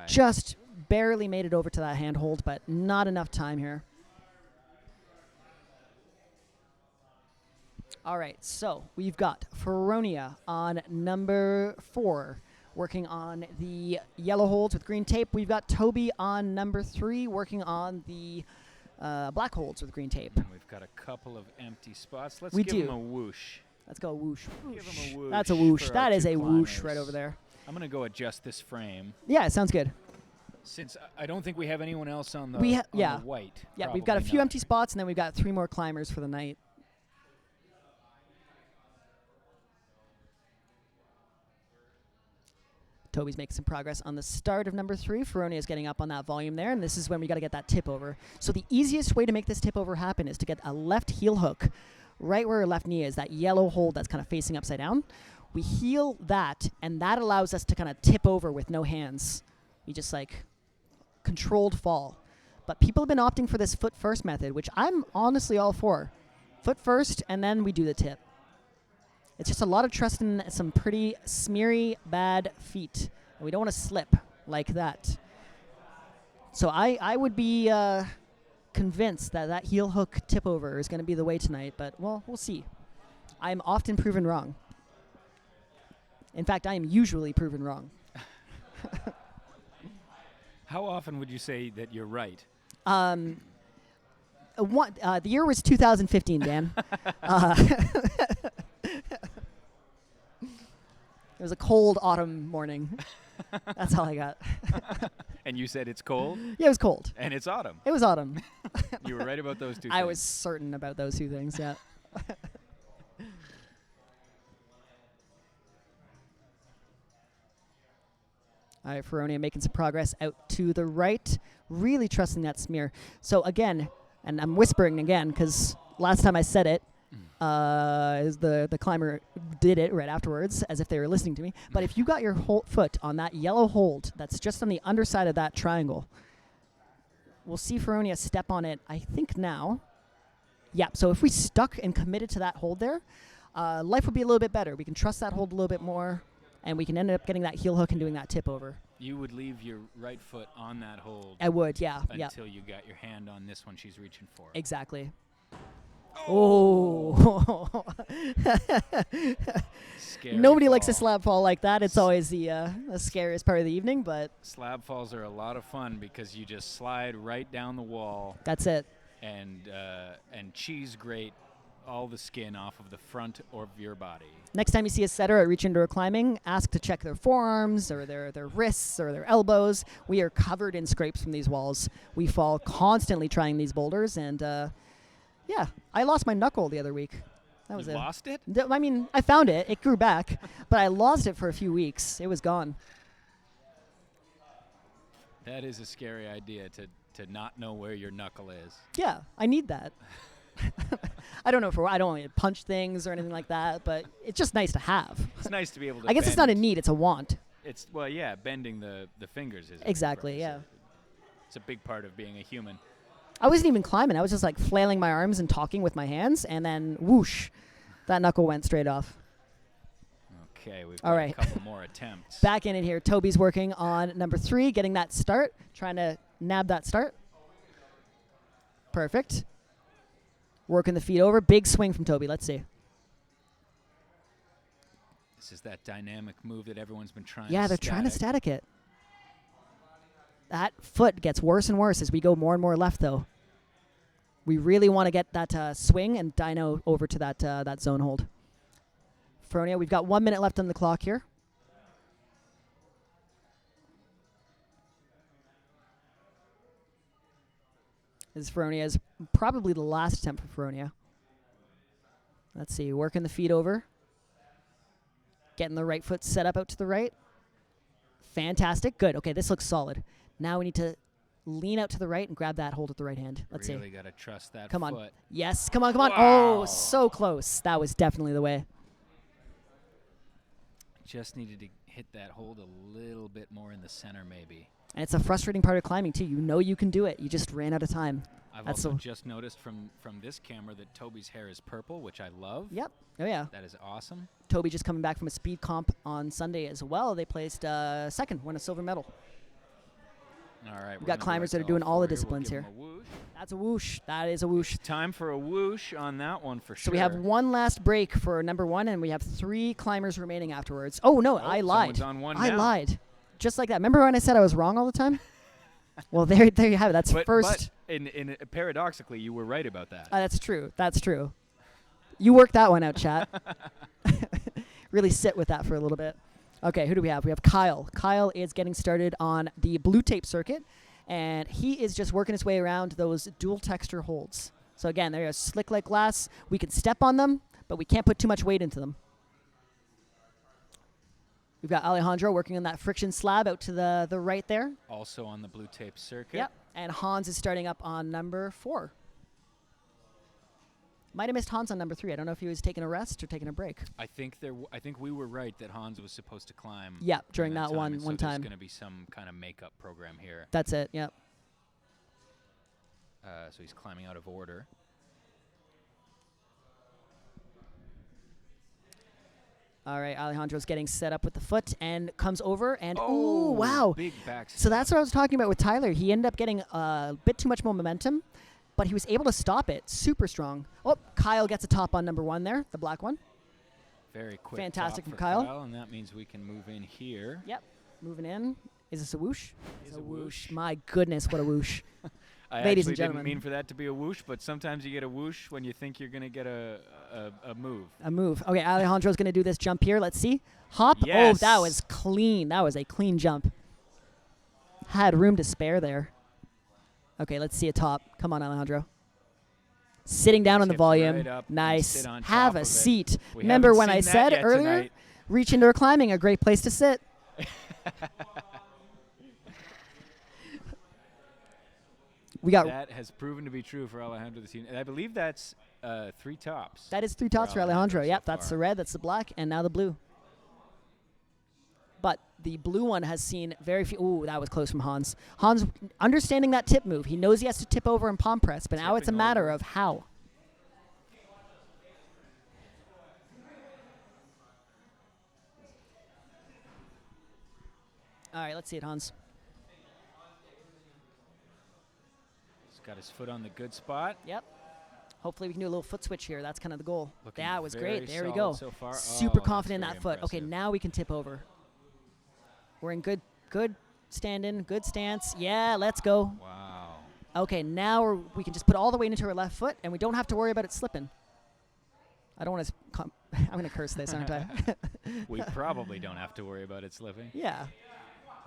Just barely made it over to that handhold, but not enough time here. All right, so we've got Feronia on number 4, working on the yellow holds with green tape. We've got Toby on number 3, working on the black holds with green tape. And we've got a couple of empty spots. Let's give him a whoosh. Let's go whoosh. Give him a whoosh. That's a whoosh. That is a climbers. whoosh right over there. I'm going to go adjust this frame. Yeah, it sounds good. Since I don't think we have anyone else on the, the white. Yeah, we've got a few empty spots, and then we've got 3 more climbers for the night. Toby's making some progress on the start of number 3. Feronia is getting up on that volume there, and this is when we got to get that tip over. So the easiest way to make this tip over happen is to get a left heel hook right where your left knee is, that yellow hold that's kind of facing upside down. We heel that, and that allows us to kind of tip over with no hands. We just like controlled fall. But people have been opting for this foot first method, which I'm honestly all for. Foot first, and then we do the tip. It's just a lot of trust in some pretty smeary, bad feet. And we don't want to slip like that. So I would be convinced that that heel hook tip over is going to be the way tonight. But, well, we'll see. I'm often proven wrong. In fact, I am usually proven wrong. How often would you say that you're right? The year was 2015, Dan. It was a cold autumn morning. That's all I got. And you said it's cold? Yeah, it was cold. And it's autumn. It was autumn. You were right about those two things. I was certain about those 2 things, yeah. All right, Feronia making some progress out to the right. Really trusting that smear. So again, and I'm whispering again because last time I said it, the climber did it right afterwards as if they were listening to me. But if you got your foot on that yellow hold that's just on the underside of that triangle, we'll see Feronia step on it, I think now. Yeah, so if we stuck and committed to that hold there, life would be a little bit better. We can trust that hold a little bit more, and we can end up getting that heel hook and doing that tip over. You would leave your right foot on that hold. I would, yeah. Until you got your hand on this one she's reaching for. Exactly. Oh. Nobody likes a slab fall like that. It's always the scariest part of the evening, but slab falls are a lot of fun because you just slide right down the wall. That's it. And cheese grate all the skin off of the front of your body. Next time you see a setter at Reach Indoor Climbing, ask to check their forearms or their wrists or their elbows. We are covered in scrapes from these walls. We fall constantly trying these boulders, and yeah, I lost my knuckle the other week. That was you lost it? I mean, I found it. It grew back, but I lost it for a few weeks. It was gone. That is a scary idea to not know where your knuckle is. Yeah, I need that. I don't know I don't want to punch things or anything like that, but it's just nice to have. It's nice to be able to I guess it's not a need, it's a want. Bending the fingers is exactly, yeah. It's a big part of being a human. I wasn't even climbing. I was just like flailing my arms and talking with my hands, and then whoosh, that knuckle went straight off. Okay, we've got a couple more attempts. Back in it here. Toby's working on number 3, getting that start, trying to nab that start. Perfect. Working the feet over. Big swing from Toby. Let's see. This is that dynamic move that everyone's been trying Yeah, they're trying to static it. That foot gets worse and worse as we go more and more left, though. We really want to get that swing and dyno over to that zone hold. Feronia, we've got 1 minute left on the clock here. This Feronia is probably the last attempt for Feronia. Let's see, working the feet over. Getting the right foot set up out to the right. Fantastic, good. Okay, this looks solid. Now we need to lean out to the right and grab that hold with the right hand. Let's see. Really got to trust that Come foot. on. Yes, come on, come on. Wow. Oh, so close. That was definitely the way. Just needed to hit that hold a little bit more in the center, maybe. And it's a frustrating part of climbing, too. You know you can do it. You just ran out of time. I've That's also just noticed from this camera that Toby's hair is purple, which I love. Yep. Oh, yeah. That is awesome. Toby just coming back from a speed comp on Sunday as well. They placed second, won a silver medal. All right. We've got climbers that are doing all the disciplines here. That's a whoosh. That is a whoosh. It's time for a whoosh on that one for sure. So we have one last break for number one, and we have 3 climbers remaining afterwards. Oh, no, I lied. Someone's on one I now. lied. Just like that. Remember when I said I was wrong all the time? Well, there you have it. That's first. But paradoxically, you were right about that. That's true. That's true. You worked that one out, chat. Really sit with that for a little bit. Okay, who do we have? We have Kyle. Kyle is getting started on the blue tape circuit, and he is just working his way around those dual texture holds. So again, they're slick like glass. We can step on them, but we can't put too much weight into them. We've got Alejandro working on that friction slab out to the right there. Also on the blue tape circuit. Yep, and Hans is starting up on number 4. Might have missed Hans on number 3. I don't know if he was taking a rest or taking a break. I think we were right that Hans was supposed to climb. Yeah, during that time, one and so time. There's going to be some kind of makeup program here. That's it. Yep. So he's climbing out of order. All right, Alejandro's getting set up with the foot and comes over and ooh, wow. Big back. So that's what I was talking about with Tyler. He ended up getting a bit too much momentum, but he was able to stop it. Super strong. Oh, Kyle gets a top on number 1 there, the black one. Very quick. Fantastic top from for Kyle. And that means we can move in here. Yep. Moving in. Is this a whoosh? It's a whoosh. My goodness, what a whoosh. I Ladies and actually gentlemen. didn't mean for that to be a whoosh, but sometimes you get a whoosh when you think you're going to get a move. A move. Okay, Alejandro's going to do this jump here. Let's see. Hop. Yes. Oh, that was clean. That was a clean jump. Had room to spare there. Okay, let's see a top. Come on, Alejandro. Sitting down on the Tip volume. right up and Nice. sit on Have top a of it. seat. We Remember haven't when I seen that said yet earlier, tonight. reach indoor climbing, a great place to sit. We got That has proven to be true for Alejandro this evening. And I believe that's 3 tops. that is 3 tops for Alejandro. so Yep, that's far. the red, that's the black, and now the blue. But the blue one has seen very few. Ooh, that was close from Hans. Hans understanding that tip move. He knows he has to tip over and palm press, but now it's a Tipping matter over. of how. All right, let's see it, Hans. He's got his foot on the good spot. Yep. Hopefully we can do a little foot switch here. That's kind of the goal. Looking That was very great. There we solid go. so far. Super Oh, confident in that's that very foot. Okay, impressive. now we can tip over. We're in good stand in, good stance. Yeah, let's go. Wow. Okay, now we can just put all the weight into our left foot, and we don't have to worry about it slipping. I don't want to. I'm going to curse this, aren't I? We probably don't have to worry about it slipping. Yeah.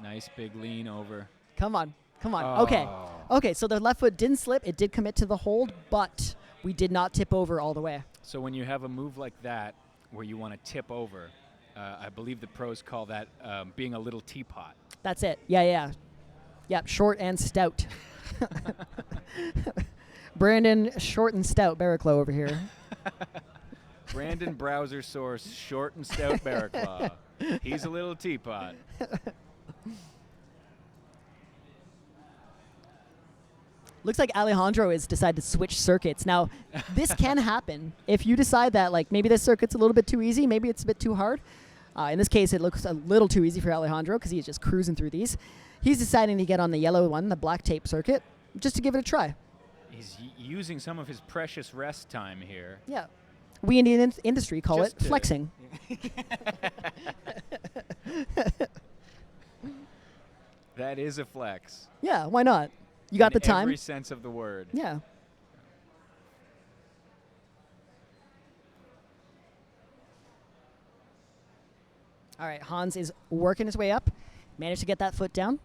Nice big lean over. Come on. Come on. Okay. Oh. Okay, so the left foot didn't slip. It did commit to the hold, but we did not tip over all the way. So when you have a move like that where you want to tip over, I believe the pros call that being a little teapot. That's it. Yeah. Yep, short and stout. Brandon, short and stout Barraclough over here. Brandon Browser Source, short and stout Barraclough. He's a little teapot. Looks like Alejandro has decided to switch circuits. Now, this can happen if you decide that, like, maybe this circuit's a little bit too easy, maybe it's a bit too hard. In this case, it looks a little too easy for Alejandro because he's just cruising through these. He's deciding to get on the yellow one, the black tape circuit, just to give it a try. He's using some of his precious rest time here. Yeah. We in the industry call Just it to- flexing. That is a flex. Yeah, why not? You got in the time. every sense of the word. Yeah. All right, Hans is working his way up. Managed to get that foot down.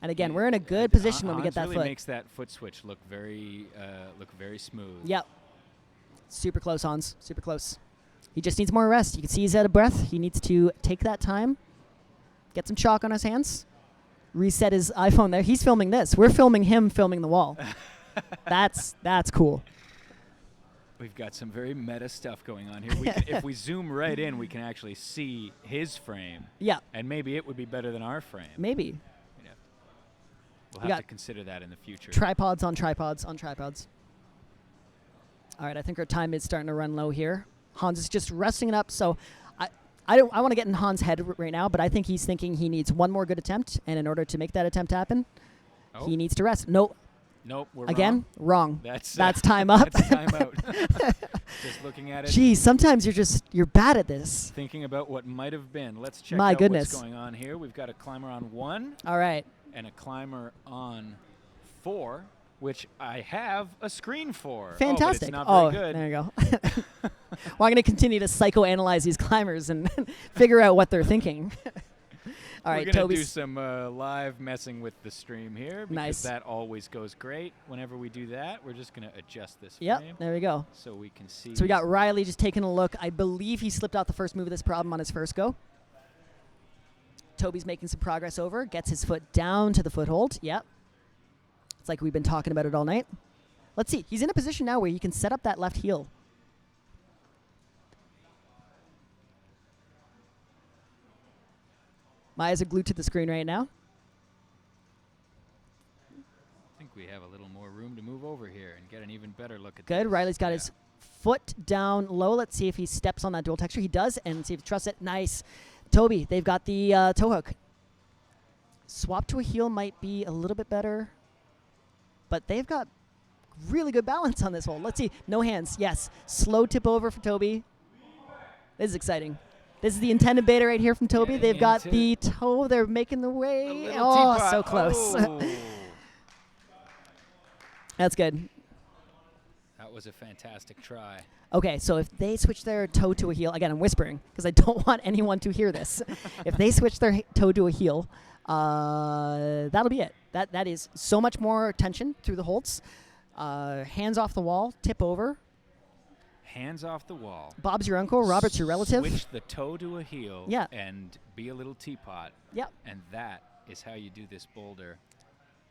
And again, we're in a good position when we get that really foot. makes that foot switch look very smooth. Yep. Super close, Hans. Super close. He just needs more rest. You can see he's out of breath. He needs to take that time, get some chalk on his hands, reset his iPhone there. He's filming this. We're filming him filming the wall. That's cool. We've got some very meta stuff going on here. We can, if we zoom right in, we can actually see his frame. Yeah. And maybe it would be better than our frame. Maybe. We'll have to consider that in the future. Tripods on tripods on tripods. All right, I think our time is starting to run low here. Hans is just resting it up, so I want to get in Hans' head right now, but I think he's thinking he needs one more good attempt, and in order to make that attempt happen, he needs to rest. Nope, we're again, wrong. That's time up. That's time out. Just looking at it. Geez, sometimes you're bad at this. Thinking about what might have been. Let's check My out goodness. what's going on here. We've got a climber on 1. All right. And a climber on 4, which I have a screen for. Fantastic. Oh, but it's not very good. There you go. Well, I'm going to continue to psychoanalyze these climbers and figure out what they're thinking. All right, We're going to do Toby's. some live messing with the stream here because Nice. that always goes great. Whenever we do that, we're just going to adjust this Yep, frame there we go. so we can see. So we got Riley just taking a look. I believe he slipped out the first move of this problem on his first go. Toby's making some progress over, gets his foot down to the foothold. Yep. It's like we've been talking about it all night. Let's see. He's in a position now where you can set up that left heel. My eyes are glued to the screen right now. I think we have a little more room to move over here and get an even better look at Good. this. Riley's got his foot down low. Let's see if he steps on that dual texture. He does, and see if he trusts it. Nice. Toby, they've got the toe hook. Swap to a heel might be a little bit better, but they've got really good balance on this hole. Let's see. No hands. Yes. Slow tip over for Toby. This is exciting. This is the intended beta right here from Toby. Getting They've got into the toe. They're making the A way. little Oh, teapot. so close. Oh. That's good. That was a fantastic try. Okay, so if they switch their toe to a heel, again, I'm whispering because I don't want anyone to hear this. If they switch their toe to a heel, that'll be it. That is so much more tension through the holds. Hands off the wall, tip over. Hands off the wall. Bob's your uncle, Robert's your relative. Switch the toe to a heel Yeah. and be a little teapot. Yep. And that is how you do this boulder.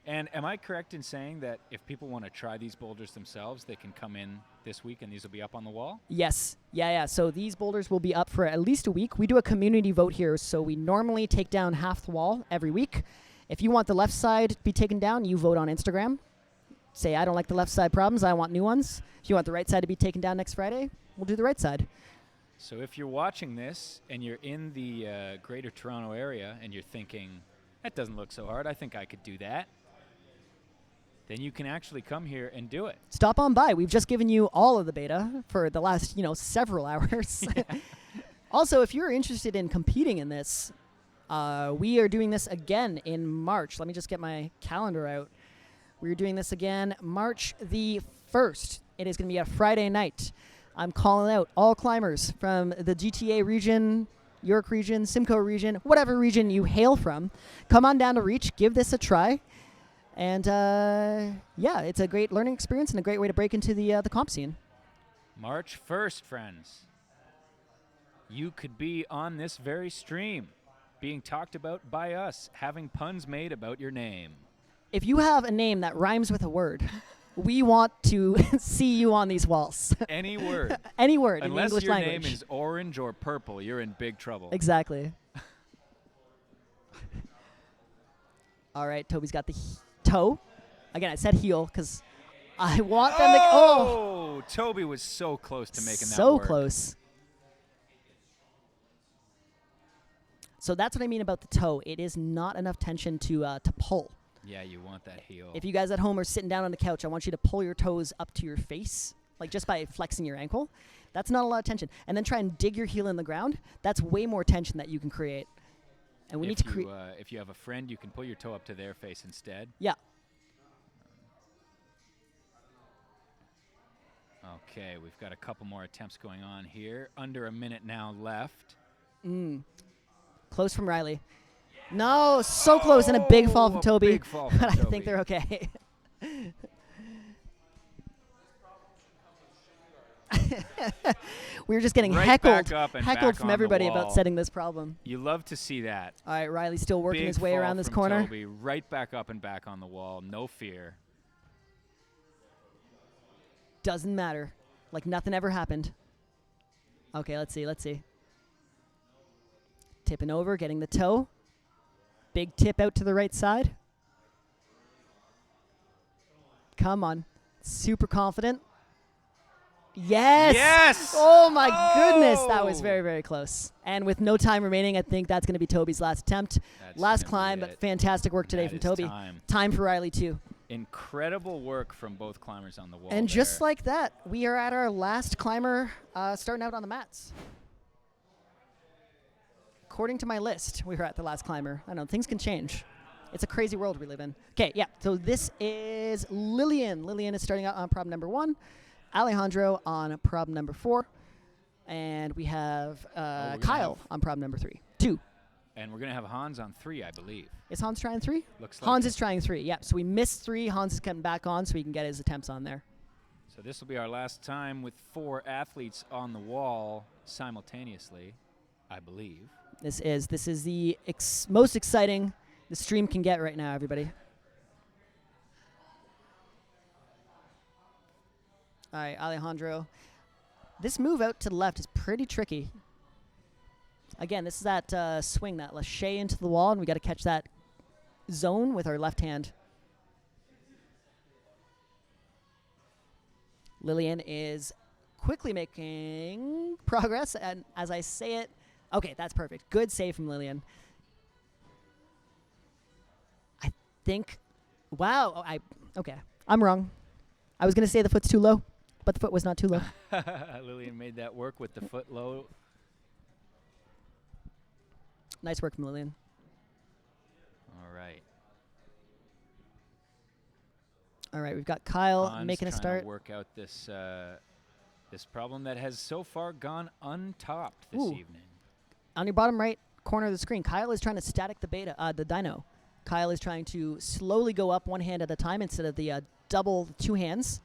And am I correct in saying that if people want to try these boulders themselves, they can come in this week and these will be up on the wall? Yes. Yeah. So these boulders will be up for at least a week. We do a community vote here, so we normally take down half the wall every week. If you want the left side to be taken down, you vote on Instagram. Say, I don't like the left side problems, I want new ones. If you want the right side to be taken down next Friday, we'll do the right side. So if you're watching this and you're in the Greater Toronto area and you're thinking, that doesn't look so hard, I think I could do that, then you can actually come here and do it. Stop on by. We've just given you all of the beta for the last, several hours. Also, if you're interested in competing in this, we are doing this again in March. Let me just get my calendar out. We're doing this again March the 1st. It is going to be a Friday night. I'm calling out all climbers from the GTA region, York region, Simcoe region, whatever region you hail from. Come on down to Reach. Give this a try. And, it's a great learning experience and a great way to break into the comp scene. March 1st, friends. You could be on this very stream, being talked about by us, having puns made about your name. If you have a name that rhymes with a word, we want to see you on these walls. Any word. Any word in the Unless English your language. name is orange or purple, you're in big trouble. Exactly. All right, Toby's got the toe. Again, I said heel because I want them to... Oh! Toby was so close to making that so work. close. So that's what I mean about the toe. It is not enough tension to pull. Yeah, you want that heel. If you guys at home are sitting down on the couch, I want you to pull your toes up to your face, like just by flexing your ankle. That's not a lot of tension. And then try and dig your heel in the ground. That's way more tension that you can create. And we need to create... if you have a friend, you can pull your toe up to their face instead. Yeah. Okay, we've got a couple more attempts going on here. Under a minute now left. Close from Riley. No, so close, and a big fall from Toby. Big fall from But I Toby. think they're okay. We were just getting Right heckled, back up and heckled back from on the everybody wall. about setting this problem. You love to see that. All right, Riley's still working Big his way fall around this from corner. Toby, right back up and back on the wall. No fear. Doesn't matter. like nothing ever happened. Okay, let's see. Tipping over, getting the toe. Big tip out to the right side. Come on. Super confident. Yes! Yes! Oh my goodness, that was Oh! very, very close. And with no time remaining, I think that's going to be Toby's last attempt. That's Last gonna be climb, but it. fantastic work today That from is Toby. time. For Riley, too. Incredible work from both climbers on the wall. And just there. like that, we are at our last climber starting out on the mats. According to my list, we were at the last climber. I know, things can change. It's a crazy world we live in. Okay, yeah, so this is Lillian. Lillian is starting out on prob number 1. Alejandro on prob number 4. And we have Kyle on prob number 2. And we're going to have Hans on 3, I believe. Is Hans trying 3? Looks like Hans it. is trying 3, yeah. So we missed 3. Hans is coming back on so he can get his attempts on there. So this will be our last time with 4 athletes on the wall simultaneously, I believe. This is the most exciting the stream can get right now, everybody. All right, Alejandro. This move out to the left is pretty tricky. Again, this is that swing, that lache into the wall, and we got to catch that zone with our left hand. Lillian is quickly making progress, and as I say it, okay, that's perfect. Good save from Lillian. I think, wow, okay, I'm wrong. I was going to say the foot's too low, but the foot was not too low. Lillian made that work with the foot low. Nice work from Lillian. All right. All right, we've got Kyle Hans making a trying start. to work out this this problem that has so far gone untopped this Ooh. evening. On your bottom right corner of the screen, Kyle is trying to static the the dyno. Kyle is trying to slowly go up one hand at a time instead of the double 2 hands.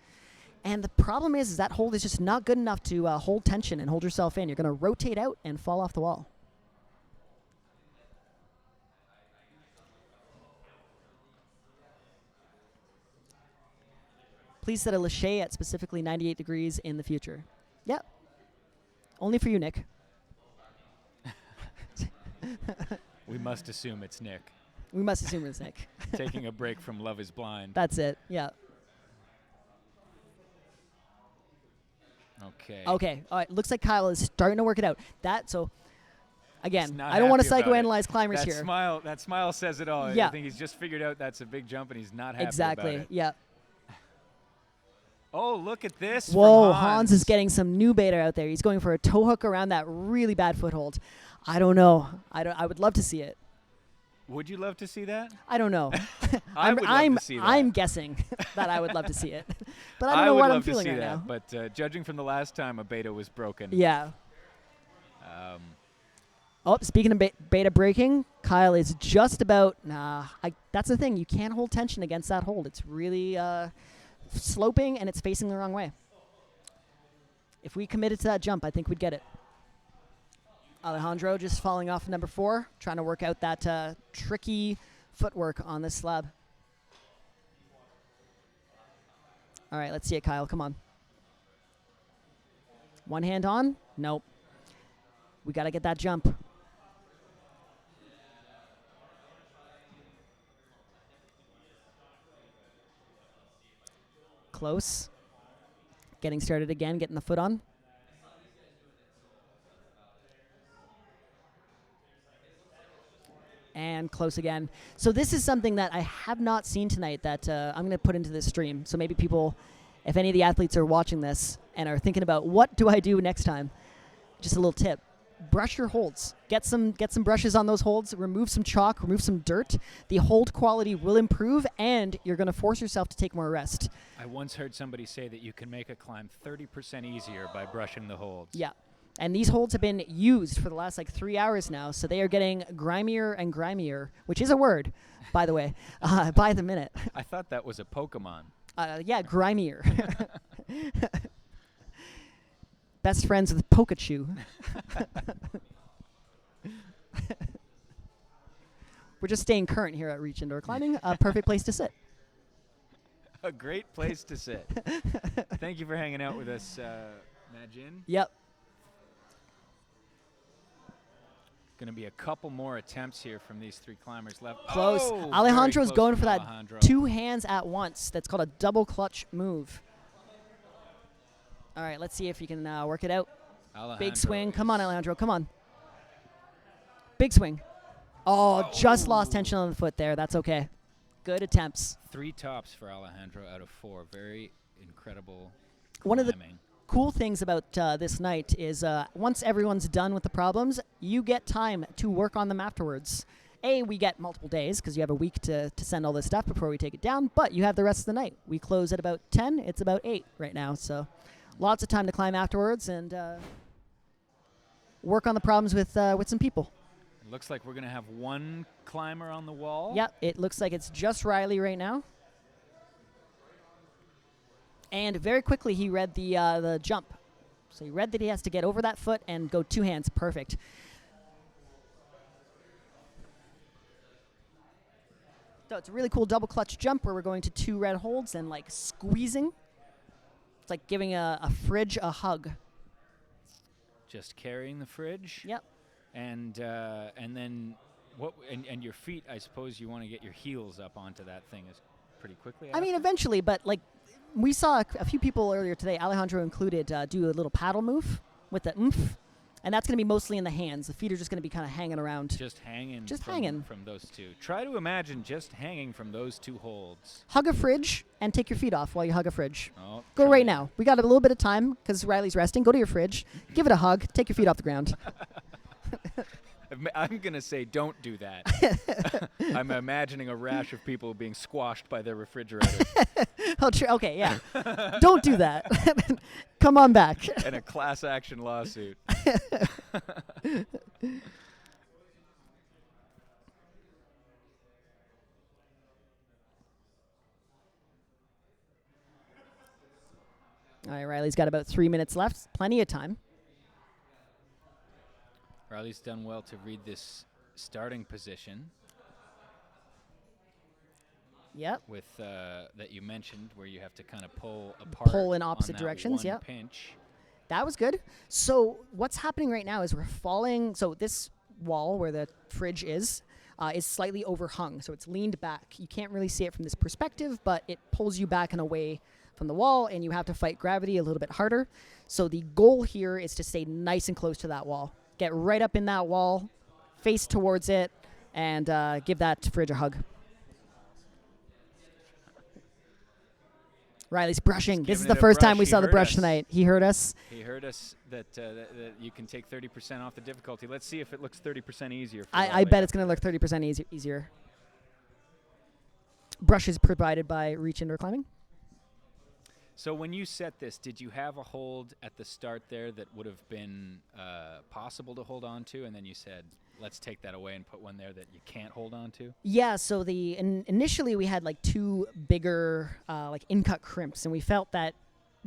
And the problem is that hold is just not good enough to hold tension and hold yourself in. You're going to rotate out and fall off the wall. Please set a lache at specifically 98 degrees in the future. Yep. Only for you, Nick. We must assume it's Nick. We must assume it's Nick. Taking a break from Love is Blind. That's it. Yeah. Okay. Okay. All right. Looks like Kyle is starting to work it out. He's Again, not I don't want to happy about it. psychoanalyze climbers that here. That smile says it all. Yeah. I think he's just figured out that's a big jump and he's not happy Exactly. about it. Yeah. Oh, look at this. Whoa, from Hans is getting some new beta out there. He's going for a toe hook around that really bad foothold. I don't know. I would love to see it. Would you love to see that? I don't know. I would love to see that. I'm guessing that I would love to see it. But I don't I know would what love I'm feeling to see right that, now. but judging from the last time a beta was broken. Yeah. Um, Oh, speaking of beta breaking, Kyle is just about. That's the thing. You can't hold tension against that hold. It's really sloping and it's facing the wrong way. If we committed to that jump, I think we'd get it. Alejandro just falling off number 4, trying to work out that tricky footwork on this slab. All right, let's see it, Kyle. Come on. One hand on? Nope. We got to get that jump. Close. Getting started again, getting the foot on. And close again. So this is something that I have not seen tonight that I'm going to put into this stream. So maybe people, if any of the athletes are watching this and are thinking about what do I do next time, just a little tip. Brush your holds. Get some brushes on those holds. Remove some chalk. Remove some dirt. The hold quality will improve, and you're going to force yourself to take more rest. I once heard somebody say that you can make a climb 30% easier by brushing the holds. Yeah. And these holds have been used for the last 3 hours now, so they are getting grimier and grimier, which is a word, by the way, by the minute. I thought that was a Pokemon. Yeah, grimier. Best friends with Pikachu. We're just staying current here at Reach Indoor Climbing. A perfect place to sit. A great place to sit. Thank you for hanging out with us, Majin. Yep. Going to be a couple more attempts here from these 3 climbers left. Close. Oh, Alejandro's very close going from for that Alejandro. 2 hands at once. That's called a double clutch move. All right, let's see if you can work it out. Alejandro Big swing. Come is- on, Alejandro. Come on. Big swing. Oh, just lost tension on the foot there. That's okay. Good attempts. 3 tops for Alejandro out of 4. Very incredible One of the climbing. cool things about this night is once everyone's done with the problems, you get time to work on them afterwards. We get multiple days because you have a week to send all this stuff before we take it down, but you have the rest of the night. We close at about 10. It's about 8 right now, so lots of time to climb afterwards and work on the problems with some people. It looks like we're going to have 1 climber on the wall. Yep, it looks like it's just Riley right now. And very quickly he read the jump. So he read that he has to get over that foot and go 2 hands. Perfect. So it's a really cool double clutch jump where we're going to 2 red holds and like squeezing. It's like giving a fridge a hug. Just carrying the fridge. Yep. And then what? And your feet, I suppose you want to get your heels up onto that thing as pretty quickly. I mean, after? eventually, but like we saw a few people earlier today, Alejandro included, do a little paddle move with the oomph, and that's going to be mostly in the hands. The feet are just going to be kind of hanging around. Just hanging. Just from, hanging. from those 2. Try to imagine just hanging from those 2 holds. Hug a fridge and take your feet off while you hug a fridge. Oh, Go try right it. now. We got a little bit of time because Riley's resting. Go to your fridge, give it a hug, take your feet off the ground. I'm going to say don't do that. I'm imagining a rash of people being squashed by their refrigerator Oh, okay, yeah. Don't do that. Come on back. and a class action lawsuit. All right, Riley's got about 3 minutes left. Plenty of time. Riley's done well to read this starting position Yep. with that you mentioned, where you have to kind of pull apart, Pull in on opposite that directions, one yep. pinch. That was good. So what's happening right now is we're falling. So this wall where the fridge is slightly overhung. So it's leaned back. You can't really see it from this perspective, but it pulls you back and away from the wall, and you have to fight gravity a little bit harder. So the goal here is to stay nice and close to that wall. Get right up in that wall, face towards it, and give that fridge a hug. Riley's brushing. This is giving the it a first time brush. we He saw the heard brush us. tonight. He heard us. He heard us that you can take 30% off the difficulty. Let's see if it looks 30% easier. For I Riley. bet it's going to look 30% easier. Brush is provided by Reach Indoor Climbing. So when you set this, did you have a hold at the start there that would have been possible to hold on to, and then you said, let's take that away and put one there that you can't hold on to? Yeah, so initially we had like 2 bigger like in-cut crimps, and we felt that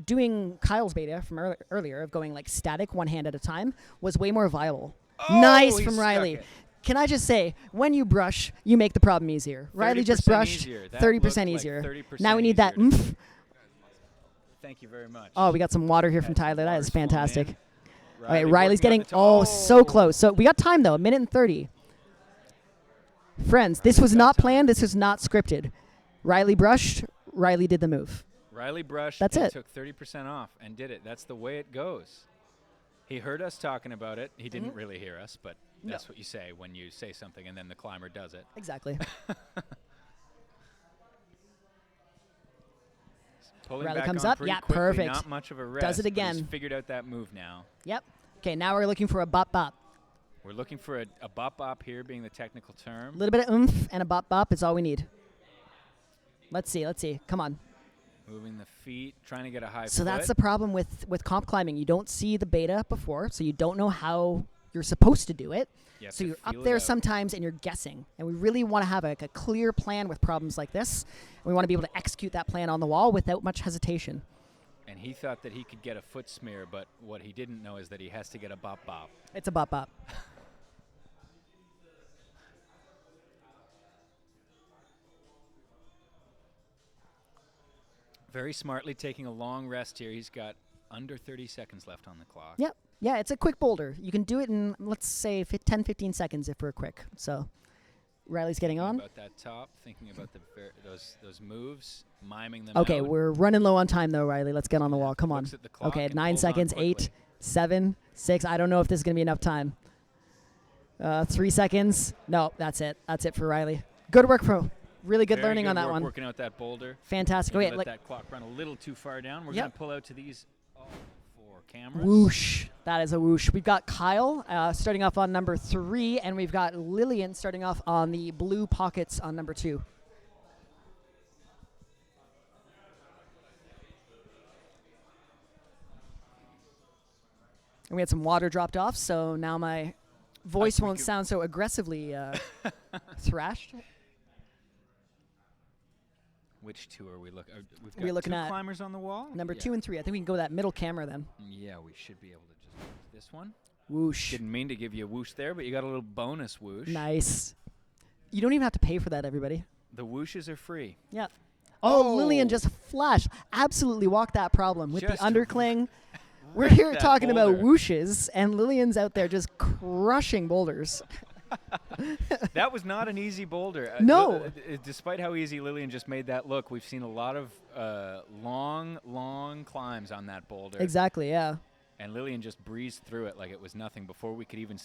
doing Kyle's beta from earlier of going like static 1 hand at a time was way more viable. Oh, Nice he from stuck Riley. it. Can I just say, when you brush, you make the problem easier. Riley just 30% brushed, easier. That 30% looked like easier. 30% Now we need that easier to oomph. Thank you very much. Oh, we got some water here from That Tyler. That water's is flowing fantastic. in. All right, Riley Riley's working on getting the top. so close. So we got time though, 1:30. Friends, this was got not time. planned. This was not scripted. Riley brushed. Riley did the move. Riley brushed That's and it. took 30% off and did it. That's the way it goes. He heard us talking about it. He didn't really hear us, but No. that's what you say when you say something and then the climber does it. Exactly. Pulling Riley back comes on up. pretty Yeah, quickly, perfect. Not much of a rest. Does it but he's again. figured out that move now. Yep. Okay, now we're looking for a bop bop. We're looking for a bop bop here being the technical term. A little bit of oomph and a bop bop is all we need. Let's see. Let's see. Come on. Moving the feet, trying to get a high So foot. that's the problem with comp climbing. You don't see the beta before, so you don't know how you're supposed to do it. You have So to you're up feel it there out. sometimes and you're guessing. And we really want to have a clear plan with problems like this. And we want to be able to execute that plan on the wall without much hesitation. And he thought that he could get a foot smear, but what he didn't know is that he has to get a bop bop. It's a bop bop. Very smartly taking a long rest here. He's got under 30 seconds left on the clock. Yep. Yeah, it's a quick boulder. You can do it in, let's say, 10, 15 seconds if we're quick. So Riley's getting Thinking on. about that top, thinking about those moves, miming them Okay, out. we're running low on time, though, Riley. Let's get on the wall. Come on. Looks at the clock Okay, and 9 pulls on seconds, quickly. 8, 7, 6. I don't know if this is going to be enough time. 3 seconds. No, that's it. That's it for Riley. Good work, pro. Really good Very learning good on that work one. Working out that boulder. Fantastic. Maybe Okay, let like that clock run a little too far down. We're Yep. going to pull out to these for cameras. whoosh. That is a whoosh. We've got Kyle starting off on number 3, and we've got Lillian starting off on the blue pockets on number 2. And we had some water dropped off, so now my voice we won't could- sound so aggressively thrashed. Which two are we looking? We've got We're looking two at climbers on the wall. Number Yeah. 2 and 3. I think we can go that middle camera then. Yeah, we should be able to just go to this one. Whoosh. Didn't mean to give you a whoosh there, but you got a little bonus whoosh. Nice. You don't even have to pay for that, everybody. The whooshes are free. Yeah. Oh, Oh. Lillian just flashed. Absolutely walked that problem with Just the undercling. We're wrecked here that talking about boulder. whooshes, and Lillian's out there just crushing boulders. That was not an easy boulder. No. Despite how easy Lillian just made that look, we've seen a lot of long climbs on that boulder. Exactly, yeah. And Lillian just breezed through it like it was nothing before we could even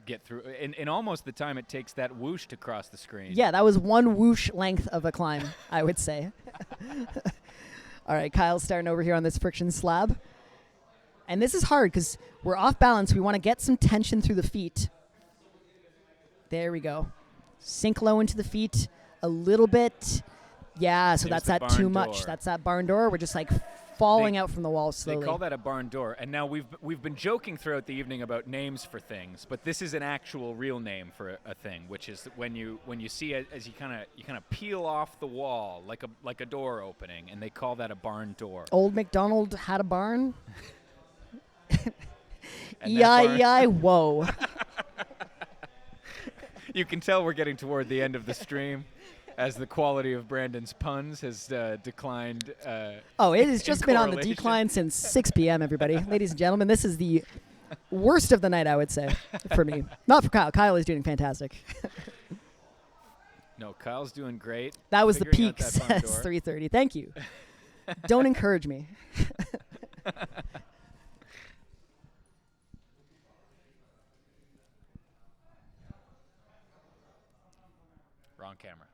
get through. In almost the time it takes that whoosh to cross the screen. Yeah, that was one whoosh length of a climb, I would say. All right, Kyle's starting over here on this friction slab. And this is hard because we're off balance. We want to get some tension through the feet. There we go. Sink low into the feet a little bit. Yeah, so There's that's the that too barn much. door. That's that barn door. We're just like falling out from the wall slowly. They call that a barn door, and now we've been joking throughout the evening about names for things, but this is an actual real name for a thing, which is when you see it as you kind of peel off the wall like a door opening, and they call that a barn door. Old MacDonald had a barn. And that barn- E-I-E-I, whoa. You can tell we're getting toward the end of the stream, as the quality of Brandon's puns has declined. Oh, it has in just been on the correlation. decline since 6 p.m., everybody. Ladies and gentlemen, this is the worst of the night, I would say, for me. Not for Kyle. Kyle is doing fantastic. No, Kyle's doing great. That was the Figuring out peak, that barn says door. 3:30. Thank you. Don't encourage me. Wrong camera.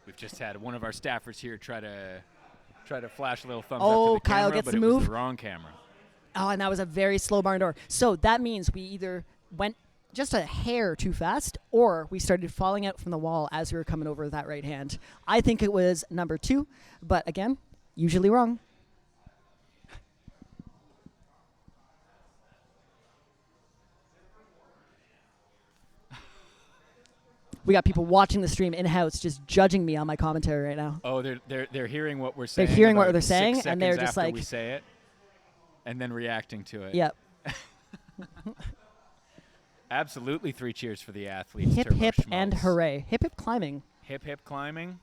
We've just had one of our staffers here try to flash a little thumbs up Oh, to the Kyle camera, gets but the it was move. the wrong camera. Oh, and that was a very slow barn door. So that means we either went just a hair too fast or we started falling out from the wall as we were coming over that right hand. I think it was number 2, but again, usually wrong. We got people watching the stream in-house just judging me on my commentary right now. Oh, they're hearing what we're saying. They're hearing what about they're 6 saying, and seconds they're just after like- we say it, and then reacting to it. Yep. Absolutely 3 cheers for the athletes. Hip, Turbo hip, and Schmaltz. hooray. Hip, hip climbing. Hip hip climbing.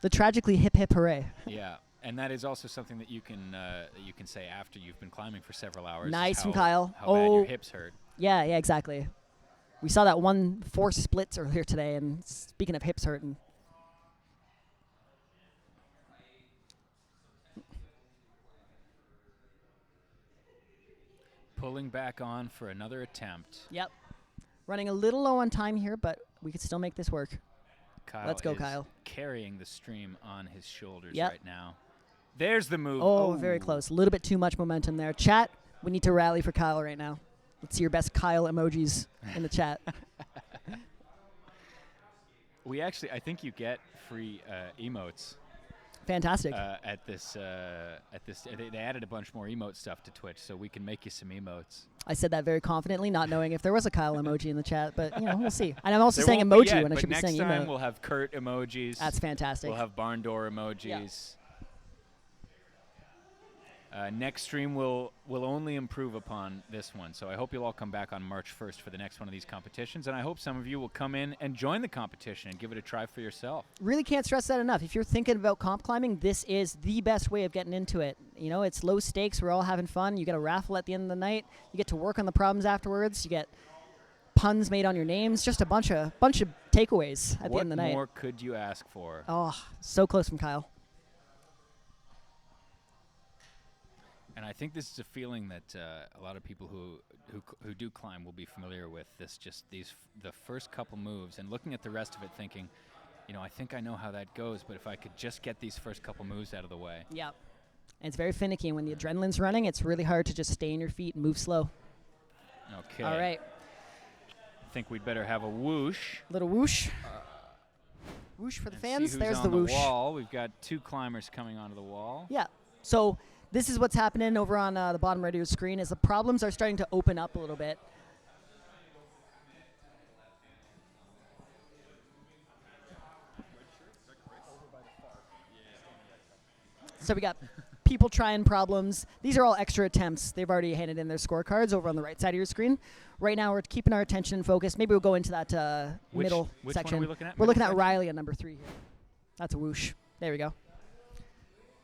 The tragically hip, hip, hooray. Yeah, and that is also something that you can say after you've been climbing for several hours. is Nice from how- Kyle. How bad Oh. your hips hurt. Yeah, exactly. We saw that 1-4 splits earlier today, and speaking of hips hurting. Pulling back on for another attempt. Yep. Running a little low on time here, but we could still make this work. Kyle Let's go, is Kyle. carrying the stream on his shoulders Yep. right now. There's the move. Oh, very close. A little bit too much momentum there. Chat, we need to rally for Kyle right now. Let's see your best Kyle emojis in the chat. We actually, I think you get free emotes Fantastic. at this. They added a bunch more emote stuff to Twitch, so we can make you some emotes. I said that very confidently, not knowing if there was a Kyle emoji in the chat, but we'll see. And I'm also There saying won't be emoji yet, when I but should be saying next time emote. we'll have Kurt emojis. That's fantastic. We'll have barn door emojis. Next stream will only improve upon this one. So I hope you'll all come back on March 1st for the next one of these competitions. And I hope some of you will come in and join the competition and give it a try for yourself. Really can't stress that enough. If you're thinking about comp climbing, this is the best way of getting into it. You know, it's low stakes. We're all having fun. You get a raffle at the end of the night. You get to work on the problems afterwards. You get puns made on your names. Just a bunch of takeaways at the end of the night. What more could you ask for? Oh, so close from Kyle. And I think this is a feeling that a lot of people who do climb will be familiar with. The first couple moves, and looking at the rest of it, thinking, you know, I think I know how that goes, but if I could just get these first couple moves out of the way. Yep. And it's very finicky, and when the adrenaline's running, it's really hard to just stay in your feet and move slow. Okay. All right. I think we'd better have a whoosh. Little whoosh. Whoosh for the And fans. see who's There's on the whoosh. Wall. We've got 2 climbers coming onto the wall. Yeah. So this is what's happening over on the bottom right of your screen is the problems are starting to open up a little bit. So we got people trying problems. These are all extra attempts. They've already handed in their scorecards over on the right side of your screen. Right now we're keeping our attention and focus. Maybe we'll go into that middle which section. one are we looking at? We're looking Middle at section? Riley at number 3 here. That's a whoosh. There we go.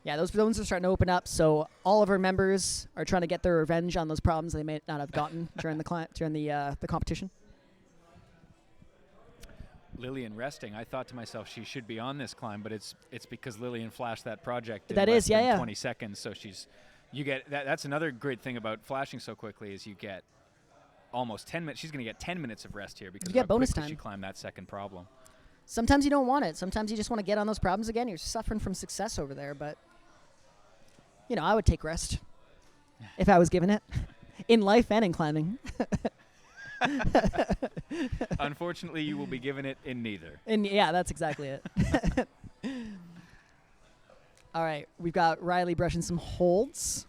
Yeah, those zones are starting to open up, so all of our members are trying to get their revenge on those problems they may not have gotten during the competition. Lillian resting. I thought to myself she should be on this climb, but it's because Lillian flashed that project in That less is, yeah, than yeah. 20 seconds. So you get that's another great thing about flashing so quickly is you get almost 10 minutes. She's going to get 10 minutes of rest here because You get of how bonus quickly time. she climbed that second problem. Sometimes you don't want it. Sometimes you just want to get on those problems again. You're suffering from success over there, but you know, I would take rest if I was given it in life and in climbing. Unfortunately, you will be given it in neither. And yeah, that's exactly it. All right, we've got Riley brushing some holds.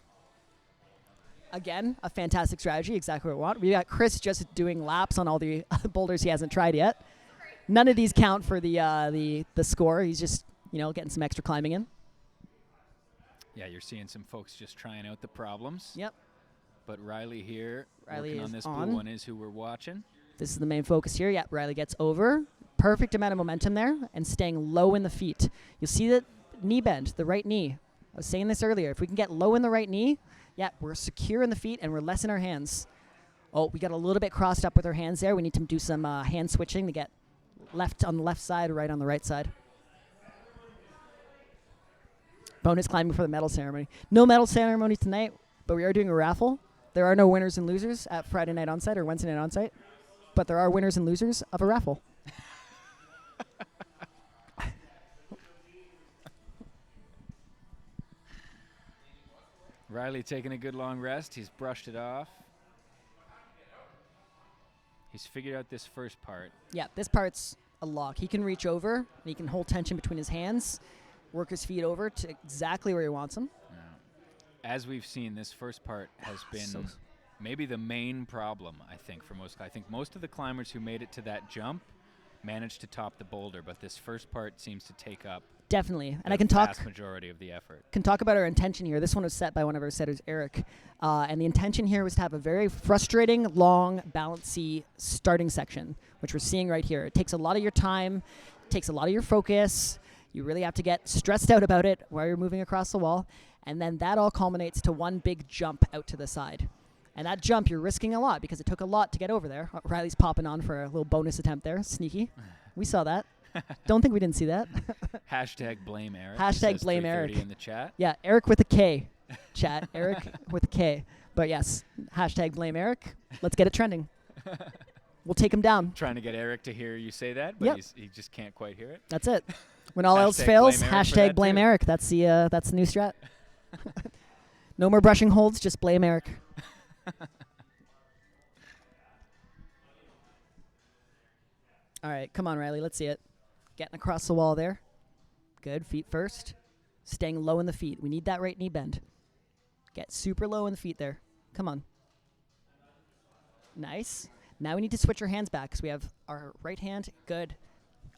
Again, a fantastic strategy, exactly what we want. We got Chris just doing laps on all the boulders he hasn't tried yet. None of these count for the score. He's just, you know, getting some extra climbing in. Yeah, you're seeing some folks just trying out the problems. Yep. But Riley here, Riley working is on this on. blue one, is who we're watching. This is the main focus here. Yep, Riley gets over. Perfect amount of momentum there and staying low in the feet. You'll see that knee bend, the right knee. I was saying this earlier. If we can get low in the right knee, yeah, we're secure in the feet and we're less in our hands. Oh, we got a little bit crossed up with our hands there. We need to do some hand switching to get left on the left side, right on the right side. Bonus climbing for the medal ceremony. No medal ceremony tonight, but we are doing a raffle. There are no winners and losers at Friday night Onsight or Wednesday night Onsight, but there are winners and losers of a raffle. Riley taking a good long rest. He's brushed it off. He's figured out this first part. Yeah, this part's a lock. He can reach over, and he can hold tension between his hands, work his feet over to exactly where he wants them. As we've seen, this first part has been maybe the main problem, I think, for most. I think most of the climbers who made it to that jump managed to top the boulder, but this first part seems to take up Definitely. And the I can talk vast majority of the effort. about our intention here. This one was set by one of our setters, Eric. And the intention here was to have a very frustrating, long, bouncy starting section, which we're seeing right here. It takes a lot of your time, takes a lot of your focus. You really have to get stressed out about it while you're moving across the wall. And then that all culminates to one big jump out to the side. And that jump, you're risking a lot because it took a lot to get over there. Riley's popping on for a little bonus attempt there. Sneaky. We saw that. Don't think we didn't see that. Hashtag blame Eric. Hashtag says blame 330 Eric. in the chat. Yeah, Eric with a K, chat. Eric with a K. But yes, hashtag blame Eric. Let's get it trending. We'll take him down. Trying to get Eric to hear you say that, but Yep. he just can't quite hear it. That's it. When all else Hashtag fails, blame Eric for hashtag that blame too. Eric. That's the new strat. No more brushing holds, just blame Eric. All right, come on, Riley. Let's see it. Getting across the wall there. Good. Feet first. Staying low in the feet. We need that right knee bend. Get super low in the feet there. Come on. Nice. Now we need to switch our hands back because we have our right hand. Good.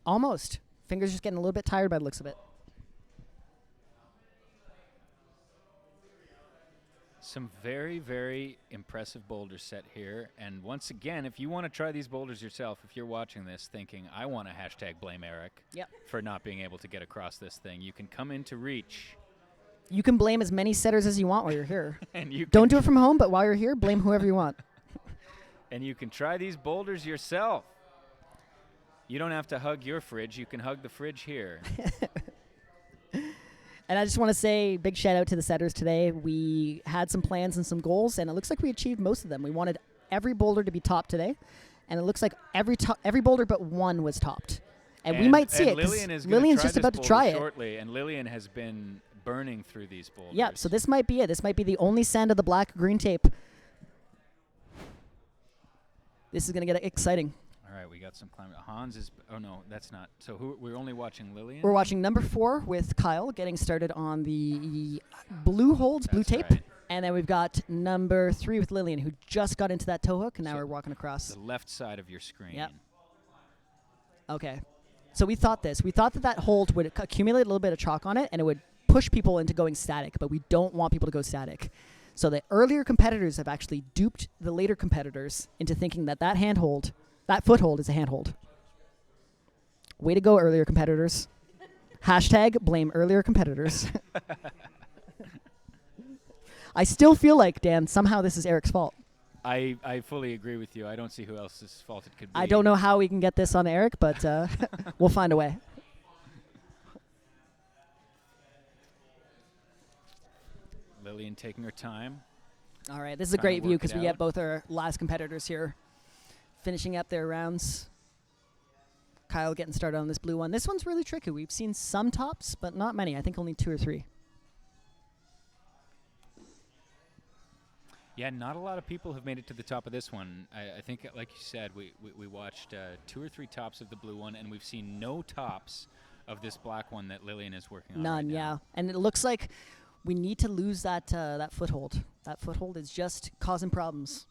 Almost. Fingers just getting a little bit tired by the looks of it. Some very, very impressive boulders set here. And once again, if you want to try these boulders yourself, if you're watching this thinking, I want to hashtag blame Eric Yep. for not being able to get across this thing, you can come into Reach. You can blame as many setters as you want while you're here. And you Don't do it from home, but while you're here, blame whoever you want. And you can try these boulders yourself. You don't have to hug your fridge. You can hug the fridge here. And I just want to say big shout out to the setters today. We had some plans and some goals, and it looks like we achieved most of them. We wanted every boulder to be topped today, and it looks like every boulder but one was topped. And we might see it. 'Cause Lillian is Lillian's try just this about to boulder try it. shortly, and Lillian has been burning through these boulders. Yeah, so this might be it. This might be the only send of the black-green tape. This is going to get exciting. All right, we got some climbing. Hans is. Oh no, that's not. So we're only watching Lillian. We're watching number 4 with Kyle getting started on the blue holds, blue That's tape. right. And then we've got number 3 with Lillian, who just got into that toe hook, and now So we're walking across. The left side of your screen. Yep. Okay. So we thought this. We thought that hold would accumulate a little bit of chalk on it, and it would push people into going static, but we don't want people to go static. So the earlier competitors have actually duped the later competitors into thinking that handhold, that foothold is a handhold. Way to go, earlier competitors. Hashtag blame earlier competitors. I still feel like, Dan, somehow this is Eric's fault. I fully agree with you. I don't see who else's fault it could be. I don't know how we can get this on Eric, but we'll find a way. Lillian taking her time. All right, this is a Trying to great view work because it we out. get both our last competitors here finishing up their rounds. Kyle getting started on this blue one. This one's really tricky. We've seen some tops, but not many. I think only 2 or 3. Yeah, not a lot of people have made it to the top of this one. I think, like you said, we watched 2 or 3 tops of the blue one, and we've seen no tops of this black one that Lillian is working on. None, right now. yeah. And it looks like we need to lose that foothold. That foothold is just causing problems.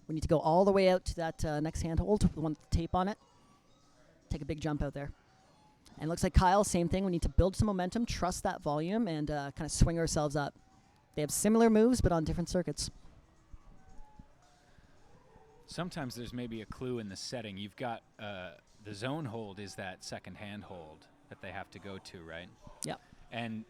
We need to go all the way out to that next handhold, the one with the tape on it. Take a big jump out there. And it looks like Kyle, same thing. We need to build some momentum, trust that volume, and kind of swing ourselves up. They have similar moves, but on different circuits. Sometimes there's maybe a clue in the setting. You've got the zone hold is that second hand hold that they have to go to, right? Yeah. And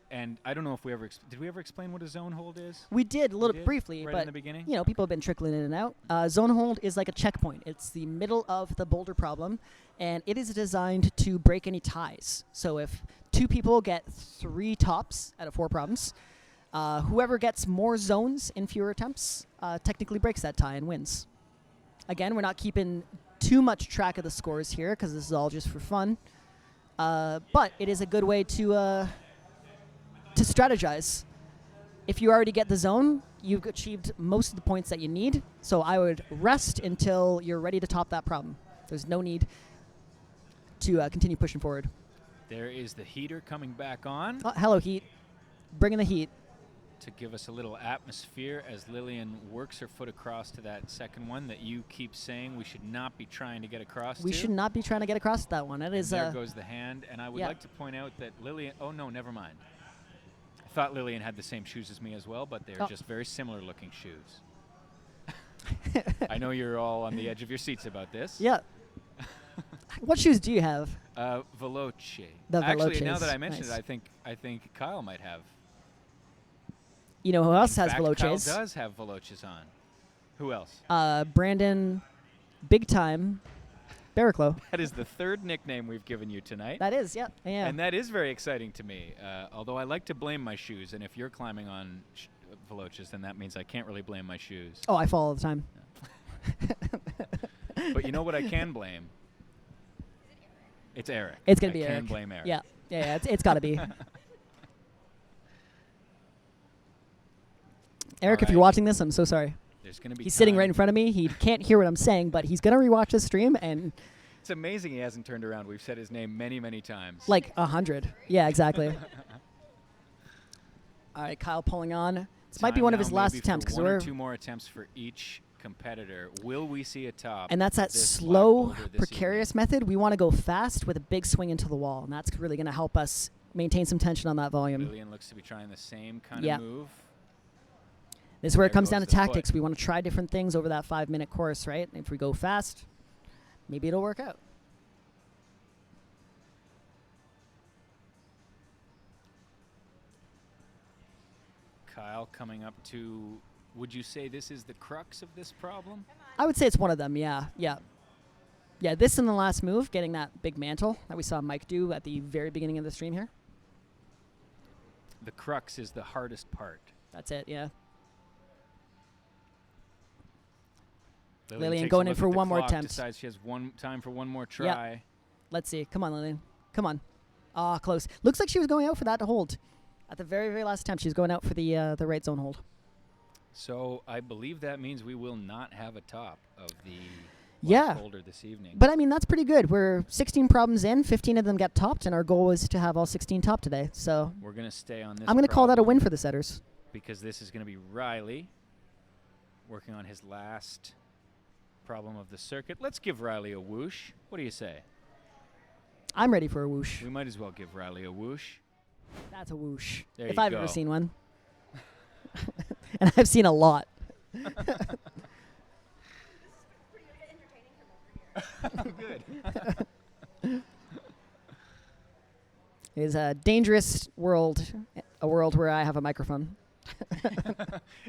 I don't know if we ever did we ever explain what a zone hold is? We did a little did? briefly, Right but in the beginning? you know, people have been trickling in and out. Zone hold is like a checkpoint. It's the middle of the boulder problem, and it is designed to break any ties. So if 2 people get 3 tops out of 4 problems, whoever gets more zones in fewer attempts technically breaks that tie and wins. Again, we're not keeping too much track of the scores here because this is all just for fun. But it is a good way to strategize. If you already get the zone, you've achieved most of the points that you need. So I would rest until you're ready to top that problem. There's no need to continue pushing forward. There is the heater coming back on Oh, hello, Heat. Bringing the heat. to give us a little atmosphere as Lillian works her foot across to that second one that you keep saying we should not be trying to get across We to. should not be trying to get across that one. That And is there goes the hand. And I would yeah. like to point out that Lillian... Oh, no, never mind. I thought Lillian had the same shoes as me as well, but they're Oh. just very similar looking shoes. I know you're all on the edge of your seats about this. Yeah. What shoes do you have? Veloce. The Actually, now Veloces, that I mentioned nice. it, I think Kyle might have. You know who else In has fact, Kyle Veloces? does have Veloces on. Who else? Brandon, big time, Barraclough. That is the 3rd nickname we've given you tonight. That is, yeah. And that is very exciting to me. Although I like to blame my shoes, and if you're climbing on Veloces, then that means I can't really blame my shoes. Oh, I fall all the time. But you know what I can blame? It's Eric. It's gonna be I Eric. can blame Eric. Yeah. It's got to be. Eric, if right. you're watching this, I'm so sorry. There's going to be He's sitting time. right in front of me. He can't hear what I'm saying, but he's gonna rewatch this stream and It's amazing he hasn't turned around. We've said his name many, many times. like 100. Yeah, exactly. All right, Kyle pulling on. This might be Time one of now his last maybe attempts for because 1 or we're 2 more attempts for each competitor. Will we see a top? and that's of that this black slow, boulder this precarious method. We want to go fast with a big swing into the wall, and that's really going to help us maintain some tension on that evening? volume. Lillian looks to be trying the same kind Yeah. of move. This is where it There comes down goes to the foot. tactics. We want to try different things over that 5-minute course, right? If we go fast, maybe it'll work out. Kyle coming up to, would you say this is the crux of this problem? I would say it's one of them, yeah. Yeah, this in the last move, getting that big mantle that we saw Mike do at the very beginning of the stream here. The crux is the hardest part. That's it, yeah. Lillian Lillian takes going a in look for at the one more clock, attempt. Decides she has time for one more try. Let's see. Come on, Lillian. Come on. Ah, close. Looks like she was going out for that to hold. At the very, very last attempt, she was going out for the right zone hold. So I believe that means we will not have a top of the Yeah. boulder this evening. But, I mean, that's pretty good. We're 16 problems in. 15 of them got topped, and our goal was to have all 16 topped today. So We're going to stay on this. I'm going to call that a problem win for the setters. because this is going to be Riley working on his last problem of the circuit. Let's give Riley a whoosh. What do you say? I'm ready for a whoosh. We might as well give Riley a whoosh. That's a whoosh. There if you I've go. ever seen one. And I've seen a lot. Good. It is a dangerous world, a world where I have a microphone.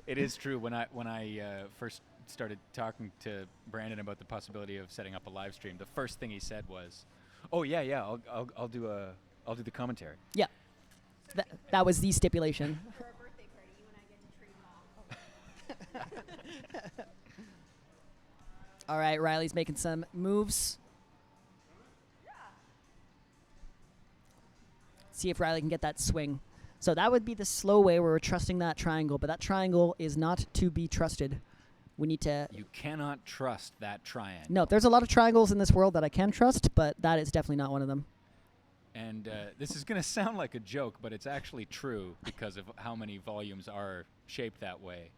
It is true. When I first started talking to Brandon about the possibility of setting up a live stream, the first thing he said was, "Oh yeah, I'll do the commentary." Yeah. That was the stipulation. For a birthday party, you and I get to trade them off. All right, Riley's making some moves. See if Riley can get that swing. So that would be the slow way where we're trusting that triangle, but that triangle is not to be trusted. We need to... You cannot trust that triangle. No, there's a lot of triangles in this world that I can trust, but that is definitely not one of them. And this is going to sound like a joke, but it's actually true because of how many volumes are shaped that way.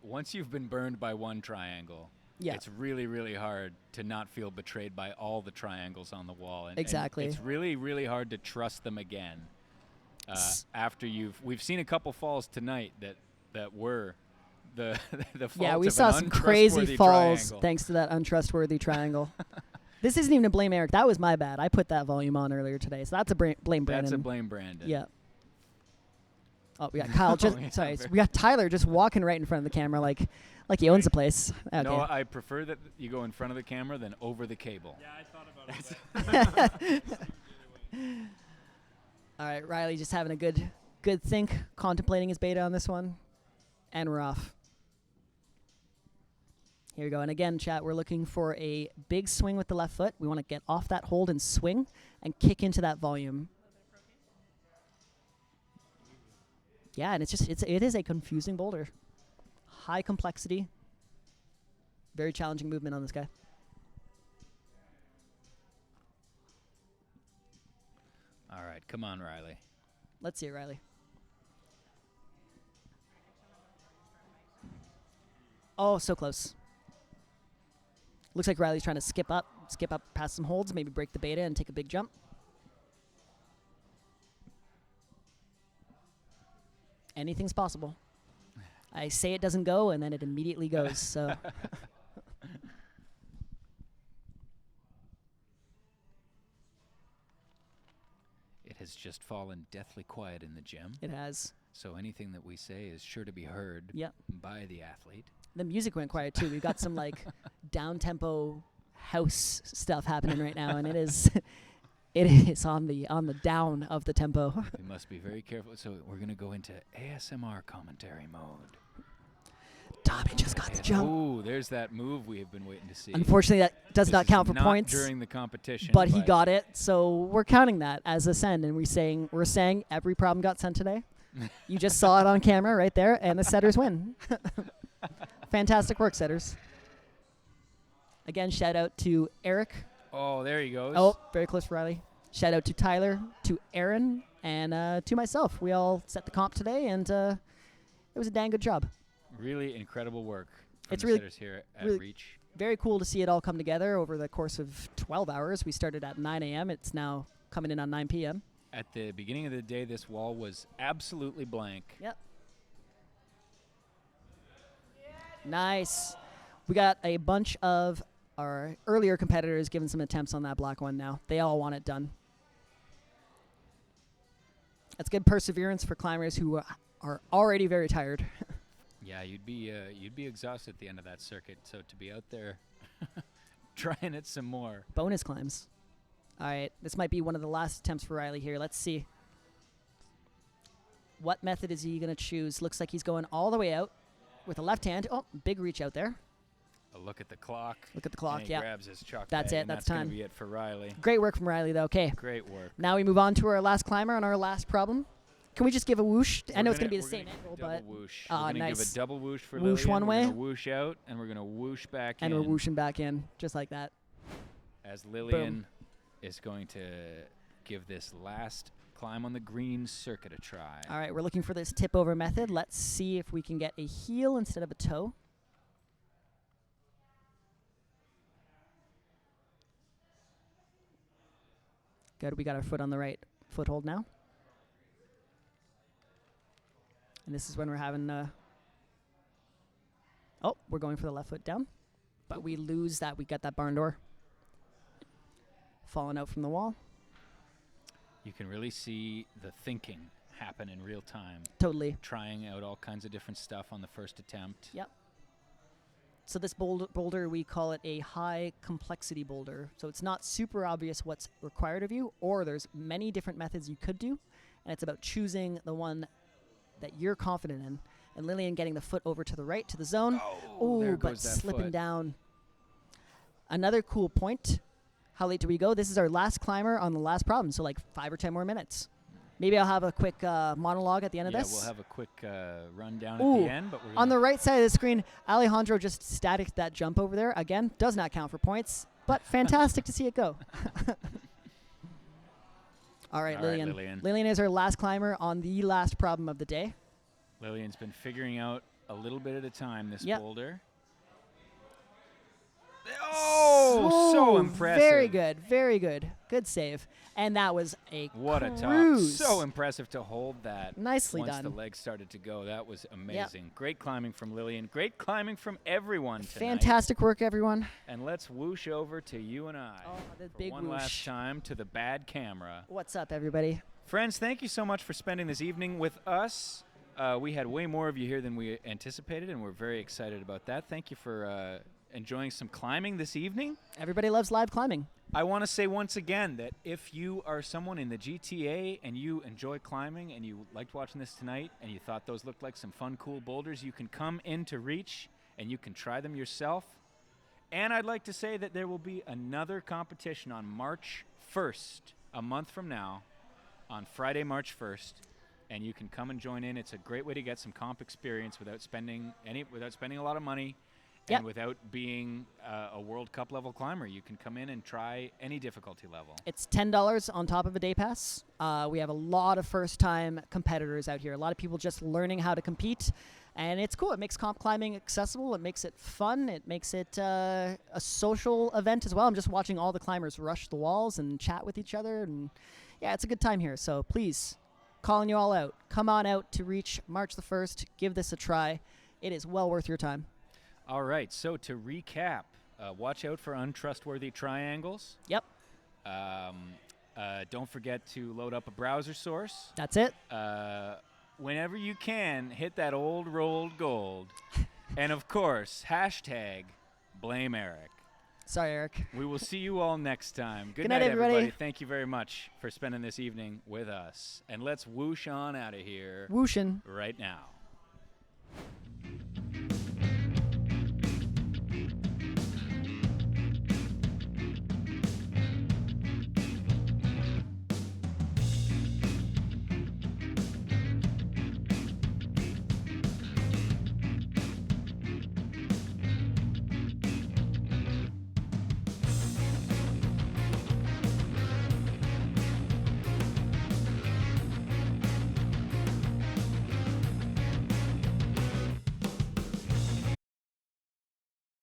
Once you've been burned by one triangle, Yeah. it's really, really hard to not feel betrayed by all the triangles on the wall. And Exactly. it's really, really hard to trust them again. After we've seen a couple falls tonight that were the fault Yeah, we of saw an some crazy untrustworthy falls triangle. thanks to that untrustworthy triangle. This isn't even to blame Eric. That was my bad. I put that volume on earlier today, so that's a blame Brandon. That's a blame Brandon. Yeah. Oh, we got Kyle. Yeah, Sorry, very- we got Tyler just walking right in front of the camera, like he owns the place. Okay. No, I prefer that you go in front of the camera than over the cable. Yeah, I thought about it. All right, Riley just having a good think, contemplating his beta on this one, and we're off. Here we go. And again, chat, we're looking for a big swing with the left foot. We want to get off that hold and swing and kick into that volume. Yeah, and it is a confusing boulder. High complexity. Very challenging movement on this guy. All right, come on, Riley. Let's see it, Riley. Oh, so close. Looks like Riley's trying to skip up past some holds, maybe break the beta and take a big jump. Anything's possible. I say it doesn't go, and then it immediately goes. So It has just fallen deathly quiet in the gym, it has. so anything that we say is sure to be heard Yep. by the athlete. The music went quiet too. We've got some like down tempo house stuff happening right now, and it is on the down of the tempo. We must be very careful. So we're going to go into ASMR commentary mode. Tommy just got the jump. Oh, there's that move we have been waiting to see. Unfortunately, that does This not is count for not points. during the competition, But he got it, so we're counting that as a send, and we're saying every problem got sent today. You just saw it on camera right there, and the setters win. Fantastic work, setters. Again, shout out to Eric. Oh, there he goes. Oh, very close for Riley. Shout out to Tyler, to Aaron, and to myself. We all set the comp today, and it was a dang good job. Really incredible work from It's the really- sitters here at really Reach. Very cool to see it all come together over the course of 12 hours. We started at 9 a.m. It's now coming in on 9 p.m. At the beginning of the day, this wall was absolutely blank. Yep. Nice. We got a bunch of our earlier competitors giving some attempts on that black one now. They all want it done. That's good perseverance for climbers who are already very tired. Yeah, you'd be exhausted at the end of that circuit. So to be out there trying it some more. Bonus climbs. All right, this might be one of the last attempts for Riley here. Let's see. What method is he going to choose? Looks like he's going all the way out with a left hand. Oh, big reach out there. A look at the clock. Look at the clock, and he yeah. grabs his chalk That's bag, it, and that's gonna time. be it for Riley. Great work from Riley, though. Okay, Great work. now we move on to our last climber on our last problem. Can we just give a whoosh? I know it's going to be the We're same gonna angle, double but... whoosh. Ah, We're gonna give nice. a double whoosh for Whoosh Lillian. one We're way. gonna whoosh out, and we're gonna whoosh back and in. we're whooshing back in, just like that. As Lillian is going to give this last climb on the green circuit a try. All right, we're looking for this tip-over method. Let's see if we can get a heel instead of a toe. Good, we got our foot on the right foothold now. And this is when we're having... oh, we're going for the left foot down. But we lose that. We got that barn door. Falling out from the wall. You can really see the thinking happen in real time. Totally. Trying out all kinds of different stuff on the first attempt. Yep. So this boulder, we call it a high complexity boulder. So it's not super obvious what's required of you, or there's many different methods you could do, and it's about choosing the one that you're confident in. And Lillian getting the foot over to the right to the zone. Oh, there but goes that slipping foot. down. Another cool point. How late do we go? This is our last climber on the last problem, so like 5 or 10 more minutes. Maybe I'll have a quick monologue at the end of this. Yeah, we'll have a quick rundown Ooh, at the end. But we're on gonna the right side of the screen, Alejandro just staticked that jump over there. Again, does not count for points, but fantastic to see it go. All right, All right, Lillian. Lillian. Lillian is our last climber on the last problem of the day. Lillian's been figuring out a little bit at a time this Yep. boulder. Oh, so impressive. Very good, very good. Good save. And that was a What a cruise. top. So impressive to hold that. Nicely once done. the legs started to go. That was amazing. Great climbing from Lillian. Great climbing from everyone tonight. Fantastic work, everyone. And let's whoosh over to you and I Oh, the for big one last whoosh. time to the bad camera. What's up, everybody? Friends, thank you so much for spending this evening with us. We had way more of you here than we anticipated, and we're very excited about that. Thank you for enjoying some climbing this evening. Everybody loves live climbing. I want to say once again that if you are someone in the GTA and you enjoy climbing and you liked watching this tonight and you thought those looked like some fun, cool boulders, you can come into Reach and you can try them yourself. And I'd like to say that there will be another competition on March 1st, a month from now, on Friday, March 1st, and you can come and join in. It's a great way to get some comp experience without spending a lot of money. Yep. And without being a World Cup level climber, you can come in and try any difficulty level. It's $10 on top of a day pass. We have a lot of first-time competitors out here. A lot of people just learning how to compete, and it's cool. It makes comp climbing accessible. It makes it fun. It makes it a social event as well. I'm just watching all the climbers rush the walls and chat with each other, and yeah, it's a good time here. So please, calling you all out. Come on out to Reach March the 1st. Give this a try. It is well worth your time. All right, so to recap, watch out for untrustworthy triangles. Yep, Don't forget to load up a browser source. that's it. Whenever you can, hit that old rolled gold. And of course, hashtag blame Eric. Sorry, Eric. We will see you all next time. Good night, night, everybody. Thank you very much for spending this evening with us. And let's whoosh on out of here Whooshin'. right now.